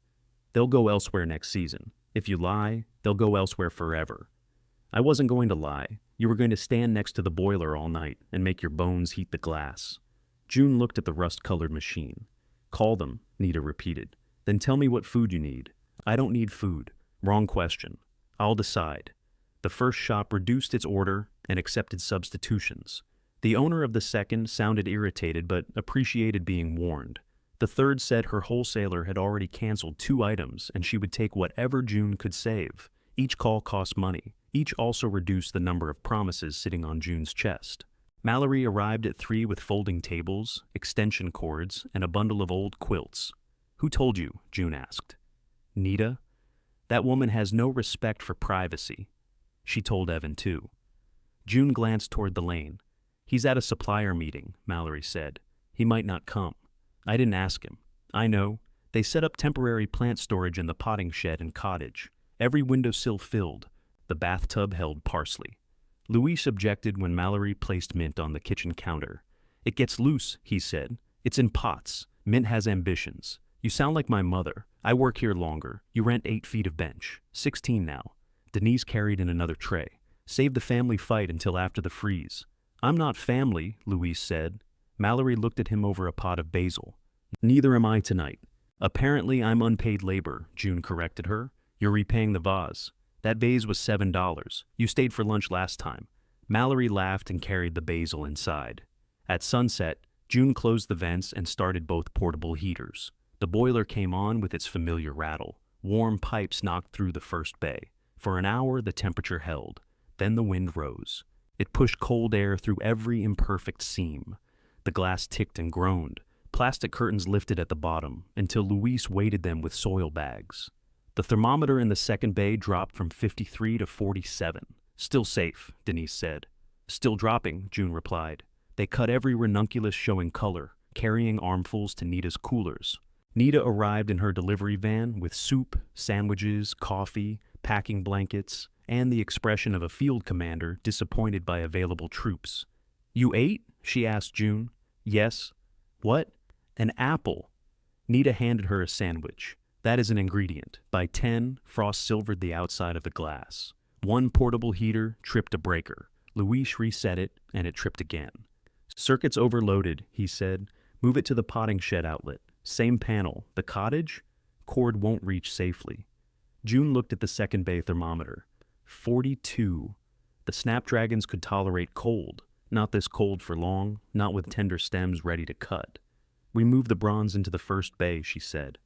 They'll go elsewhere next season. If you lie, they'll go elsewhere forever. I wasn't going to lie. You were going to stand next to the boiler all night and make your bones heat the glass. June looked at the rust-colored machine. Call them, Nita repeated. Then tell me what food you need. I don't need food. Wrong question. I'll decide. The first shop reduced its order and accepted substitutions. The owner of the second sounded irritated but appreciated being warned. The third said her wholesaler had already canceled 2 items and she would take whatever June could save. Each call cost money. Each also reduced the number of promises sitting on June's chest. Mallory arrived at 3 with folding tables, extension cords, and a bundle of old quilts. Who told you? June asked. Nita? That woman has no respect for privacy. She told Evan too. June glanced toward the lane. He's at a supplier meeting, Mallory said. He might not come. I didn't ask him. I know. They set up temporary plant storage in the potting shed and cottage. Every windowsill filled. The bathtub held parsley. Luis objected when Mallory placed mint on the kitchen counter. It gets loose, he said. It's in pots. Mint has ambitions. You sound like my mother. I work here longer. You rent 8 feet of bench. 16 now. Denise carried in another tray. Save the family fight until after the freeze. I'm not family, Luis said. Mallory looked at him over a pot of basil. Neither am I tonight. Apparently I'm unpaid labor, June corrected her. You're repaying the vase. That vase was $7. You stayed for lunch last time. Mallory laughed and carried the basil inside. At sunset, June closed the vents and started both portable heaters. The boiler came on with its familiar rattle. Warm pipes knocked through the first bay. For an hour, the temperature held. Then the wind rose. It pushed cold air through every imperfect seam. The glass ticked and groaned. Plastic curtains lifted at the bottom until Luis weighted them with soil bags. The thermometer in the second bay dropped from 53 to 47. Still safe, Denise said. Still dropping, June replied. They cut every ranunculus showing color, carrying armfuls to Nita's coolers. Nita arrived in her delivery van with soup, sandwiches, coffee, packing blankets, and the expression of a field commander disappointed by available troops. You ate? She asked June. Yes. What? An apple. Nita handed her a sandwich. That is an ingredient. By 10, Frost silvered the outside of the glass. One portable heater tripped a breaker. Luis reset it, and it tripped again. Circuit's overloaded, he said. Move it to the potting shed outlet. Same panel. The cottage? Cord won't reach safely. June looked at the second bay thermometer. 42. The snapdragons could tolerate cold. Not this cold for long, not with tender stems ready to cut. We moved the bronze into the first bay, she said.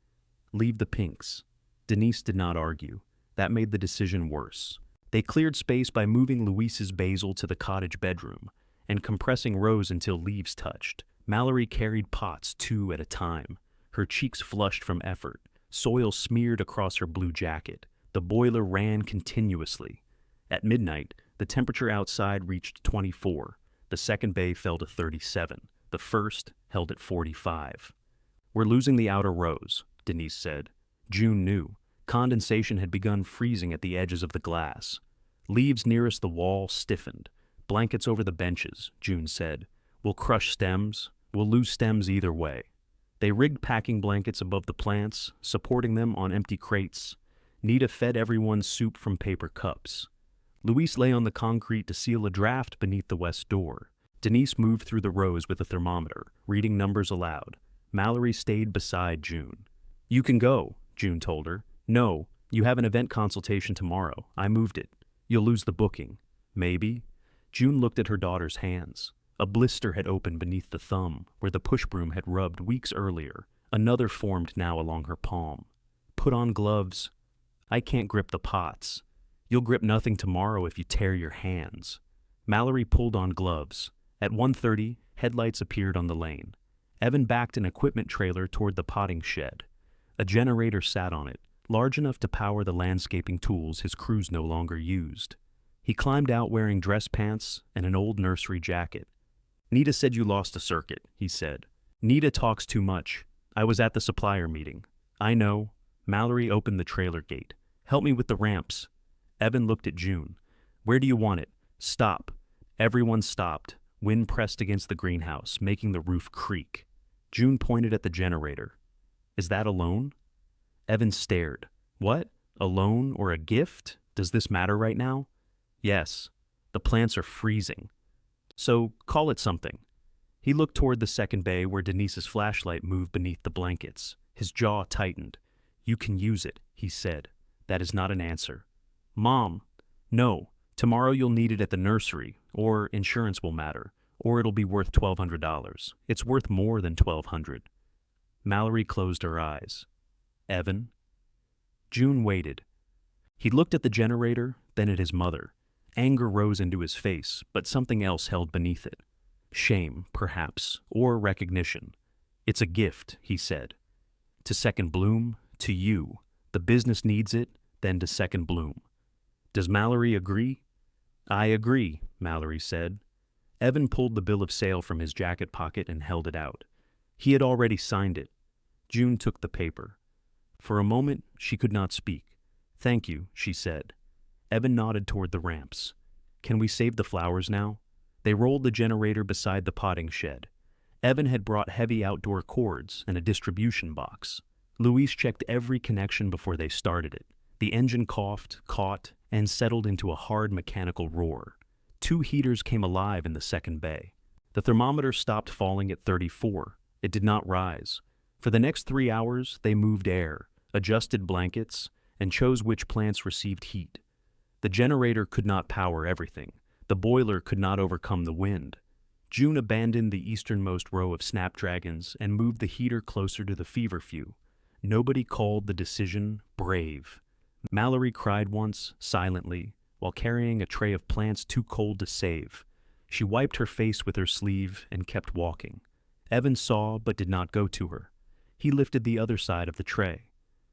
Leave the pinks. Denise did not argue. That made the decision worse. They cleared space by moving Luis's basil to the cottage bedroom and compressing rows until leaves touched. Mallory carried pots 2 at a time. Her cheeks flushed from effort. Soil smeared across her blue jacket. The boiler ran continuously. At midnight, the temperature outside reached 24. The second bay fell to 37. The first held at 45. We're losing the outer rows, Denise said. June knew. Condensation had begun freezing at the edges of the glass. Leaves nearest the wall stiffened. Blankets over the benches, June said. We'll crush stems. We'll lose stems either way. They rigged packing blankets above the plants, supporting them on empty crates. Nita fed everyone soup from paper cups. Luis lay on the concrete to seal a draft beneath the west door. Denise moved through the rows with a thermometer, reading numbers aloud. Mallory stayed beside June. You can go, June told her. No, you have an event consultation tomorrow. I moved it. You'll lose the booking. Maybe. June looked at her daughter's hands. A blister had opened beneath the thumb, where the push broom had rubbed weeks earlier. Another formed now along her palm. Put on gloves. I can't grip the pots. You'll grip nothing tomorrow if you tear your hands. Mallory pulled on gloves. At 1:30, headlights appeared on the lane. Evan backed an equipment trailer toward the potting shed. A generator sat on it, large enough to power the landscaping tools his crews no longer used. He climbed out wearing dress pants and an old nursery jacket. Nita said you lost a circuit, he said. Nita talks too much. I was at the supplier meeting. I know. Mallory opened the trailer gate. Help me with the ramps. Evan looked at June. Where do you want it? Stop. Everyone stopped. Wind pressed against the greenhouse, making the roof creak. June pointed at the generator. Is that a loan? Evan stared. What? A loan or a gift? Does this matter right now? Yes. The plants are freezing. So call it something. He looked toward the second bay where Denise's flashlight moved beneath the blankets. His jaw tightened. You can use it, he said. That is not an answer. Mom. No. Tomorrow you'll need it at the nursery, or insurance will matter, or it'll be worth $1,200. It's worth more than $1,200. Mallory closed her eyes. Evan? June waited. He looked at the generator, then at his mother. Anger rose into his face, but something else held beneath it. Shame, perhaps, or recognition. It's a gift, he said. To Second Bloom, to you. The business needs it, then to Second Bloom. Does Mallory agree? I agree, Mallory said. Evan pulled the bill of sale from his jacket pocket and held it out. He had already signed it. June took the paper. For a moment, she could not speak. Thank you, she said. Evan nodded toward the ramps. Can we save the flowers now? They rolled the generator beside the potting shed. Evan had brought heavy outdoor cords and a distribution box. Louise checked every connection before they started it. The engine coughed, caught, and settled into a hard mechanical roar. 2 heaters came alive in the second bay. The thermometer stopped falling at 34. It did not rise. For the next 3 hours, they moved air, adjusted blankets, and chose which plants received heat. The generator could not power everything. The boiler could not overcome the wind. June abandoned the easternmost row of snapdragons and moved the heater closer to the feverfew. Nobody called the decision brave. Mallory cried once, silently, while carrying a tray of plants too cold to save. She wiped her face with her sleeve and kept walking. Evan saw but did not go to her. He lifted the other side of the tray.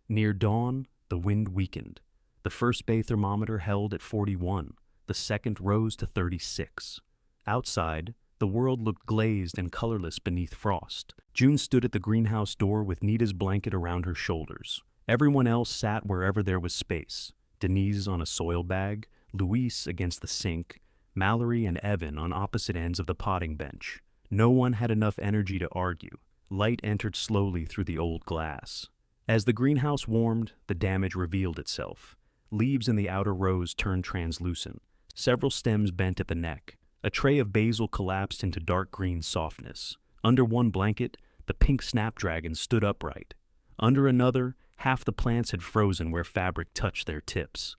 Near dawn, the wind weakened. The first bay thermometer held at 41. The second rose to 36. Outside, the world looked glazed and colorless beneath frost. June stood at the greenhouse door with Nita's blanket around her shoulders. Everyone else sat wherever there was space. Denise on a soil bag, Louise against the sink, Mallory and Evan on opposite ends of the potting bench. No one had enough energy to argue. Light entered slowly through the old glass. As the greenhouse warmed, the damage revealed itself. Leaves in the outer rows turned translucent. Several stems bent at the neck. A tray of basil collapsed into dark green softness. Under one blanket, the pink snapdragons stood upright. Under another, half the plants had frozen where fabric touched their tips.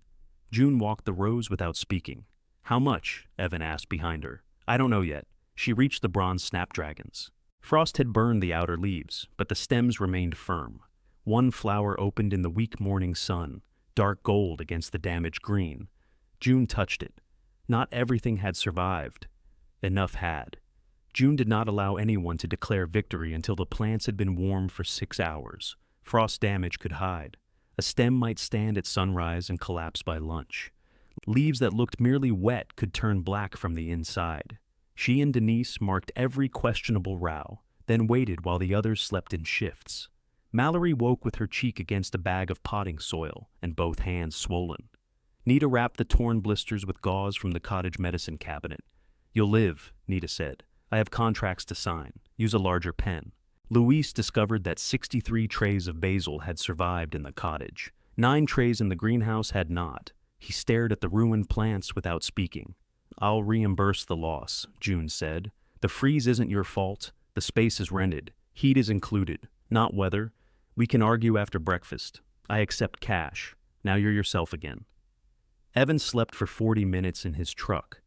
June walked the rows without speaking. How much? Evan asked behind her. I don't know yet. She reached the bronze snapdragons. Frost had burned the outer leaves, but the stems remained firm. One flower opened in the weak morning sun, dark gold against the damaged green. June touched it. Not everything had survived. Enough had. June did not allow anyone to declare victory until the plants had been warm for 6 hours. Frost damage could hide. A stem might stand at sunrise and collapse by lunch. Leaves that looked merely wet could turn black from the inside. She and Denise marked every questionable row, then waited while the others slept in shifts. Mallory woke with her cheek against a bag of potting soil and both hands swollen. Nita wrapped the torn blisters with gauze from the cottage medicine cabinet. You'll live, Nita said. I have contracts to sign. Use a larger pen. Louise discovered that 63 trays of basil had survived in the cottage. 9 trays in the greenhouse had not. He stared at the ruined plants without speaking. I'll reimburse the loss, June said. The freeze isn't your fault. The space is rented. Heat is included, not weather. We can argue after breakfast. I accept cash. Now you're yourself again. Evan slept for 40 minutes in his truck.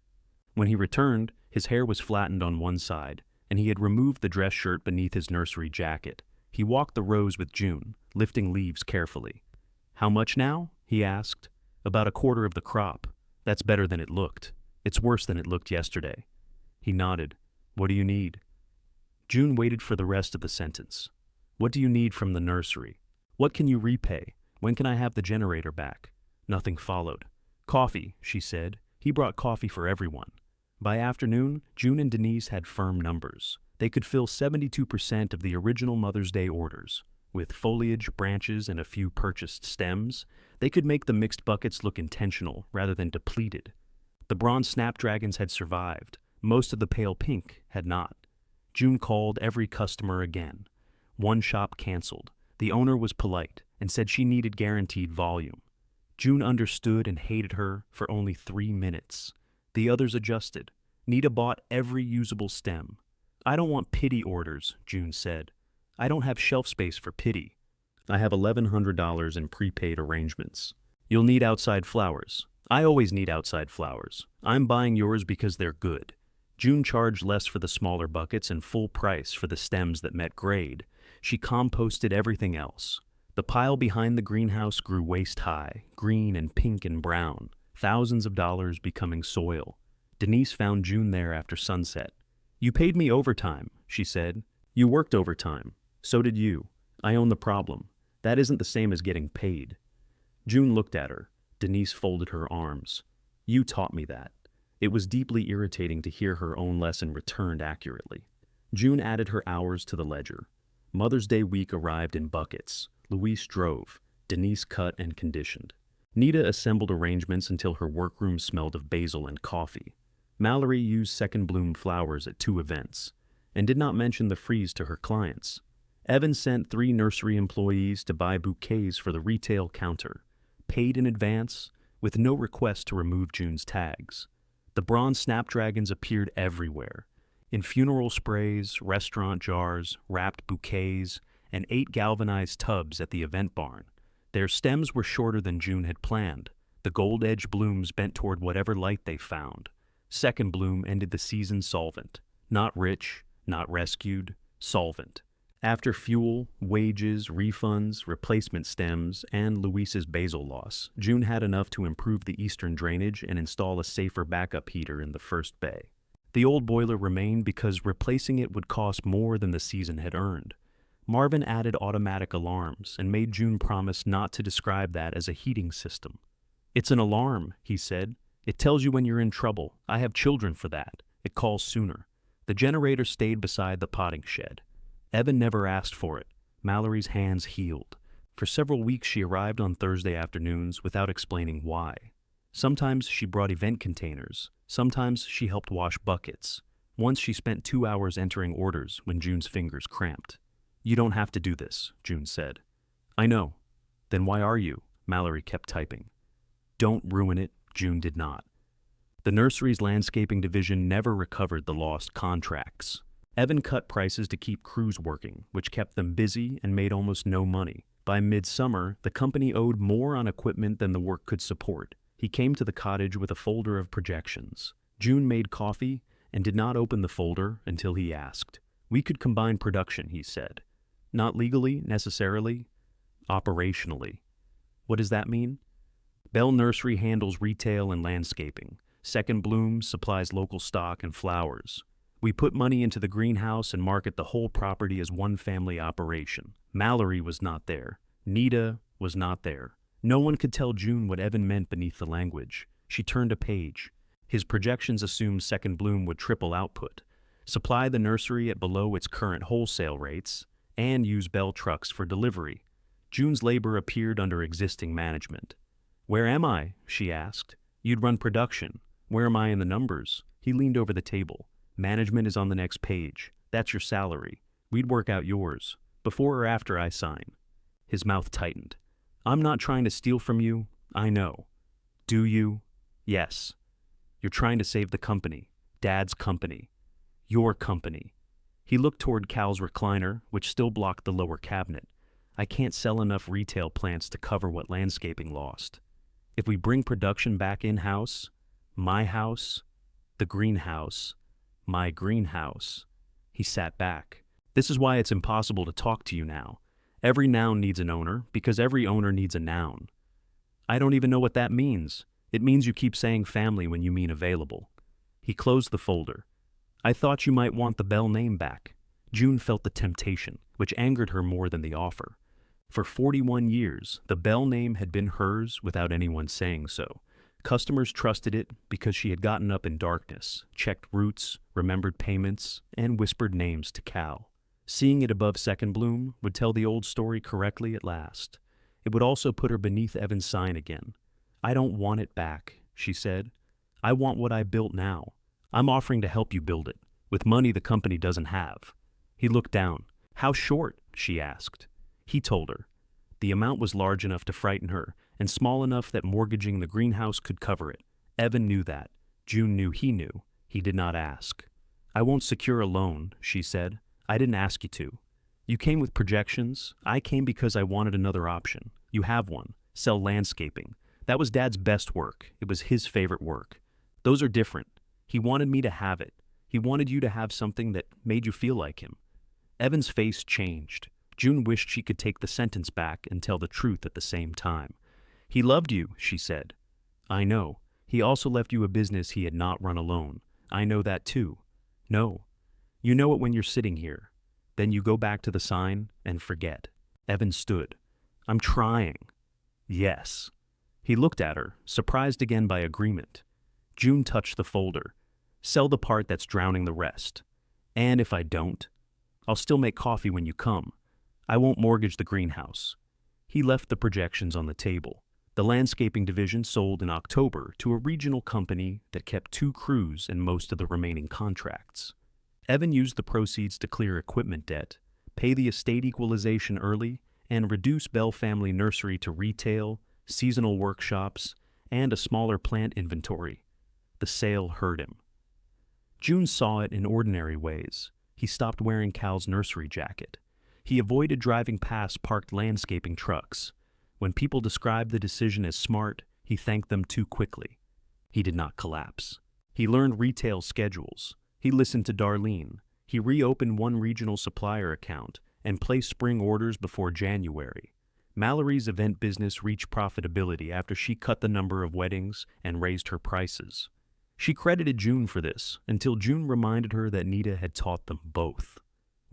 When he returned, his hair was flattened on one side, and he had removed the dress shirt beneath his nursery jacket. He walked the rows with June, lifting leaves carefully. "How much now?" he asked. "About a quarter of the crop. That's better than it looked. It's worse than it looked yesterday." He nodded. "What do you need?" June waited for the rest of the sentence. "What do you need from the nursery? What can you repay? When can I have the generator back?" Nothing followed. "Coffee," she said. He brought coffee for everyone. By afternoon, June and Denise had firm numbers. They could fill 72% of the original Mother's Day orders. With foliage, branches, and a few purchased stems, they could make the mixed buckets look intentional rather than depleted. The bronze snapdragons had survived. Most of the pale pink had not. June called every customer again. One shop canceled. The owner was polite and said she needed guaranteed volume. June understood and hated her for only 3 minutes. The others adjusted. Nita bought every usable stem. "I don't want pity orders," June said. "I don't have shelf space for pity. I have $1,100 in prepaid arrangements. You'll need outside flowers. I always need outside flowers. I'm buying yours because they're good." June charged less for the smaller buckets and full price for the stems that met grade. She composted everything else. The pile behind the greenhouse grew waist-high, green and pink and brown, thousands of dollars becoming soil. Denise found June there after sunset. "You paid me overtime," she said. "You worked overtime. So did you. I own the problem. That isn't the same as getting paid." June looked at her. Denise folded her arms. "You taught me that." It was deeply irritating to hear her own lesson returned accurately. June added her hours to the ledger. Mother's Day week arrived in buckets. Louise drove. Denise cut and conditioned. Nita assembled arrangements until her workroom smelled of basil and coffee. Mallory used second bloom flowers at 2 events, and did not mention the freeze to her clients. Evan sent 3 nursery employees to buy bouquets for the retail counter, paid in advance, with no request to remove June's tags. The bronze snapdragons appeared everywhere, in funeral sprays, restaurant jars, wrapped bouquets, and 8 galvanized tubs at the event barn. Their stems were shorter than June had planned. The gold-edged blooms bent toward whatever light they found. Second bloom ended the season solvent. Not rich, not rescued, solvent. After fuel, wages, refunds, replacement stems, and Luis's basil loss, June had enough to improve the eastern drainage and install a safer backup heater in the first bay. The old boiler remained because replacing it would cost more than the season had earned. Marvin added automatic alarms and made June promise not to describe that as a heating system. "It's an alarm," he said. "It tells you when you're in trouble. I have children for that. It calls sooner." The generator stayed beside the potting shed. Evan never asked for it. Mallory's hands healed. For several weeks she arrived on Thursday afternoons without explaining why. Sometimes she brought event containers. Sometimes she helped wash buckets. Once she spent 2 hours entering orders when June's fingers cramped. "You don't have to do this," June said. "I know." "Then why are you?" Mallory kept typing. "Don't ruin it," June did not. The nursery's landscaping division never recovered the lost contracts. Evan cut prices to keep crews working, which kept them busy and made almost no money. By midsummer, the company owed more on equipment than the work could support. He came to the cottage with a folder of projections. June made coffee and did not open the folder until he asked. "We could combine production," he said. "Not legally, necessarily. Operationally." "What does that mean?" "Bell Nursery handles retail and landscaping. Second Bloom supplies local stock and flowers. We put money into the greenhouse and market the whole property as one family operation." Mallory was not there. Nita was not there. No one could tell June what Evan meant beneath the language. She turned a page. His projections assumed Second Bloom would triple output, supply the nursery at below its current wholesale rates, and use Bell trucks for delivery. June's labor appeared under existing management. "Where am I?" she asked. "You'd run production. Where am I in the numbers?" He leaned over the table. "Management is on the next page. That's your salary. We'd work out yours. Before or after I sign." His mouth tightened. "I'm not trying to steal from you. I know." "Do you?" "Yes." "You're trying to save the company. Dad's company. Your company." He looked toward Cal's recliner, which still blocked the lower cabinet. "I can't sell enough retail plants to cover what landscaping lost. If we bring production back in-house, my house, the greenhouse, my greenhouse." He sat back. This is why it's impossible to talk to you now. Every noun needs an owner because every owner needs a noun. I don't even know what that means. It means you keep saying family when you mean available. He closed the folder. I thought you might want the Bell name back. June felt the temptation, which angered her more than the offer. For 41 years, the Bell name had been hers without anyone saying so. Customers trusted it because she had gotten up in darkness, checked routes, remembered payments, and whispered names to Cal. Seeing it above Second Bloom would tell the old story correctly at last. It would also put her beneath Evan's sign again. I don't want it back, she said. I want what I built now. I'm offering to help you build it, with money the company doesn't have. He looked down. How short? She asked. He told her. The amount was large enough to frighten her, and small enough that mortgaging the greenhouse could cover it. Evan knew that. June knew he knew. He did not ask. I won't secure a loan, she said. I didn't ask you to. You came with projections. I came because I wanted another option. You have one. Sell landscaping. That was Dad's best work. It was his favorite work. Those are different. He wanted me to have it. He wanted you to have something that made you feel like him. Evan's face changed. June wished she could take the sentence back and tell the truth at the same time. He loved you, she said. I know. He also left you a business he had not run alone. I know that too. No. You know it when you're sitting here. Then you go back to the sign and forget. Evan stood. I'm trying. Yes. He looked at her, surprised again by agreement. June touched the folder. Sell the part that's drowning the rest. And if I don't, I'll still make coffee when you come. I won't mortgage the greenhouse. He left the projections on the table. The landscaping division sold in October to a regional company that kept 2 crews and most of the remaining contracts. Evan used the proceeds to clear equipment debt, pay the estate equalization early, and reduce Bell Family Nursery to retail, seasonal workshops, and a smaller plant inventory. The sale hurt him. June saw it in ordinary ways. He stopped wearing Cal's nursery jacket. He avoided driving past parked landscaping trucks. When people described the decision as smart, he thanked them too quickly. He did not collapse. He learned retail schedules. He listened to Darlene. He reopened one regional supplier account and placed spring orders before January. Mallory's event business reached profitability after she cut the number of weddings and raised her prices. She credited June for this until June reminded her that Nita had taught them both.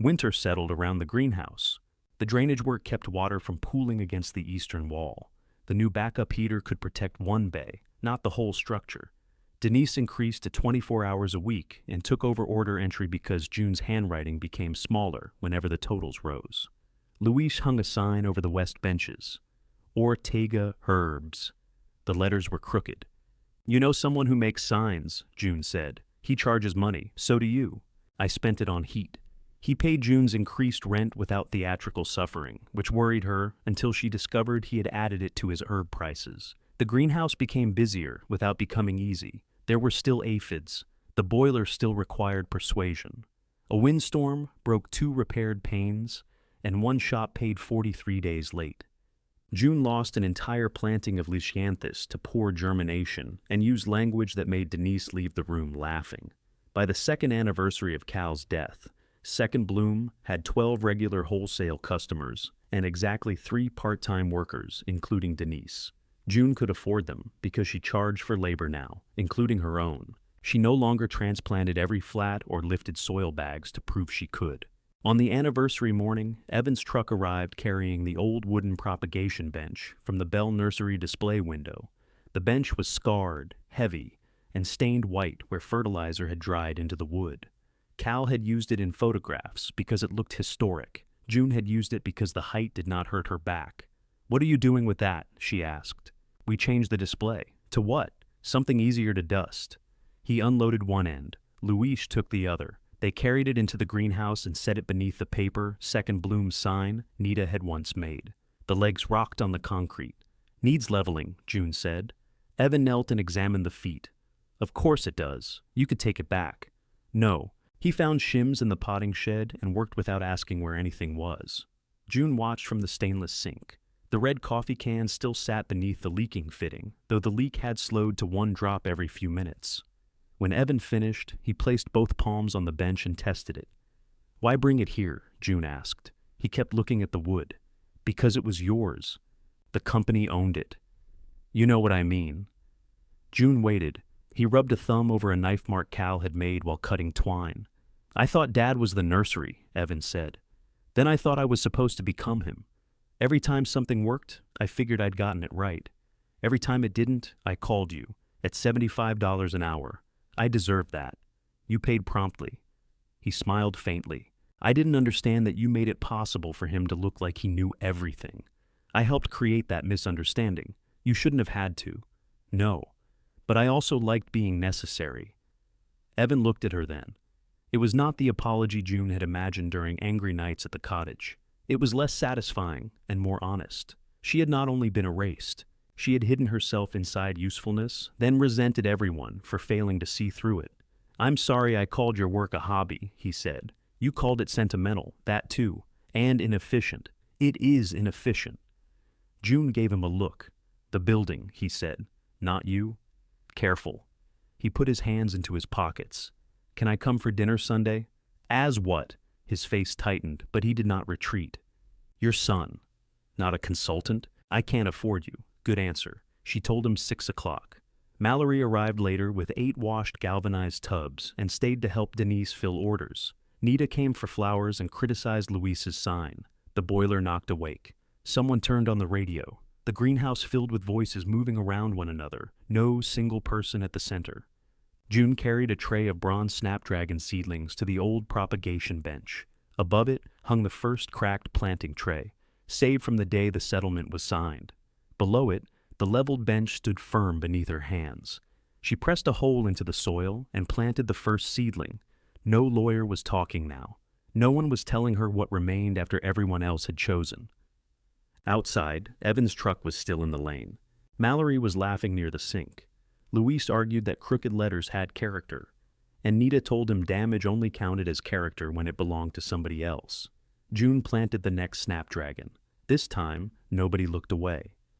Winter settled around the greenhouse. The drainage work kept water from pooling against the eastern wall. The new backup heater could protect one bay, not the whole structure. Denise increased to 24 hours a week and took over order entry because June's handwriting became smaller whenever the totals rose. Luis hung a sign over the west benches. Ortega Herbs. The letters were crooked. You know someone who makes signs, June said. He charges money, so do you. I spent it on heat. He paid June's increased rent without theatrical suffering, which worried her until she discovered he had added it to his herb prices. The greenhouse became busier without becoming easy. There were still aphids. The boiler still required persuasion. A windstorm broke 2 repaired panes, and one shop paid 43 days late. June lost an entire planting of Leishanthes to poor germination and used language that made Denise leave the room laughing. By the 2nd anniversary of Cal's death, Second Bloom had 12 regular wholesale customers and exactly 3 part-time workers, including Denise. June could afford them because she charged for labor now, including her own. She no longer transplanted every flat or lifted soil bags to prove she could. On the anniversary morning, Evan's truck arrived carrying the old wooden propagation bench from the Bell Nursery display window. The bench was scarred, heavy, and stained white where fertilizer had dried into the wood. Cal had used it in photographs because it looked historic. June had used it because the height did not hurt her back. What are you doing with that? She asked. We changed the display. To what? Something easier to dust. He unloaded one end. Luis took the other. They carried it into the greenhouse and set it beneath the paper Second Bloom sign Nita had once made. The legs rocked on the concrete. Needs leveling, June said. Evan knelt and examined the feet. Of course it does. You could take it back. No. He found shims in the potting shed and worked without asking where anything was. June watched from the stainless sink. The red coffee can still sat beneath the leaking fitting, though the leak had slowed to 1 drop every few minutes. When Evan finished, he placed both palms on the bench and tested it. Why bring it here? June asked. He kept looking at the wood. Because it was yours. The company owned it. You know what I mean. June waited. He rubbed a thumb over a knife mark Cal had made while cutting twine. I thought Dad was the nursery, Evan said. Then I thought I was supposed to become him. Every time something worked, I figured I'd gotten it right. Every time it didn't, I called you, at $75 an hour. I deserved that. You paid promptly. He smiled faintly. I didn't understand that you made it possible for him to look like he knew everything. I helped create that misunderstanding. You shouldn't have had to. No. But I also liked being necessary. Evan looked at her then. It was not the apology June had imagined during angry nights at the cottage. It was less satisfying and more honest. She had not only been erased, she had hidden herself inside usefulness, then resented everyone for failing to see through it. I'm sorry I called your work a hobby, he said. You called it sentimental, that too, and inefficient. It is inefficient. June gave him a look. The building, he said. Not you. Careful. He put his hands into his pockets. Can I come for dinner Sunday? As what? His face tightened, but he did not retreat. Your son. Not a consultant? I can't afford you. Good answer. She told him 6 o'clock. Mallory arrived later with 8 washed galvanized tubs and stayed to help Denise fill orders. Nita came for flowers and criticized Luis's sign. The boiler knocked awake. Someone turned on the radio. The greenhouse filled with voices moving around one another, no single person at the center. June carried a tray of bronze snapdragon seedlings to the old propagation bench. Above it hung the first cracked planting tray, saved from the day the settlement was signed. Below it, the leveled bench stood firm beneath her hands. She pressed a hole into the soil and planted the first seedling. No lawyer was talking now. No one was telling her what remained after everyone else had chosen. Outside, Evan's truck was still in the lane. Mallory was laughing near the sink. Luis argued that crooked letters had character, and Nita told him damage only counted as character when it belonged to somebody else. June planted the next snapdragon. This time, nobody looked away.